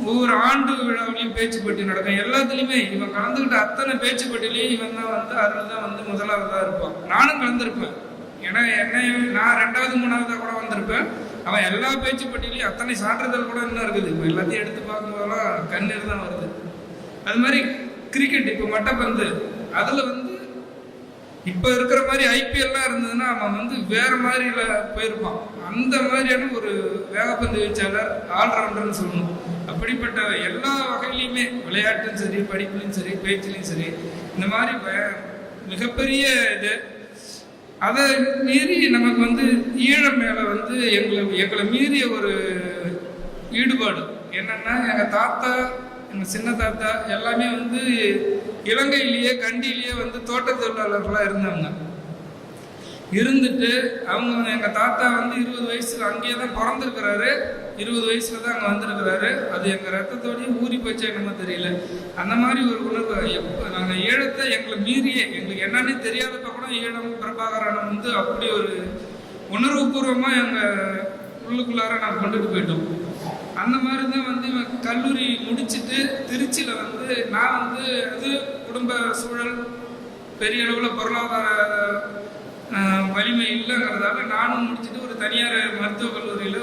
ஒவ்வொரு ஆண்டு விழாவிலையும் பேச்சு போட்டி நடக்கும். எல்லாத்துலேயுமே இவன் கலந்துக்கிட்ட அத்தனை பேச்சு போட்டிலையும் இவன் தான் வந்து அதில் தான் வந்து முதலாவதாக இருப்பான். நானும் கலந்துருப்பேன். ஏன்னா நான் 2வது 3வதாக கூட வந்திருப்பேன். அவன் எல்லா பேச்சு போட்டிலையும் அத்தனை சான்றிதழ் கூட இன்னும் இருக்குது. இப்போ எல்லாத்தையும் எடுத்து பார்க்கும்போதெல்லாம் கண்ணீர் தான் வருது. அது மாதிரி கிரிக்கெட், இப்போ மட்டப்பந்து, அதில் வந்து இப்போ இருக்கிற மாதிரி ஐபிஎல்லாம் இருந்ததுன்னா அவன் வந்து வேற மாதிரில போயிருப்பான். அந்த மாதிரியான ஒரு வேகப்பந்து வீச்சாளர், ஆல்ரவுண்டர்னு சொல்லணும். அப்படிப்பட்ட எல்லா வகையிலையுமே விளையாட்டும் சரி, படிப்புலையும் சரி, பேச்சிலையும் சரி, இந்த மாதிரி மிகப்பெரிய இது. அதை மீறி நமக்கு வந்து ஈழம் மேலே வந்து எங்களை மீறிய ஒரு ஈடுபாடு என்னன்னா, எங்கள் தாத்தா, எங்கள் சின்ன தாத்தா எல்லாமே வந்து இலங்கையிலேயே கண்டியிலேயே வந்து தோட்ட தொழிலாளர்களாக இருந்தாங்க. இருந்துட்டு அவங்க எங்கள் தாத்தா வந்து 20 வயசுல அங்கேயே தான் பிறந்திருக்கிறாரு. 20 வயசுல தான் அங்கே வந்திருக்கிறாரு. அது எங்கள் ரத்தத்தோடையும் ஊறி போச்சு என்னமோ தெரியல. அந்த மாதிரி ஒரு உணர்வு எப்போ நாங்கள் ஈழத்தை எங்களை மீறியே, எங்களுக்கு என்னன்னே தெரியாதப்ப கூட ஈழம் பிரபாகரன் வந்து அப்படி ஒரு உணர்வுபூர்வமாக எங்கள் உள்ளுக்குள்ளார நாங்கள் கொண்டுட்டு போயிட்டோம். அந்த மாதிரி தான் வந்து கல்லூரி முடிச்சுட்டு திருச்சியில் வந்து நான் வந்து அது குடும்ப சூழல் பெரிய அளவில் பொருளாதார வலிமை இல்லைங்கிறதால நானும் முடிச்சுட்டு ஒரு தனியார் மருத்துவக் கல்லூரியில்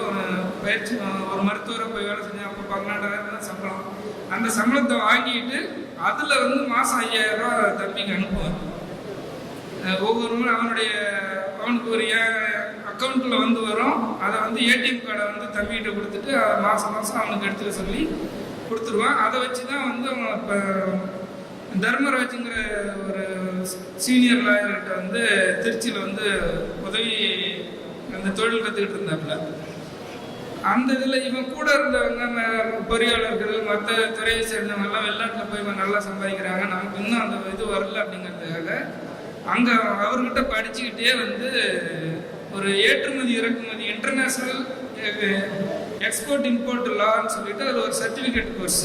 ஒரு மருத்துவரை போய் வேலை செஞ்சேன். அப்போ 12,000 தான் சம்பளம். அந்த சம்பளத்தை வாங்கிட்டு அதில் வந்து மாதம் 5,000 ரூபா தம்பிக்கு அனுப்புவேன். ஒவ்வொரு முறை அவனுக்கு ஒரு அக்கௌண்ட்டில் வந்து வரும். அதை வந்து ஏடிஎம் கார்டை வந்து தம்பிகிட்ட கொடுத்துட்டு மாதம் அவனுக்கு எடுத்துக்க சொல்லி கொடுத்துருவான். அதை வச்சு தான் வந்து அவன் இப்போ தர்மராஜுங்கிற ஒரு சீனியர் லாயர்கிட்ட வந்து திருச்சியில் வந்து உதவி அந்த தொழில் கற்றுக்கிட்டு இருந்தாப்புல. அந்த இதில் இவன் கூட இருந்தவங்க பொறியாளர்கள் மற்ற துறையை சேர்ந்தவங்கெல்லாம் வெளிநாட்டில் போய் இவன் நல்லா சம்பாதிக்கிறாங்க, நமக்கு இன்னும் அந்த இது வரல அப்படிங்கிறதுக்காக அங்கே அவர்கிட்ட படிச்சுக்கிட்டே வந்து ஒரு ஏற்றுமதி இறக்குமதி இன்டர்நேஷ்னல் எக்ஸ்போர்ட் இம்போர்ட் லான்னு சொல்லிட்டு அதில் ஒரு சர்டிஃபிகேட் கோர்ஸ்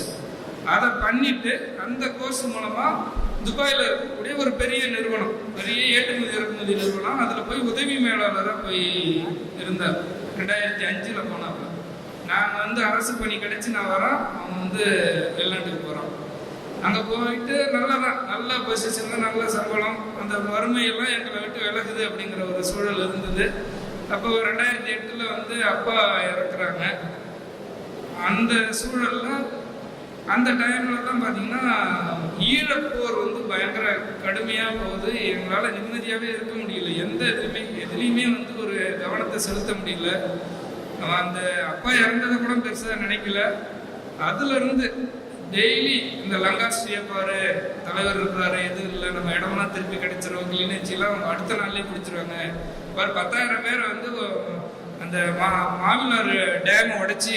அதை பண்ணிட்டு அந்த கோர்ஸ் மூலமாக துபாயில் இருக்கக்கூடிய ஒரு பெரிய நிறுவனம், பெரிய ஏற்றுமதி இறக்குமதி நிறுவனம், அதில் போய் உதவி மேலாளராக போய் இருந்தார். 2005 போனாங்க. நாங்கள் வந்து அரசு பணி கிடைச்சி நான் வரேன், அவன் வந்து வெளிநாட்டுக்கு போகிறான். அங்கே போயிட்டு நல்ல பொசிஷனில் நல்ல சம்பளம், அந்த வறுமையெல்லாம் எங்களை விட்டு விலகுது அப்படிங்கிற ஒரு சூழல் இருந்தது. அப்போ 2008 வந்து அப்பா இறக்குறாங்க. அந்த சூழலில் அந்த டைமில் தான் பார்த்தீங்கன்னா ஈழப்போர் வந்து பயங்கர கடுமையாக போகுது. எங்களால் நிம்மதியாகவே இருக்க முடியல. எதுலேயுமே வந்து ஒரு கவனத்தை செலுத்த முடியல. அந்த அப்பா இறந்ததை கூட பெருசாக நினைக்கல. அதுலேருந்து டெய்லி இந்த லங்காஸ்ட்ரியை பாரு, தலைவர் இருக்கிறாரு, எதுவும் இல்லை, நம்ம இடம்லாம் திருப்பி கிடைச்சிரும், கிளிநொச்சிலாம் அவங்க அடுத்த நாள்லேயே பிடிச்சிருவாங்க. ஒரு 10,000 பேரை வந்து அந்த மாவிலாறு டேமை உடைச்சி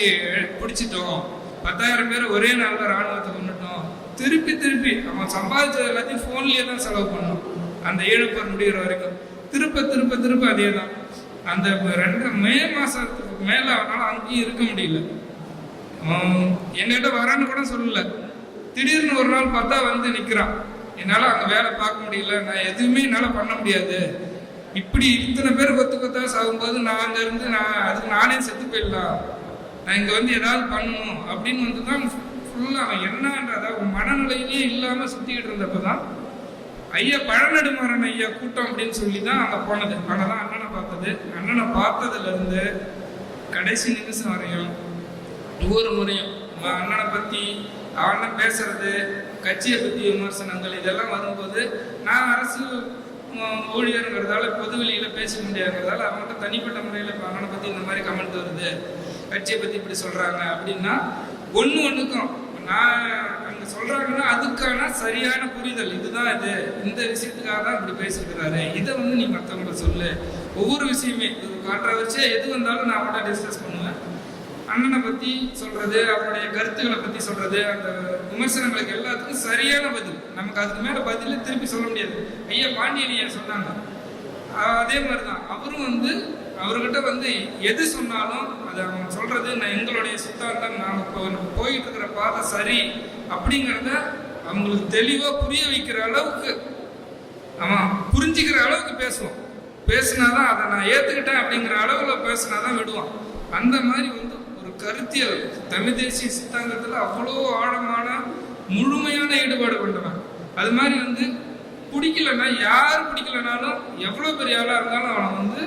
பிடிச்சிட்டோம், 10,000 பேர் ஒரே நாளில் ராணுவத்தை கொண்டுட்டோம். திருப்பி அவன் சம்பாதிச்சது எல்லாத்தையும் ஃபோன்லேயே தான் செலவு பண்ணோம். அந்த ஈழப்போர் முடிகிற வரைக்கும் திருப்ப அதே தான். அந்த மே மாதத்துக்கு மேலே அவனால் அங்கேயும் இருக்க முடியல. என்கிட்ட வரான்னு கூட சொல்லல. திடீர்னு ஒரு நாள் பார்த்தா வந்து நிற்கிறான். என்னால் அங்கே வேலை பார்க்க முடியல, நான் எதுவுமே என்னால் பண்ண முடியாது, இப்படி இத்தனை பேர் கொத்தா சாகும்போது நான் அங்கேருந்து அதுக்கு நானே செத்து போயிடலாம், நான் இங்கே வந்து ஏதாவது பண்ணணும் அப்படின்னு வந்து தான் ஃபுல்லாக அவன் என்னன்றத மனநிலையிலே இல்லாமல் சுற்றிக்கிட்டு இருந்தப்போ தான் ஐயா பழநெடுமாறன் ஐயா கூட்டம் அப்படின்னு சொல்லி தான் அங்கே போனது. அங்கே தான் அண்ணனை பார்த்தது. அண்ணனை பார்த்ததுலேருந்து கடைசி நிமிஷம் வரையும் ஒவ்வொரு முறையும் அண்ணனை பற்றி அவனை பேசுறது, கட்சியை பற்றி விமர்சனங்கள் இதெல்லாம் வரும்போது நான் அரசு ஊழியருங்கிறதால பொதுவெளியில் பேச முடியாதுங்கிறதால அவங்கள்ட்ட தனிப்பட்ட முறையில் இப்போ அண்ணனை பற்றி இந்த மாதிரி கமெண்ட் வருது, கட்சியை பற்றி இப்படி சொல்கிறாங்க அப்படின்னா ஒன்றுக்கும் நான் அங்கே சொல்கிறாங்கன்னா அதுக்கான சரியான புரிதல், இதுதான் இது, இந்த விஷயத்துக்காக தான் இப்படி பேசிக்கிறாரு, இதை வந்து நீ மற்றவங்களை சொல்லு. ஒவ்வொரு விஷயமே இது கான்ட்ரவர்சியாக எது வந்தாலும் நான் அவங்கள்ட்ட டிஸ்கஸ் பண்ணுவேன். அண்ணனை பற்றி சொல்கிறது, அவருடைய கருத்துக்களை பற்றி சொல்கிறது, அந்த விமர்சனங்களுக்கு எல்லாத்துக்கும் சரியான பதில். நமக்கு அதுக்கு மேலே பதில் திருப்பி சொல்ல முடியாது. ஐயா பாண்டியன் ஐயா சொன்னாங்க, அதே மாதிரி தான் அவரும் வந்து அவர்கிட்ட வந்து எது சொன்னாலும் அதை அவங்க சொல்கிறது நான் எங்களுடைய சித்தாந்தம், நாங்கள் இப்போ போயிட்டு இருக்கிற பாதை சரி அப்படிங்கிறத அவங்களுக்கு தெளிவாக புரிய வைக்கிற அளவுக்கு அவன் புரிஞ்சுக்கிற அளவுக்கு பேசுனாதான் அதை நான் ஏற்றுக்கிட்டேன் அப்படிங்கிற அளவில் பேசுனாதான் விடுவான். அந்த மாதிரி வந்து ஒரு கருத்தியல் தமிழ் தேசிய சித்தாந்தத்தில் அவ்வளோ ஆழமான முழுமையான ஈடுபாடு கொண்டவன். அது மாதிரி வந்து பிடிக்கலன்னா, யார் பிடிக்கலனாலும் எவ்வளோ பெரிய ஆளாக இருந்தாலும் அவனை வந்து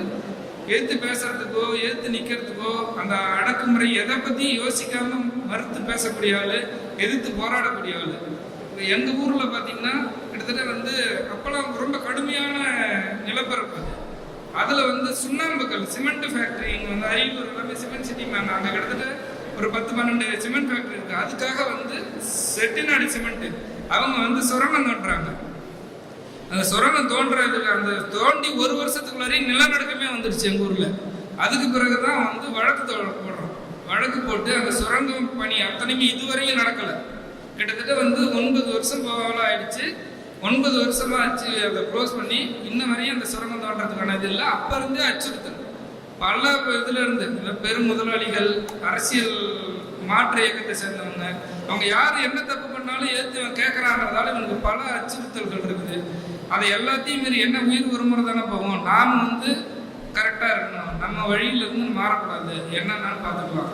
எதிர்த்து பேசுறதுக்கோ எதிர்த்து நிற்கிறதுக்கோ அந்த அடக்குமுறை எதை பற்றியும் யோசிக்காம மறுத்து பேசக்கூடிய ஆள், எதிர்த்து போராடக்கூடிய ஆள். எங்கள் ஊரில் பார்த்தீங்கன்னா கிட்டத்தட்ட வந்து அப்போல்லாம் ரொம்ப கடுமையான நிலப்பரப்பு. அதில் வந்து சுண்ணாம்புக்கல் சிமெண்ட் ஃபேக்ட்ரி இங்கே வந்து அரியலூர் எல்லாமே சிமெண்ட் சிட்டி மேங்க, அங்கே கிட்டத்தட்ட ஒரு 10-12 சிமெண்ட் ஃபேக்ட்ரி இருக்குது. அதுக்காக வந்து செட்டிநாடு சிமெண்ட்டு அவங்க வந்து சுரங்கம் தோன்றாங்க. அந்த சுரங்கம் தோன்றதுக்கு அந்த தோண்டி 1 வருஷத்துக்குள்ளாரே நிலநடுக்கமே வந்துடுச்சு எங்கள் ஊரில். அதுக்கு பிறகு தான் வந்து வழக்கு போடுறோம். வழக்கு போட்டு அந்த சுரங்கம் பணி அத்தனையுமே இதுவரையும் நடக்கலை. கிட்டத்தட்ட வந்து 9 வருஷம் போல ஆயிடுச்சு. 9 வருஷமா ஆச்சு அதை க்ளோஸ் பண்ணி இன்ன வரையும் அந்த சுரங்கம் தோன்றதுக்கான இது இல்லை. அப்போ இருந்தே அச்சுறுத்தல் பல இதுல இருந்து பெரும் முதலாளிகள், அரசியல் மாற்று இயக்கத்தை சேர்ந்தவங்க, அவங்க யார் என்ன தப்பு பண்ணாலும் ஏற்று கேட்கறாங்கிறதால இவனுக்கு பல அச்சுறுத்தல்கள் இருக்குது. அதை எல்லாத்தையும் மீறி என்ன உயிர் ஒரு முறை தானே போவோம். நாம் வந்து கரெக்டாக இருக்கணும், நம்ம வழியிலிருந்து மாறக்கூடாது, என்னென்னு பார்த்துக்கலாம்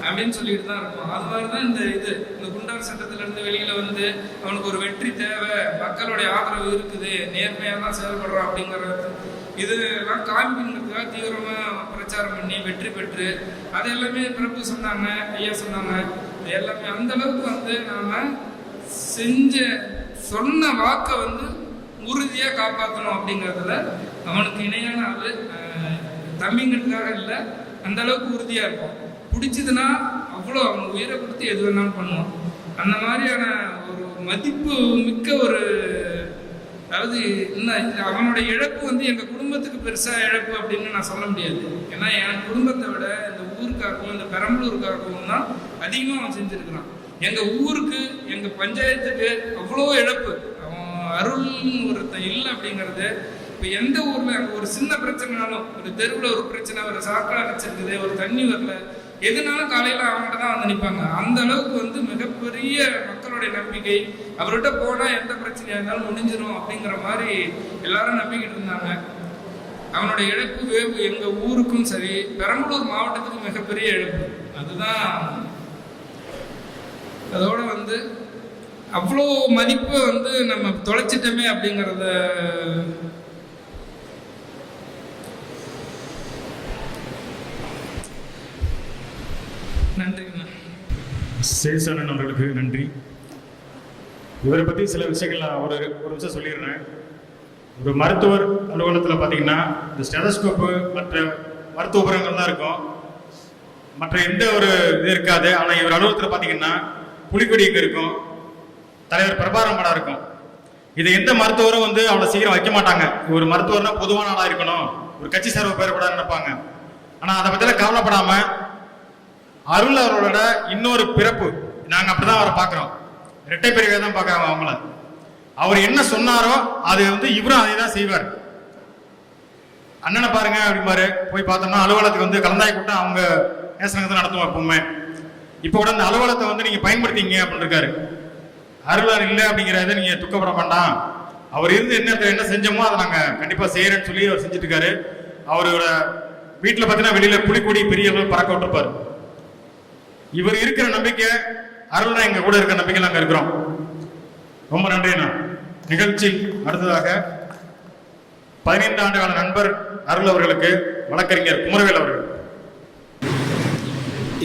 அப்படின்னு சொல்லிட்டு தான் இருப்போம். அது மாதிரி தான் இந்த குண்டார் சட்டத்திலிருந்து வெளியில் வந்து அவனுக்கு ஒரு வெற்றி தேவை, மக்களுடைய ஆதரவு இருக்குது, நேர்மையாக தான் செயல்படுறோம் அப்படிங்கிறது இதெல்லாம் காமிக்கிறதுக்காக தீவிரமாக பிரச்சாரம் பண்ணி வெற்றி பெற்று அது எல்லாமே பிரபு சொன்னாங்க, ஐயா சொன்னாங்க. எல்லாமே அந்த அளவுக்கு வந்து நாம் சொன்ன வாக்கை வந்து உறுதியாக காப்பாற்றணும் அப்படிங்கிறதுல அவனுக்கு இணையான ஆள் தம்பிங்கிறதுக்காக இல்லை, அந்த அளவுக்கு உறுதியாக இருக்கும். பிடிச்சதுன்னா அவ்வளோ அவனுக்கு உயிரை கொடுத்து எது வேணாலும் பண்ணுவான். அந்த மாதிரியான ஒரு மதிப்பு மிக்க ஒரு, அதாவது அவனுடைய இழப்பு வந்து எங்கள் குடும்பத்துக்கு பெருசாக இழப்பு அப்படின்னு நான் சொல்ல முடியாது. ஏன்னா என் குடும்பத்தை விட இந்த ஊருக்காகவும் இந்த பெரம்பலூருக்காகவும் தான் அதிகமாக அவன் செஞ்சுருக்கிறான். எங்கள் ஊருக்கு எங்கள் பஞ்சாயத்துக்கு அவ்வளோ இழப்பு. அவன் அருள்னு ஒருத்தன் இல்லை அப்படிங்கிறது. இப்போ எந்த ஊரில் அங்கே ஒரு சின்ன பிரச்சனைனாலும், ஒரு தெருவில் ஒரு பிரச்சனை, ஒரு சாக்கடை அடைச்சிருக்குது, ஒரு தண்ணி வரல, எதுனாலும் காலையில் அவங்கள்ட்ட தான் வந்து நிற்பாங்க. அந்த அளவுக்கு வந்து மிகப்பெரிய மக்களுடைய நம்பிக்கை. அவர்கிட்ட போனால் எந்த பிரச்சனையாக இருந்தாலும் முடிஞ்சிடும் அப்படிங்கிற மாதிரி எல்லாரும் நம்பிக்கிட்டு இருந்தாங்க. அவனுடைய இழப்பு எங்கள் ஊருக்கும் சரி பெரம்பலூர் மாவட்டத்துக்கும் மிகப்பெரிய இழப்பு. அதுதான் அதோட வந்து அவ்வளோ மதிப்பை வந்து நம்ம தொலைச்சிட்டோமே அப்படிங்கிறத நன்றிங்கண்ணா. சேசனன் அவர்களுக்கு நன்றி. இவரை பற்றி சில விஷயங்கள் நான் ஒரு விஷயம் சொல்லிடுறேன். ஒரு மருத்துவர் அலுவலகத்தில் பார்த்தீங்கன்னா இந்த ஸ்டெதஸ்கோப்பு மற்ற மருத்துவ உபகரணங்கள் தான் இருக்கும், மற்ற எந்த ஒரு இது இருக்காது. ஆனால் இவர் அலுவலகத்தில் பார்த்தீங்கன்னா புலிக்கொடி இங்கே இருக்கும், தலைவர் பிரபாரம் படம் இருக்கும். இதை எந்த மருத்துவரும் வந்து அவ்வளோ சீக்கிரம் வைக்க மாட்டாங்க. ஒரு மருத்துவர்னா பொதுவான ஆளாக இருக்கணும், ஒரு கட்சி சார்பு பெறக்கூடாதுன்னு நினைப்பாங்க. ஆனால் அதை பற்றிலாம் கவலைப்படாமல் அருள் அவர்களோட இன்னொரு பிறப்பு, நாங்கள் அப்படிதான் அவரை பார்க்குறோம், இரட்டை பிறவியை தான் பார்க்குறாங்க அவங்கள. அவர் என்ன சொன்னாரோ அது வந்து இவரும் அதை தான் செய்வார். அண்ணனை பாருங்க அப்படிம்பாரு. போய் பார்த்தோம்னா அலுவலகத்துக்கு வந்து கலந்தாய் கூட்டம் அவங்க நேசனத்தை நடத்துவோம் எப்பவுமே. இப்போ கூட அந்த அலுவலகத்தை வந்து நீங்க பயன்படுத்திங்க அப்படின்னு இருக்காரு. அருளார் இல்லை அப்படிங்கிறத நீங்க துக்கப்பட வேண்டாம், அவர் இருந்து என்ன செஞ்சோமோ அதை நாங்க கண்டிப்பா செய்யறேன்னு சொல்லி அவர் செஞ்சுட்டு இருக்காரு. அவரோட வீட்டுல பார்த்தீங்கன்னா வெளியில புலிக்கொடி பெரிய அளவு பறக்க விட்டுருப்பாரு. இவர் இருக்கிற நம்பிக்கை, அருள்னா எங்க கூட இருக்கிற நம்பிக்கை நாங்க இருக்கிறோம். ரொம்ப நன்றிண்ணா. நிகழ்ச்சி அடுத்ததாக 15 ஆண்டு கால நண்பர் அருள் அவர்களுக்கு வழக்கறிஞர் குமரவேல் அவர்கள்.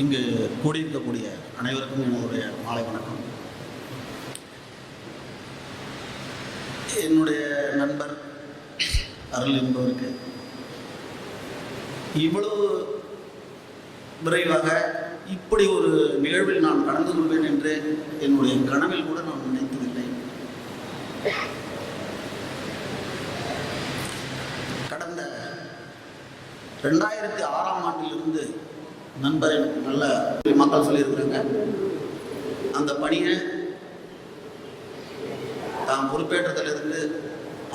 இங்கு கூடியிருக்கக்கூடிய அனைவருக்கும் என்னுடைய மாலை வணக்கம். என்னுடைய நண்பர் அருள் என்பவருக்கு இவ்வளவு விரைவாக இப்படி ஒரு நிகழ்வில் நான் கலந்து கொள்வேன் என்று என்னுடைய கனவில் கூட நான் நினைத்ததில்லை. கடந்த 2006ஆம் ஆண்டிலிருந்து நண்பர் எனக்கு நல்ல மக்கள் சொல்லியிருக்கிறாங்க. அந்த பணியை தான் பொறுப்பேற்றத்திலிருந்து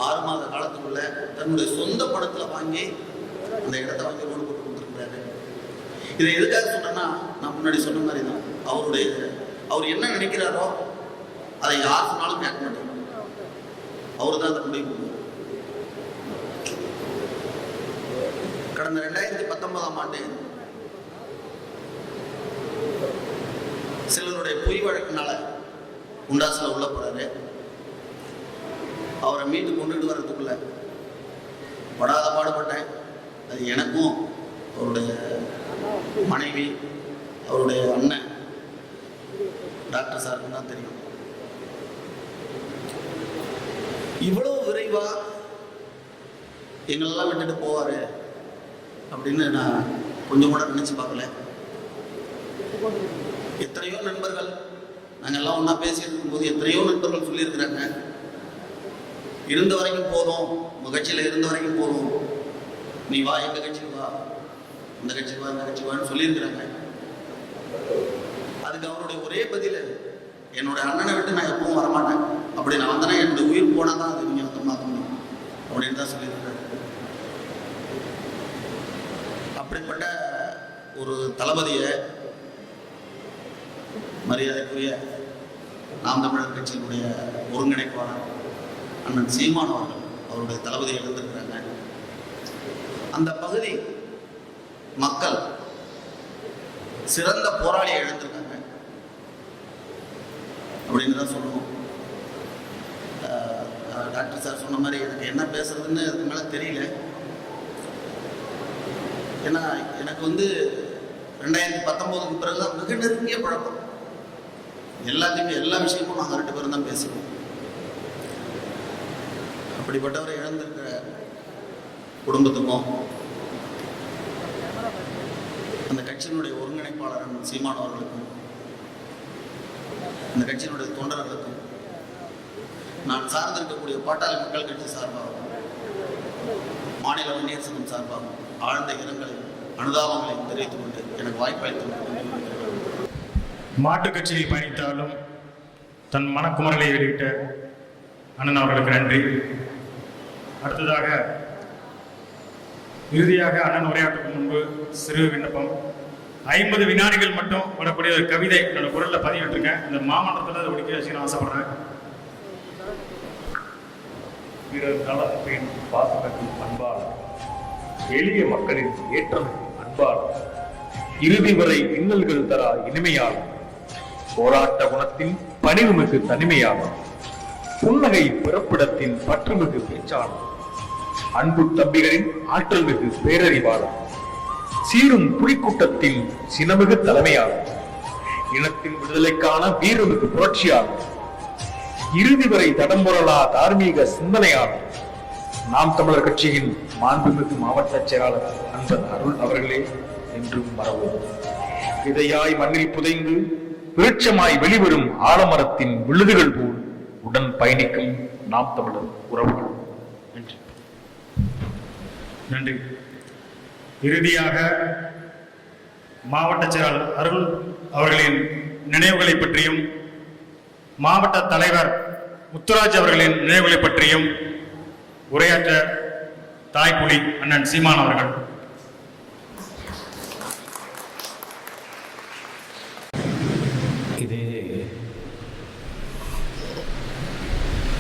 6 மாத காலத்துக்குள்ள தன்னுடைய சொந்த பணத்தில் வாங்கி அந்த இடத்த வாங்கி ரோடு போட்டு கொடுத்துருக்கிறாரு. இதை எதுக்காக சொன்னேன்னா, நான் முன்னாடி சொன்ன மாதிரி தான், அவர் என்ன நினைக்கிறாரோ அதை யார் சொன்னாலும் கேட்க மாட்டார். அவரு தான் அதை முடிவு பண்ணுவார். கடந்த 2019ஆம் ஆண்டு சிலருடைய பொய் வழக்கினால குண்டாசில் உள்ள போறாரு. அவரை மீட்டு கொண்டுட்டு வர்றதுக்குள்ள படாத பாடுபட்டேன். அது எனக்கும் அவருடைய மனைவி அவருடைய அண்ணன் டாக்டர் சாருக்கும் தான் தெரியும். இவ்வளவு விரைவா எங்களெல்லாம் விட்டுட்டு போவாரு அப்படின்னு நான் கொஞ்சம் கூட நினைச்சு பார்க்கல. எத்தனையோ நண்பர்கள் நாங்கெல்லாம் ஒன்றா பேசிட்டு இருக்கும்போது எத்தனையோ நண்பர்கள் சொல்லியிருக்கிறாங்க, இருந்த வரைக்கும் போதும், உங்கள் கட்சியில் இருந்த வரைக்கும் போதும், நீ வா எங்கள் கட்சிக்கு வா, இந்த கட்சிக்கு வா, இந்த கட்சிக்கு வான்னு சொல்லியிருக்கிறாங்க. அதுக்கு அவருடைய ஒரே பதில், என்னோட அண்ணனை விட்டு நான் எப்பவும் வரமாட்டேன், அப்படி நான் வந்தேன்னா என்னுடைய உயிர் போனால் தான் அது நீங்கள் வந்து மாற்ற முடியும் அப்படின்னு தான் சொல்லியிருக்கிறாரு. அப்படிப்பட்ட ஒரு தளபதியை மரியாதைக்குரிய நாம் தமிழர் கட்சியினுடைய ஒருங்கிணைப்பாளர் அண்ணன் சீமான் அவர்கள் அவருடைய தளபதியை எழுந்திருக்கிறாங்க. அந்த பகுதி மக்கள் சிறந்த போராளியை எழுந்திருக்காங்க அப்படின்னு தான் சொல்லணும். டாக்டர் சார் சொன்ன மாதிரி எனக்கு என்ன பேசுறதுன்னு அதுக்கு மேலே தெரியல. ஏன்னா எனக்கு வந்து 2019க்கு பிறகு மிக நெருங்கிய பழக்கம். எல்லாத்தையுமே எல்லா விஷயமும் நாங்கள் 2 பேரும் தான் பேசுவோம். அப்படிப்பட்டவரை இழந்திருக்கிற குடும்பத்துக்கும் அந்த கட்சியினுடைய ஒருங்கிணைப்பாளர் சீமான் அவர்களுக்கும் இந்த கட்சியினுடைய தொண்டர்களுக்கும் நான் சார்ந்திருக்கக்கூடிய பாட்டாளி மக்கள் கட்சி சார்பாகவும் மாநில வன்னியர் சங்கம் சார்பாகவும் ஆழ்ந்த இரங்கலை அனுதாபங்களையும் தெரிவித்துக் கொண்டு எனக்கு வாய்ப்பளித்து மாற்றுக் கட்சியில் பயணித்தாலும் தன் மனக்குமரலை வெளியிட்ட அண்ணன் அவர்களுக்கு நன்றி. அடுத்ததாக இறுதியாக அண்ணன் உரையாற்றுக்கு முன்பு சிறு விண்ணப்பம். 50 வினாடிகள் மட்டும் வரக்கூடிய ஒரு கவிதை என்னோட குரல்ல பதிவிட்டிருக்கேன். இந்த மாமன்றத்தில் அதை ஒடுக்கி வச்சுன்னு ஆசைப்படுறேன். நலத்தின் பாசனத்தின் அன்பாளர், எளிய மக்களின் ஏற்றம் அன்பாளர், இறுதி வரை இன்னல்கள் தரா இனிமையாளர், போராட்ட குணத்தின் பணிவுமிகு தனிமையாளர், புன்னகை பிறப்பிடத்தின் பற்றுமிகு பேச்சாளர், அன்பு தம்பிகளின் ஆற்றல் மிகு பேரறிவாளர், சீரும் புலிக்கூட்டத்தின் சினமிகு தலைமையாளர், இனத்தின் விடுதலைக்கான வீரமிகு புரட்சியாளர், இறுதி வரை தடம்புரலா தார்மீக சிந்தனையாளர், நாம் தமிழர் கட்சியின் மாண்புமிகு மாவட்ட செயலாளர் அன்பர் அருள் அவர்களே என்றும் மறவோம். விதையாய் மண்ணில் புதைந்து விருட்சமாய் வெளிவரும் ஆலமரத்தின் விழுதுகள் போல் உடன் பயணிக்கும் நாம் தமிழர் உறவுகள். நன்றி. இறுதியாக மாவட்ட செயலாளர் அருள் அவர்களின் நினைவுகளை பற்றியும் மாவட்ட தலைவர் முத்துராஜ் அவர்களின் நினைவுகளை பற்றியும் உரையாற்ற தாய்ப்புலி அண்ணன் சீமான் அவர்கள். இதே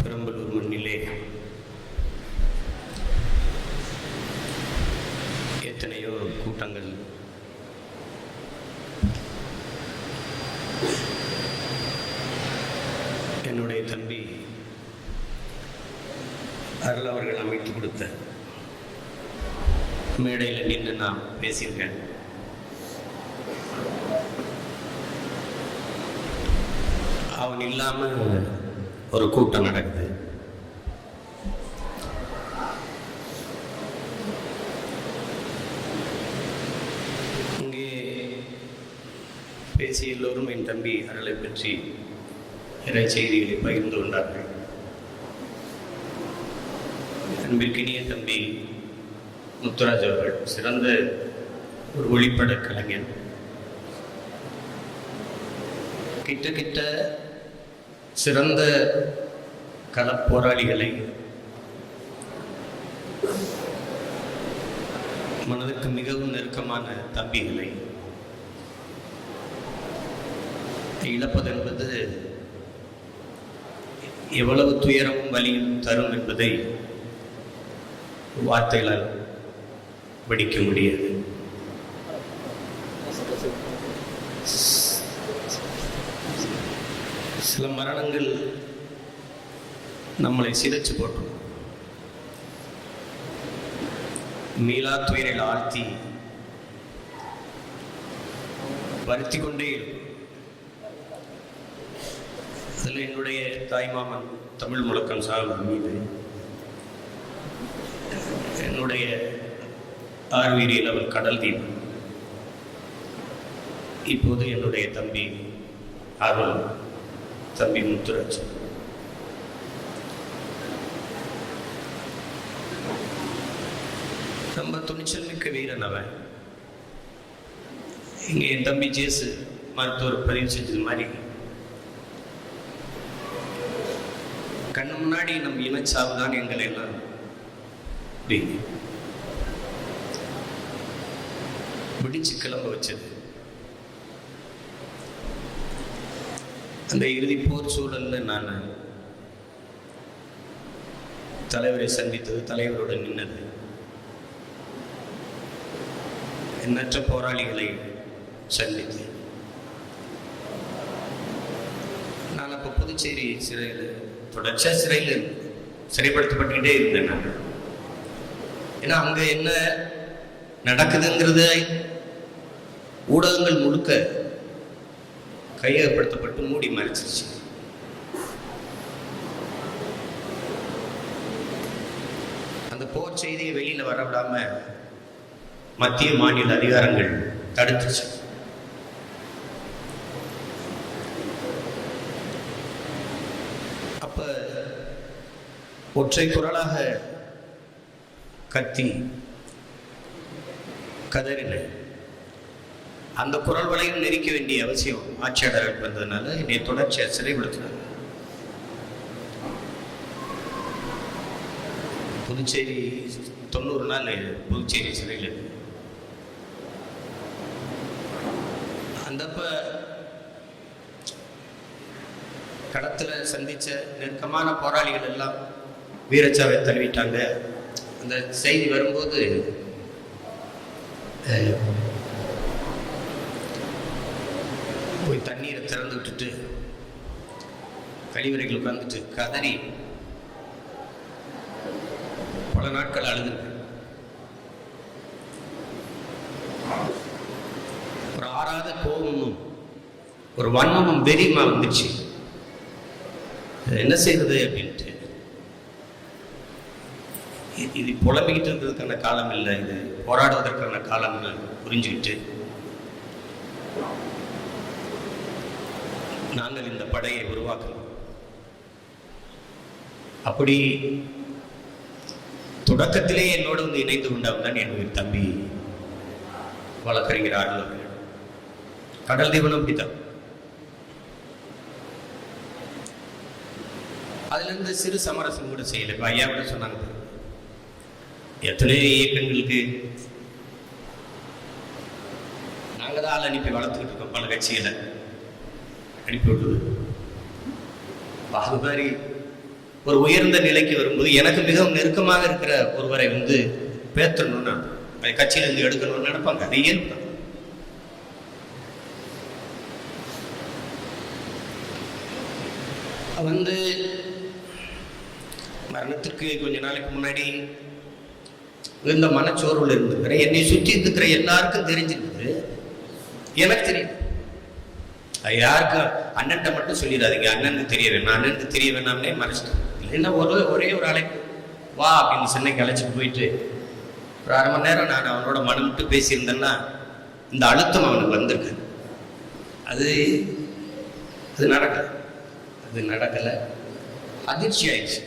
பெரம்பலூர் மண்ணிலே எத்தனையோ கூட்டங்கள் என்னுடைய தம்பி அருள் அவர்கள் அமைத்து கொடுத்த மேடையில் நின்று நான் பேசியிருக்கேன். அவன் இல்லாம ஒரு கூட்டம் நடக்குது. இங்கே பேசி எல்லோரும் என் தம்பி அருளை பற்றி நிறைய செய்திகளை பகிர்ந்து கொண்டார்கள். அன்பிற்கினிய தம்பி முத்துராஜ் அவர்கள் சிறந்த ஒரு ஒளிப்பட கலைஞன். கிட்ட சிறந்த களப்போராளிகளை, மனதிற்கு மிகவும் நெருக்கமான தம்பிகளை இழப்பது என்பது எவ்வளவு துயரமும் வலியும் தரும் என்பதை வார்த்தைகளால் வடிக்க முடியாது. சில மரணங்கள் நம்மளை சிதைச்சு போட்டோம், மீளா துயரில் ஆழ்த்தி வருத்தி கொண்டே இருக்கும். அதில் என்னுடைய தாய்மாமன் தமிழ் முழக்கம் சாகும் மீது, என்னுடைய ஆர்வீரியில் அவர் கடல் தீபம், இப்போது என்னுடைய தம்பி அருள், தம்பி முத்துராஜ். ரொம்ப துணிச்சல் மிக்க வீரன் அவன். இங்கே என் தம்பி ஜேசு மருத்துவர் பதிவு செஞ்சது மாதிரி கண்ணு முன்னாடி நம் இனச்சாவுதான் எங்களை எல்லாம் பிடிச்சு கிளம்ப வச்சது. அந்த இறுதி போர் சூழல்ல நான் தலைவரை சந்தித்தது, தலைவரோடு நின்னது, எண்ணற்ற போராளிகளை சந்தித்தேன். நான் அப்போ புதுச்சேரி சிறையில் தொடர்ச்சியாக சிறையில் சிறைப்படுத்தப்பட்டுக்கிட்டே இருந்தேன் நான். ஏன்னா அங்கே என்ன நடக்குதுங்கிறத ஊடகங்கள் முழுக்க கையகப்படுத்தப்பட்டு மூடி மறைச்சிருச்சு. அந்த போர் செய்தியை வெளியில் வரவிடாம மத்திய மாநில அதிகாரங்கள் தடுத்துச்சு. அப்ப ஒற்றை குரலாக கத்தி கதறின. அந்த குரல் வலையும் நெரிக்க வேண்டிய அவசியம் ஆட்சியாளர்கள் வந்ததுனால என்னை தொடர்ச்சியாக சிறைப்படுத்தினாங்க. புதுச்சேரி 90 நாள் புதுச்சேரி சிறையில். அந்தப்ப களத்தில் சந்திச்ச நெருக்கமான போராளிகள் எல்லாம் வீரச்சாவை தழுவிட்டாங்க. அந்த செய்தி வரும்போது போய் தண்ணீரை திறந்து விட்டுட்டு கழிவறைகள் உட்கார்ந்துட்டு கதறி பல நாட்கள் அழுதுருக்கு. ஒரு ஆறாத கோபமும் ஒரு வன்மமும் வெறியுமா வந்துச்சு. என்ன செய்வது அப்படின்ட்டு, இது புலம்பிக்கிட்டு இருக்கிறதுக்கான காலம் இல்லை, இது போராடுவதற்கான காலம்னு புரிஞ்சுக்கிட்டு நாங்கள் இந்த படையை உருவாக்கணும். அப்படி தொடக்கத்திலே என்னோடு வந்து இணைந்து கொண்டவன் தான் என்னுடைய தம்பி வழக்கறிஞர் அருள் அவர்கள். கடல் தீபனும் அப்படித்தான். அதுல இருந்து சிறு சமரசம் கூட செய்யல. ஐயா கூட சொன்னாங்க, எத்தனை இயக்கங்களுக்கு நாங்க தான் ஆள் அனுப்பி வளர்த்துக்கிட்டு இருக்கோம், பல கட்சிகளை அனுப்பி விட்டுது. அது மாதிரி ஒரு உயர்ந்த நிலைக்கு வரும்போது எனக்கு மிகவும் நெருக்கமாக இருக்கிற ஒருவரை வந்து பேத்தணும்னா கட்சியிலிருந்து எடுக்கணும்னு நினைப்பாங்க. அது இயல்பு. வந்து மரணத்திற்கு கொஞ்ச நாளைக்கு முன்னாடி இந்த மனச்சோர்வில் இருந்துக்கிறேன். என்னை சுற்றி இருக்கிற எல்லாருக்கும் தெரிஞ்சிருக்குது, எனக்கு தெரியும். யாருக்கும் அண்ணன்ட்ட மட்டும் சொல்லிடாதீங்க, அண்ணனுக்கு தெரிய வேணாம், அண்ணனுக்கு தெரிய வேணாம்னே மறைச்சிட்டேன். இல்லைன்னா ஒரே ஒரு அழைப்பு வா அப்படின்னு சென்னைக்கு அழைச்சிட்டு போயிட்டு ஒரு 1/2 மணி நேரம் நான் அவனோட மனம் விட்டு பேசியிருந்தேன்னா இந்த அழுத்தம் அவனுக்கு வந்திருக்கு. அது நடக்கலை. அதிர்ச்சி ஆயிடுச்சு.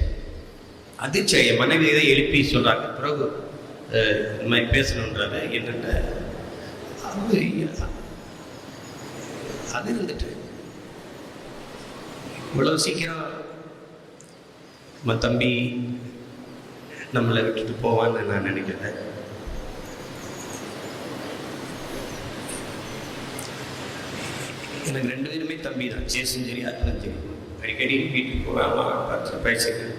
அதிர்ச்சி ஆகி மனைவி இதை எழுப்பி சொல்கிறாங்க. பிறகு இந்த மாதிரி பேசணுன்றாரு என்னென்ன அது இருந்துட்டு இவ்வளவு சீக்கிரம் நம்ம தம்பி நம்மளை விட்டுட்டு போவான்னு நான் நினைக்கிறேன். எனக்கு 2 பேருமே தம்பி தான், ஜேசும் சரி அதுவும் சரி. அடிக்கடி வீட்டுக்கு போகாம பார்த்து பேசிக்கிறேன்.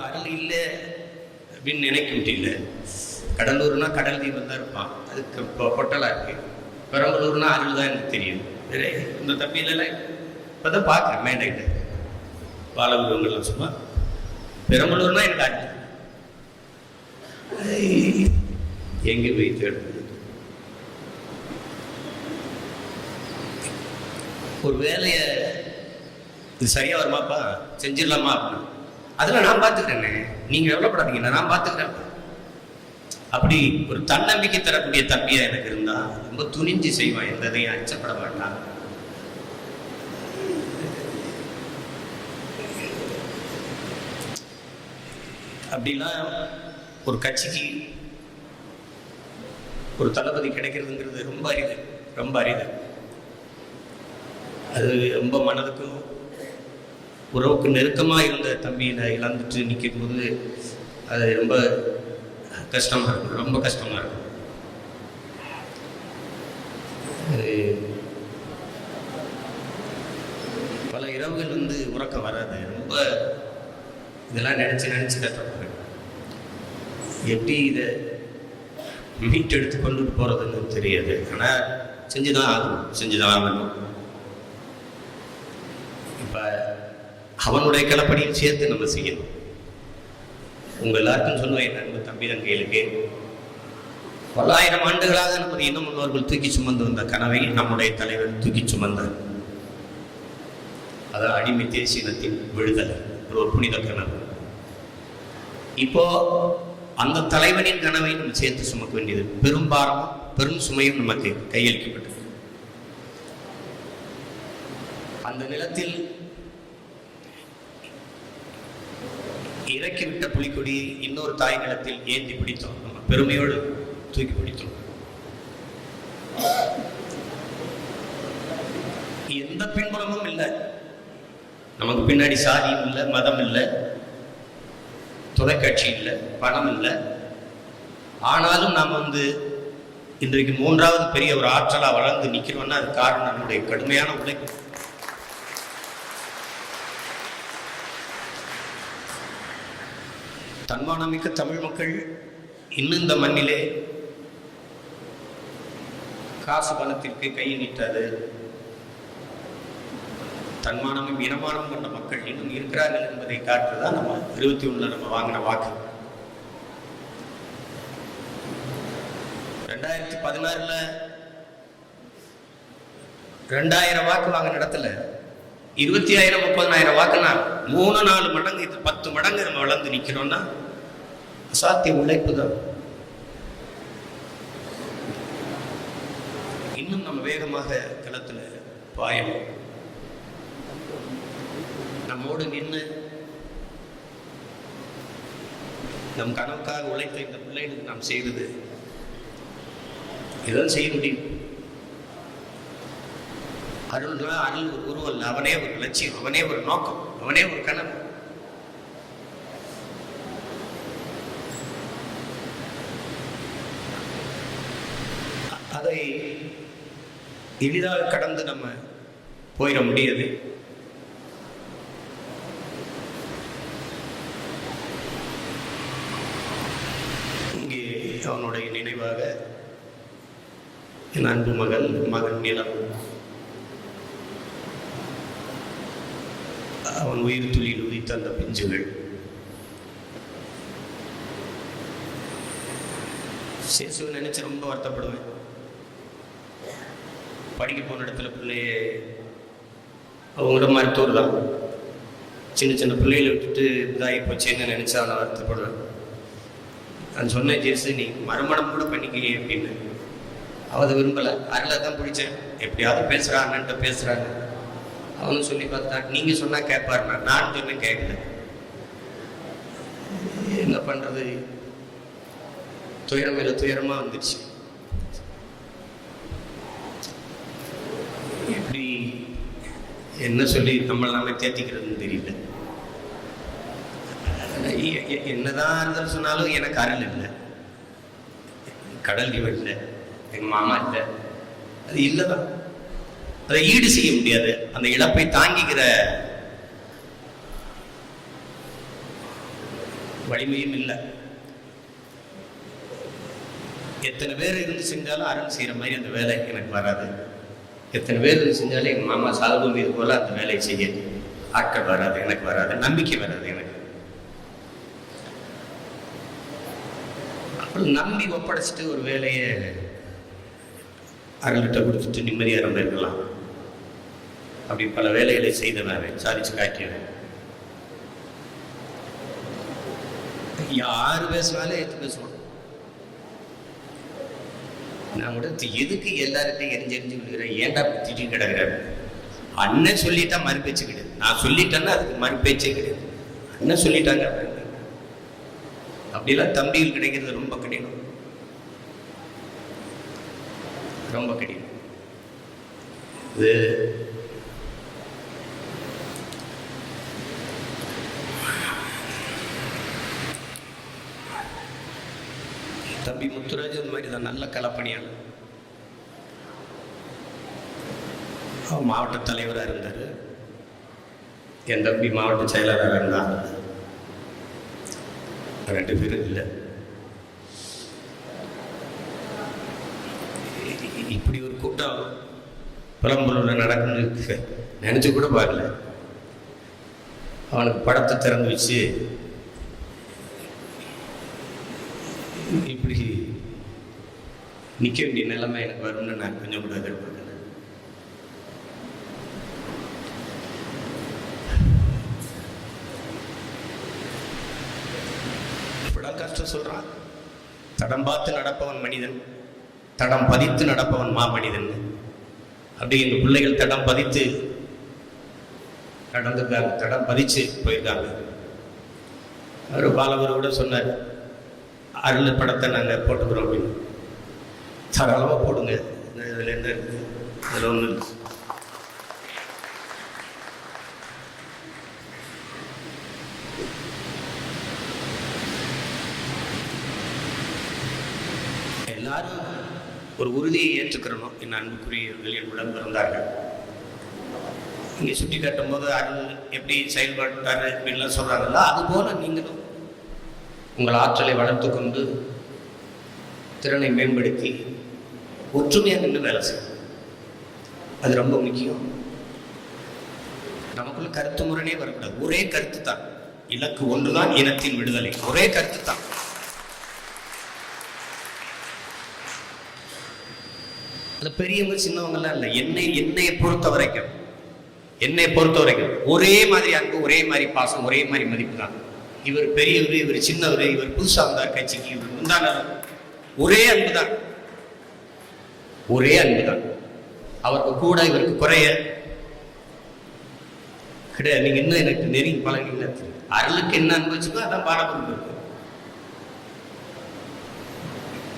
அருள் இல்லை அப்படின்னு நினைக்க முடியல. கடலூர்னா கடல் தீபம் தான் இருப்பான், அதுக்கு இப்போ பொட்டலா இருக்கு. பெரம்பலூர்னா அருள் தான் எனக்கு தெரியும். இந்த தம்பியிலலாம் இப்போ தான் பார்க்குறேன் மேடையில் பாலகுருவங்கள்லாம் சும்மா. பெரம்பலூர்னா எனக்கு அருள் எங்கே போய் தேடுறது? ஒரு வேலையை இது சரியா வருமாப்பா செஞ்சிடலாமா அப்படின்னு அதெல்லாம் நான் பார்த்துக்கிறேன்னே, நீங்க எவ்வளோப்படாதீங்க, நான் பார்த்துக்கிறேன். அப்படி ஒரு தன்னம்பிக்கை தரக்கூடிய தம்பியா எனக்கு இருந்தா ரொம்ப துணிஞ்சு செய்வான், எந்ததையும் அச்சப்பட மாட்டான். அப்படிலாம் ஒரு கட்சிக்கு ஒரு தளபதி கிடைக்கிறதுங்கிறது ரொம்ப அரிது, ரொம்ப அரிது. அது ரொம்ப மனதுக்கும் உறவுக்கு நெருக்கமாக இருந்த தம்பியை இழந்துட்டு நிற்கும் போது அது ரொம்ப கஷ்டமாக இருக்கும், ரொம்ப கஷ்டமாக இருக்கும். பல இரவுகள் வந்து உறக்கம் வராது, ரொம்ப இதெல்லாம் நினச்சி கஷ்டப்படுறேன். எப்படி இதை மீட்டெடுத்து கொண்டுட்டு போகிறதுன்னு தெரியாது. ஆனால் செஞ்சுதான் ஆகணும். இப்போ அவனுடைய களப்படியும் சேர்த்து நம்ம செய்யணும். உங்கள் எல்லாருக்கும் சொல்லுவேன், நண்பு தம்பி தங்கைகளுக்கு, பல்லாயிரம் ஆண்டுகளாக நமது இன்னும் முன்னோர்கள் தூக்கி சுமந்து வந்த கனவை நம்முடைய தலைவர் தூக்கி சுமந்தார். அதான் அடிமை தேசியத்தின் விடுதலை, ஒரு புனித கனவு. இப்போ அந்த தலைவனின் கனவை நம்ம சேர்த்து சுமக்க வேண்டியது பெரும்பாலும் பெரும் சுமையும் நமக்கு கையளிக்கப்பட்டது. அந்த நிலத்தில் இறக்கிவிட்ட புலிக்கொடியை இன்னொரு தாய் நிலத்தில் ஏந்தி பிடித்தோம், நம்ம பெருமையோடு தூக்கி பிடித்தோம். எந்த பின்புலமும் இல்லை, நமக்கு பின்னாடி சாதியும் இல்லை, மதம் இல்லை, தொலைக்காட்சி இல்லை, பணம் இல்லை. ஆனாலும் நாம் வந்து இன்றைக்கு 3வது பெரிய ஒரு ஆற்றலா வளர்ந்து நிற்கிறோம்னா அது காரணம் நம்முடைய கடுமையான உழைப்பு. தன்மானமிக்க தமிழ் மக்கள் இன்னும் இந்த மண்ணிலே காசு பணத்திற்கு கையை நீட்டாது. தன்மானமும் இனமானம் கொண்ட மக்கள் இன்னும் இருக்கிறார்கள் என்பதை காட்டுதான் நம்ம 21 நம்ம வாங்கின வாக்கு. 2016 2000 வாக்கு வாங்கின இடத்துல 20,000 30,000 வாக்குனா 3-4 மடங்கு, இது 10 மடங்கு நம்ம வளர்ந்து நிற்கிறோம்னா அசாத்திய உழைப்பு தான். இன்னும் நம்ம வேகமாக களத்துல பாயணும். நம்மோடு நின்று நம் கனவுக்காக உழைத்த இந்த பிள்ளைகளுக்கு நாம் செய்வது இதான் செய்ய முடியும். அருள்னா அருள் ஒரு உருவல், அவனே ஒரு லட்சியம், அவனே ஒரு நோக்கம், அவனே ஒரு கனவு. அதை எளிதாக கடந்து நம்ம போயிட முடியாது. இங்கே அவனுடைய நினைவாக என் அன்பு மகன் நிலம், அவன் உயிர் துளியில் உதித்த அந்த பிஞ்சுகள், சேசுவை நினைச்சு ரொம்ப வருத்தப்படுவேன். படிக்க போன இடத்துல பிள்ளைய அவங்களோட மருத்துவர் தான், சின்ன பிள்ளைகளை விட்டுட்டு இதாகி போச்சேன்னு நினைச்சா அவனை வருத்தப்படுவேன். நான் சொன்னேன், ஜேசு நீ மறுமணம் கூட பண்ணிக்கலையே அப்படின்னு. அவதை விரும்பலை, அருளை தான் பிடிச்சேன், எப்படியாவது பேசுகிறான் அண்ணன்ட்ட பேசுகிறாங்க. அவனும் சொல்லி பார்த்தா நீங்கள் சொன்னால் கேட்பாருண்ணா, நான் சொன்னேன் கேட்கல. என்ன பண்ணுறது, துயரம் மேலே துயரமாக வந்துடுச்சு. என்ன சொல்லி நம்மளை நாம தேத்திக்கிறதுன்னு தெரியல. என்னதான் இருந்தாலும் சொன்னாலும் எனக்கு அருள் இல்லை, கடல் இவன் இல்லை, எங்க மாமா இல்லை, அது இல்லைதான். அதை ஈடு செய்ய முடியாது. அந்த இழப்பை தாங்கிக்கிற வலிமையும் இல்லை. எத்தனை பேர் இருந்து செஞ்சாலும் அருள் செய்யற மாதிரி அந்த வேலை எனக்கு வராது. எத்தனை பேர் இருந்து செஞ்சாலும் எங்க மாமா சால்வம் இது போல அந்த வேலையை செய்ய ஆட்கள் வராது, எனக்கு வராது, நம்பிக்கை வராது எனக்கு. அப்புறம் நம்பி ஒப்படைச்சிட்டு ஒரு வேலையை அருள்கிட்ட கொடுத்துட்டு நிம்மதியாக இருந்திருக்கலாம். அப்படி பல வேலைகளை செய்தவன், சாதிச்சு காட்டியவன். யாரு பேசினாலும் எடுத்து பேசுவான். நான் கூட எதுக்கு எல்லார்கிட்டையும் எரிஞ்செறிஞ்சு விடுகிறேன், ஏன்டா திட்டி கிடக்குறாரு. அண்ணன் சொல்லிட்டா மறுபேச்சு கிடையாது, நான் சொல்லிட்டேன்னா அதுக்கு மறுபேச்சே கிடையாது. அண்ணன் சொல்லிட்டாங்க அப்படிலாம் தம்பிகள் கிடைக்கிறது ரொம்ப கடினம், ரொம்ப கடினம். இது தம்பி முத்துராஜ் அந்த மாதிரி தான் நல்ல களப்பணியாளர். அவர் மாவட்ட தலைவராக இருந்தார், என் தம்பி மாவட்ட செயலாளராக இருந்தார். 2 பேரும் இல்லை. இப்படி ஒரு கூட்டம் புலம்பலூரில் நடக்குன்னு நினச்சி கூட பார்க்கல. அவனுக்கு படத்தை திறந்து வச்சு இப்படி நிற்க வேண்டிய நிலைமை எனக்கு வரும்னு நான் கொஞ்சம் கூட எதிர்பார்க்கல. இப்படிதான் கஷ்டம் சொல்றான். தடம் பார்த்து நடப்பவன் மனிதன், தடம் பதித்து நடப்பவன் மாமனிதன். அப்படி எங்க பிள்ளைகள் தடம் பதித்து நடந்திருக்காங்க, தடம் பதிச்சு போயிருக்காங்க. அவர் பாலவர் கூட சொன்னார், அருள் படத்தை நாங்கள் போட்டுக்கிறோம் அப்படின்னு. தாராளமாக போடுங்க, இதில் என்ன இருக்குது, அதில் ஒன்றும் இல்லை. எல்லாரும் ஒரு உறுதியை ஏற்றுக்கிறணும். என் அன்புக்குரியவர்கள் என்னுடன் பிறந்தார்கள். இங்கே சுட்டி காட்டும் போது அருள் எப்படி செயல்பட்டாரு அப்படின்லாம் சொல்கிறாங்கல்ல, அதுபோல் நீங்களும் உங்கள் ஆற்றலை வளர்த்து கொண்டு திறனை மேம்படுத்தி ஒற்றுமையாக நின்று வேலை செய்யும். அது ரொம்ப முக்கியம். நமக்குள்ள கருத்து முரணே வரக்கூடாது. ஒரே கருத்து தான், இலக்கு ஒன்றுதான், இனத்தின் விடுதலை. ஒரே கருத்து தான். அது பெரியவங்க சின்னவங்கலாம் இல்லை. என்னை பொறுத்த வரைக்கும் ஒரே மாதிரி அன்பு, ஒரே மாதிரி பாசம், ஒரே மாதிரி மதிப்பு தான். இவர் பெரியவர், இவர் சின்னவர், இவர் புதுசாக வந்தார் கட்சிக்கு, இவர் முந்தானார், ஒரே அன்பு தான், ஒரே அன்பு தான். அவருக்கு கூட இவருக்கு குறைய கிடையாது. நீங்க இன்னும் எனக்கு நெருங்கி பழகிங்க. அருளுக்கு என்ன அன்பு வச்சுக்கோ அதான் பாரபுரம் இருக்கு.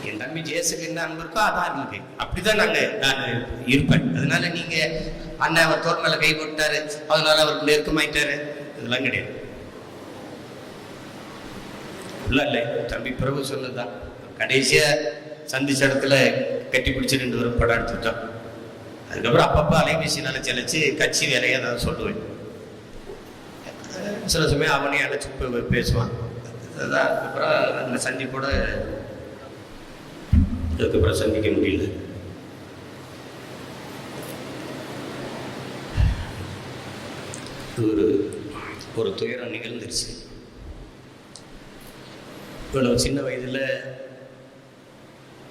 என் தம்பி ஜேசுக்கு என்ன அன்பு இருக்கோ அதான் அருளுக்கு. அப்படிதான் நான் இருப்பேன். அதனால நீங்க அண்ணன் அவர் தோல் மேல கை போட்டாரு அதனால அவருக்கு நெருக்கமாயிட்டாரு, இதெல்லாம் கிடையாது. இல்லை, தம்பி பிரபு சொன்னதுதான். கடைசியா சந்திச்ச இடத்துல கட்டி பிடிச்சி 2 பேரும் படம் எடுத்துட்டோம். அதுக்கப்புறம் அப்பப்போ அலைபேசினால செலச்சு கட்சி வேலையை தான் சொல்லுவேன். சில சமயம் அவனே அழைச்சி பேசுவான். அதுதான் அதுக்கப்புறம் அந்த சந்திப்போட அதுக்கப்புறம் சந்திக்க முடியல. ஒரு துயரம் நிகழ்ந்துருச்சு. இவ்வளவு சின்ன வயதில்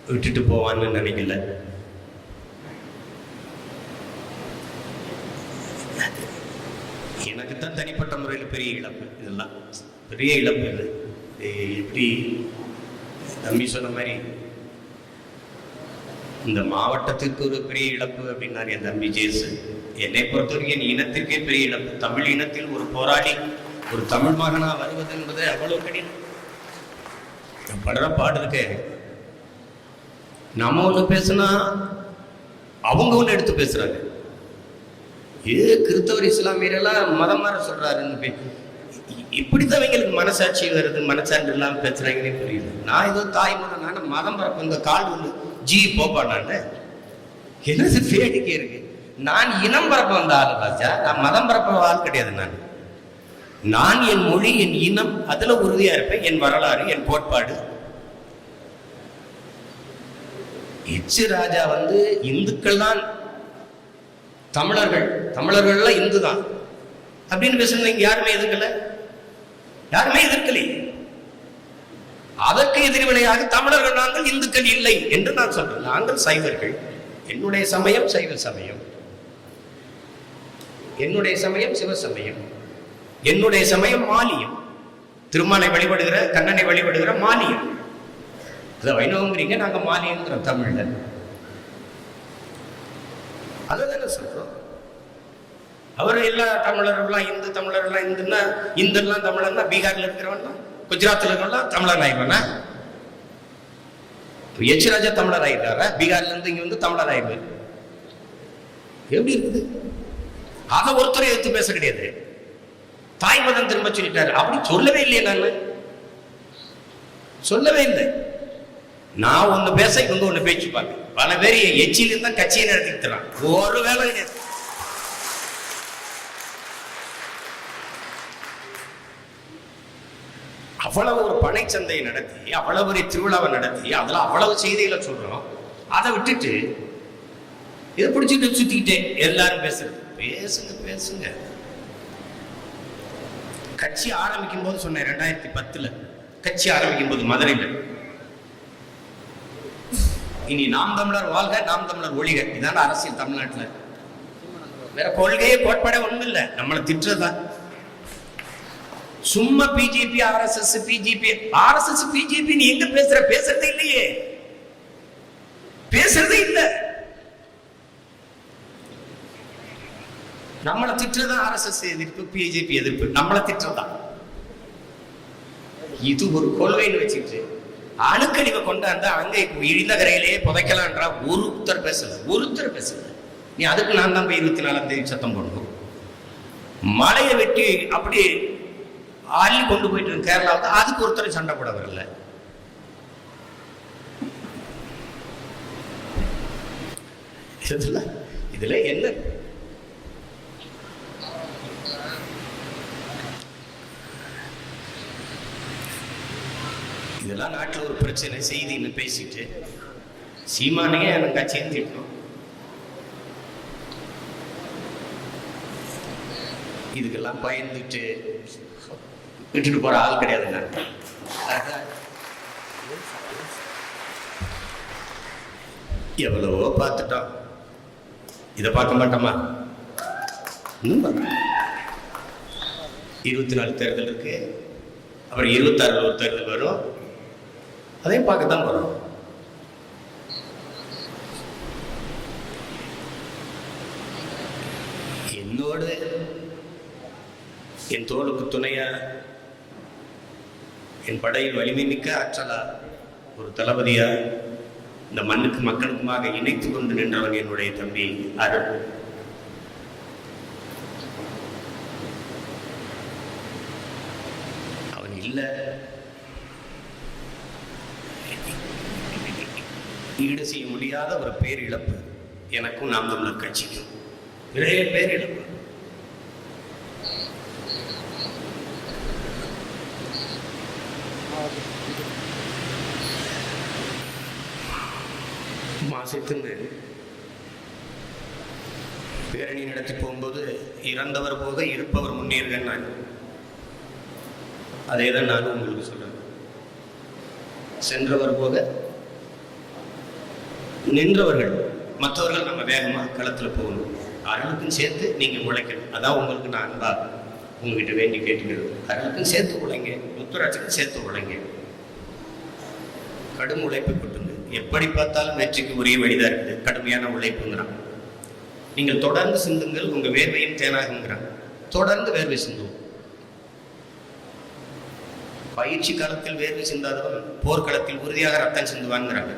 விட்டுட்டு போவான்னு நினைக்கல. எனக்கு தான் தனிப்பட்ட முறையில் பெரிய இழப்பு. இதெல்லாம் பெரிய இழப்பு. இது எப்படி தம்பி சொன்ன மாதிரி இந்த மாவட்டத்திற்கு ஒரு பெரிய இழப்பு அப்படின்னாரு என் தம்பி ஜேசு. என்னை பொறுத்தவரைக்கும் என் இனத்திற்கே பெரிய இழப்பு. தமிழ் இனத்தில் ஒரு போராடி ஒரு தமிழ் மகனா வருவது என்பது அவ்வளவு கடினம். படுற பாடு இருக்க. நம்ம ஒண்ணு பேசுனா அவங்க ஒண்ணு எடுத்து பேசுறாங்க. கிறிஸ்தவர் இஸ்லாமியரெல்லாம் மதம் மாற சொல்றாருன்னு இப்படித்தான் அவங்களுக்கு மனசாட்சி வருது, மனசான்று இல்லாமல் பேசுறாங்கன்னே புரியல. நான் ஏதோ தாய் மதம், நான் மதம் பரப்பு இந்த கால் ஒன்று ஜி போப்பா, நான் என்னது வேடிக்கை இருக்கு. நான் இனம் பரப்ப வந்த ஆள் ராஜா, நான் மதம் பரப்ப ஆள் கிடையாது. நான் என் மொழி, என் இனம், அதுல உறுதியா இருப்பேன். என் வரலாறு, என் கோட்பாடு. எச் ராஜா இந்துக்கள் தான் தமிழர்கள்லாம் இந்து தான் அப்படின்னு பேசுறது இங்க யாருமே எதிர்க்கல, யாருமே எதிர்க்கலை. அதற்கு எதிர்வினையாக தமிழர்கள் நாங்கள் இந்துக்கள் இல்லை என்று நான் சொல்றேன். நாங்கள் சைவர்கள். என்னுடைய சமயம் சைவ சமயம், என்னுடைய சமயம் சிவ சமயம், என்னுடைய சமயம் மாலியம், திருமாலை வழிபடுகிற கண்ணனை வழிபடுகிற மாலியம். அதை வைணவங்கிறீங்க, நாங்க மாலியங்கிறோம் தமிழ்ல. அதான சொல்றோம். அவர் எல்லா தமிழர்கள்லாம் இந்து, தமிழர்கள்லாம் இந்துன்னா இந்துலாம் தமிழர்னா பீகார்ல இருக்கிறவன்லாம் குஜராத்ல இருக்கிறவன்லாம் தமிழர் ஆயிடுவானா? எச் ராஜா தமிழர் ஆயிட்டாரா? பீகார்ல இருந்து இங்க தமிழர் ஆயிடுவார். எப்படி இருக்குது? அதை ஒருத்தரை எடுத்து பேச கிடையாது. தாய் மதம் திரும்ப சொல்லிட்டாரு. அப்படி சொல்லவே இல்லையே, நான் சொல்லவே இல்லை. நான் ஒண்ணு பேச இவங்க ஒண்ணு பேச்சு பார்க்க. பல பேர் எச்சில இருந்தா கட்சியை நடத்திக்கிறான். ஒரு வேலை கிடையாது. அவ்வளவு ஒரு பனை சந்தையை நடத்தி, அவ்வளவு ஒரு திருவிழாவை நடத்தி, அதுல அவ்வளவு செய்திகளை சொல்றோம். அதை விட்டுட்டு இதை பிடிச்சிட்டு சுத்திக்கிட்டே எல்லாரும் பேசுறது. பேசுங்க பேசுங்க. கட்சி ஆரம்பிக்கும் போது சொன்னேன், 2010 கட்சி ஆரம்பிக்கும் போது மதுரையில், இனி நாம் தமிழர் வாழ்க, நாம் தமிழர் ஒழிக, இதான அரசியல் தமிழ்நாட்டில். வேற கொள்கையே கோட்பாடே ஒண்ணும் இல்லை, நம்மளை திட்டுறதுதான். சும்மா BJP RSS BJP RSS BJP நீ எங்க பேசுறதே இல்லையே, பேசுறதே இல்லை. நம்மளை திட்டுறதா ஆர்எஸ்எஸ் எதிர்ப்பு, பிஜேபி எதிர்ப்பு, நம்மளை திட்டுறதா. இது ஒரு கொள்கைன்னு வச்சுக்கிட்டு அணுக்கழிவை கொண்டாந்து அங்கே இழிந்த கரையிலேயே புதைக்கலான்றா ஒருத்தர் பேசல. நீ அதுக்கு நான் தான் போய் 24ஆம் தேதி சத்தம் போடணும். மலையை வெட்டி அப்படி அள்ளி கொண்டு போயிட்டு கேரளாவுக்கு, அதுக்கு ஒருத்தர் சண்டை போட வரல. இதுல என்ன இதெல்லாம் நாட்டில் ஒரு பிரச்சனை செய்தின்னு பேசிட்டு சீமானையே எனக்கு கட்சியும் திட்டணும். இதுக்கெல்லாம் பயந்துட்டு விட்டுட்டு போற ஆள் கிடையாதுங்க. எவ்வளவோ பார்த்துட்டோம், இதை பார்க்க மாட்டோமா? 24 தேர்தல் இருக்கு, அப்புறம் 26 ஒரு தேர்தல் வரும், அதையும் பார்க்கத்தான் போறோம். என்னோடு என் தோளுக்கு துணையா, என் படையில் வலிமை மிக்க ஆற்றலா, ஒரு தளபதியா இந்த மண்ணுக்கு மக்களுக்குமாக இணைத்துக் கொண்டு நின்றவன் என்னுடைய தம்பி அருள். அவன் இல்லை, ஈடு செய்ய முடியாத ஒரு பேரிழப்பு எனக்கும் நாம் தமிழர் கட்சிக்கும். நிறைய பேரிழப்பு. மாசத்துன்னு பேரணி நடத்தி போகும்போது இறந்தவர் போக இருப்பவர் முன்னேறுகிறான். அதே தான் நானும் உங்களுக்கு சொல்றேன். சென்றவர் போக நின்றவர்கள், மற்றவர்கள் நம்ம வேகமா களத்துல போகணும். அருளுக்கும் சேர்த்து நீங்க உழைக்கணும். அதான் உங்களுக்கு நான் அன்பா உங்ககிட்ட வேண்டி கேட்டுக்கிறது. அருளுக்கும் சேர்த்து உழைங்க, முத்துராட்சிக்கும் சேர்த்து உழைங்க. கடும் உழைப்பு கொட்டுங்க. எப்படி பார்த்தாலும் வெற்றிக்கு ஒரே வழிதான் இருக்குது, கடுமையான உழைப்புங்கிறான். நீங்கள் தொடர்ந்து சிந்துங்கள், உங்க வேர்வையும் தேனாகுங்கிறான். தொடர்ந்து வேர்வை சிந்துவோம். பயிற்சி காலத்தில் வேர்வை சிந்தாதவன் போர்க்களத்தில் உறுதியாக ரத்தம் சிந்துவான்ங்கிறாங்க.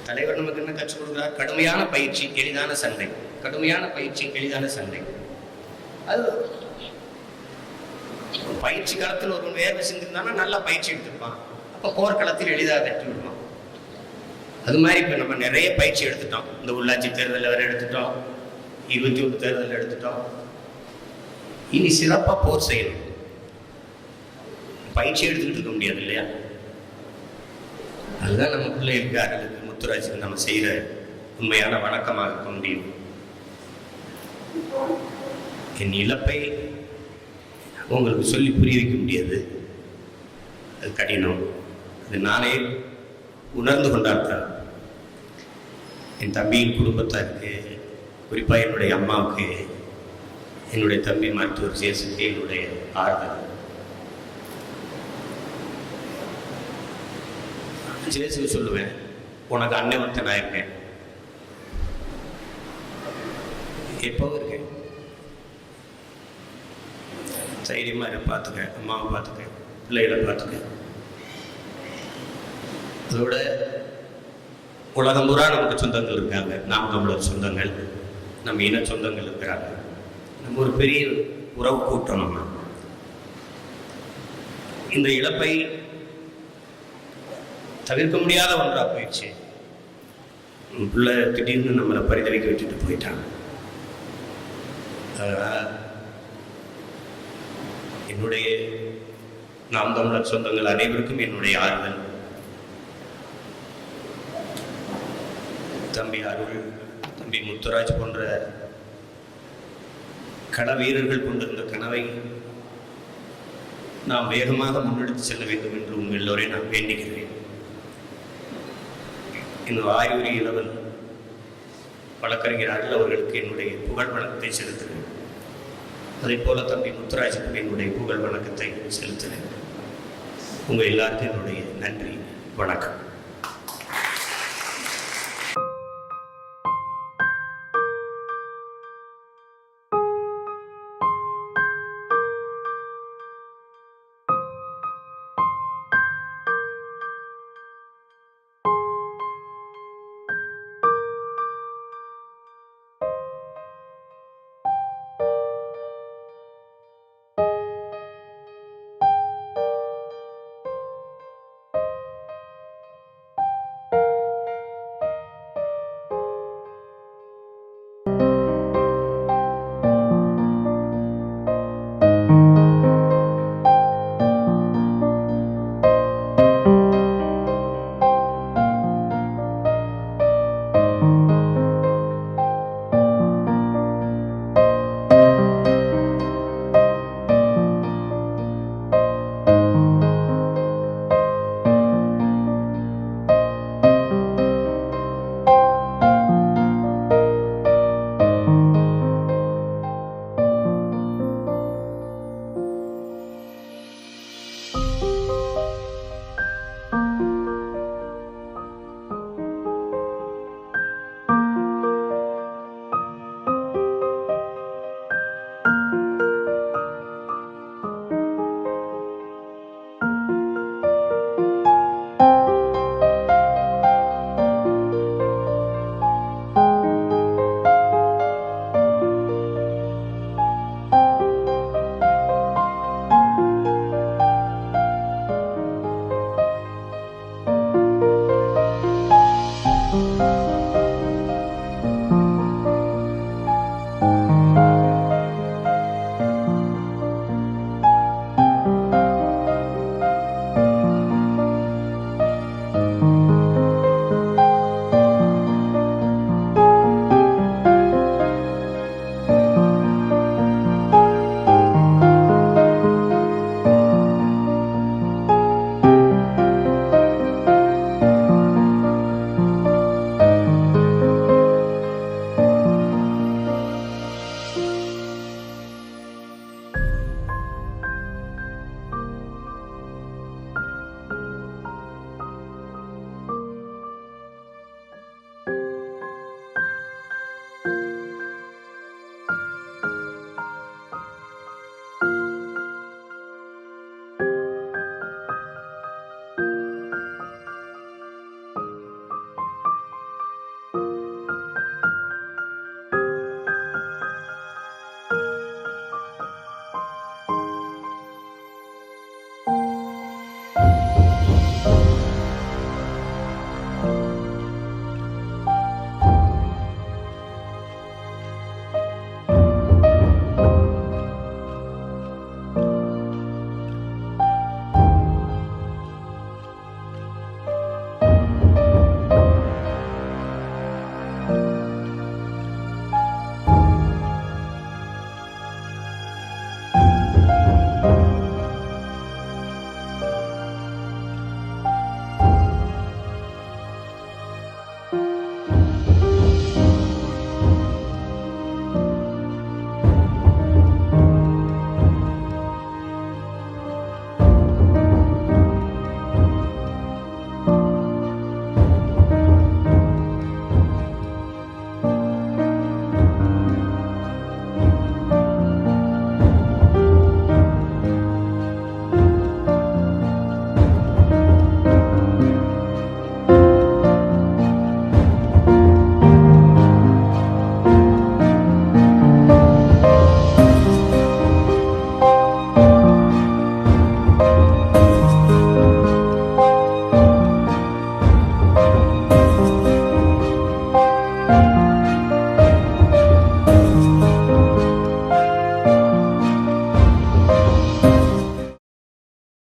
தலைவர் நமக்கு என்ன கற்றுக் கொடுக்கிறார்? கடுமையான பயிற்சி, எளிதான சண்டை. கடுமையான பயிற்சி, எளிதான சண்டை. அது பயிற்சி காலத்தில் ஒரு வேர்வை செஞ்சிருந்தானா நல்லா பயிற்சி எடுத்துருப்பான். அப்போ போர்க்களத்தில் எளிதாக வெற்றி விடுவான். அது மாதிரி இப்போ நம்ம நிறைய பயிற்சி எடுத்துட்டோம். இந்த உள்ளாட்சி தேர்தலில் வேறு எடுத்துட்டோம், 21 தேர்தலில் எடுத்துட்டோம். இனி சிறப்பாக போர் செய்யணும். பயிற்சி எடுத்துக்கிட்டு இருக்க முடியாது இல்லையா? அதுதான் நம்ம பிள்ளைகளுக்கு, அருளுக்கு, முத்துராஜுக்கு நம்ம செய்கிற உண்மையான வணக்கமாக இருக்க முடியும். என் இழப்பை உங்களுக்கு சொல்லி புரிய வைக்க முடியாது, அது கடினம். அது நானே உணர்ந்து கொண்டாடுறேன். என் தம்பியின் குடும்பத்தாருக்கு, குறிப்பாக என்னுடைய அம்மாவுக்கு, என்னுடைய தம்பி மருத்துவர் சேசுக்கு என்னுடைய ஆறுதல். சேசுக்கு சொல்லுவேன், உனக்கு அண்ணன் ஒருத்தன் நான் இருக்கேன், எப்பவும் இருக்கேன், தைரியமாக இரு, பார்த்துக்க, அம்மாவை பார்த்துக்க, பிள்ளைகளை பார்த்துக்க. அதோட உலகம் பூரா நமக்கு சொந்தங்கள் இருக்காங்க. நாம் தமிழர் சொந்தங்கள், நம்ம இன சொந்தங்கள் இருக்கிறாங்க. நம்ம ஒரு பெரிய உறவு கூட்டம். நம்ம இந்த இழப்பை தவிர்க்க முடியாத ஒன்றா போயிடுச்சு. பிள்ளை திடீர்னு நம்மளை பரிதவிக்க விட்டுட்டு போயிட்டாங்க. என்னுடைய நாம் தமிழர் சொந்தங்கள் அனைவருக்கும் என்னுடைய ஆறுதல். தம்பி அருள், தம்பி முத்துராஜ் போன்ற கள வீரர்கள் கொண்டிருந்த கனவை நாம் வேகமாக முன்னெடுத்து செல்ல வேண்டும் என்று உங்கள் எல்லோரையும் நான் வேண்டுகிறேன். இன்னும் ஆய்வுரி இளவல் வழக்கறிஞர் அருள் அவர்களுக்கு என்னுடைய புகழ் வணக்கத்தை செலுத்துகிறேன். அதே போல தம்பி முத்துராஜுக்கும் என்னுடைய புகழ் வணக்கத்தை செலுத்துகிறேன். உங்கள் எல்லாருக்கும் என்னுடைய நன்றி, வணக்கம்.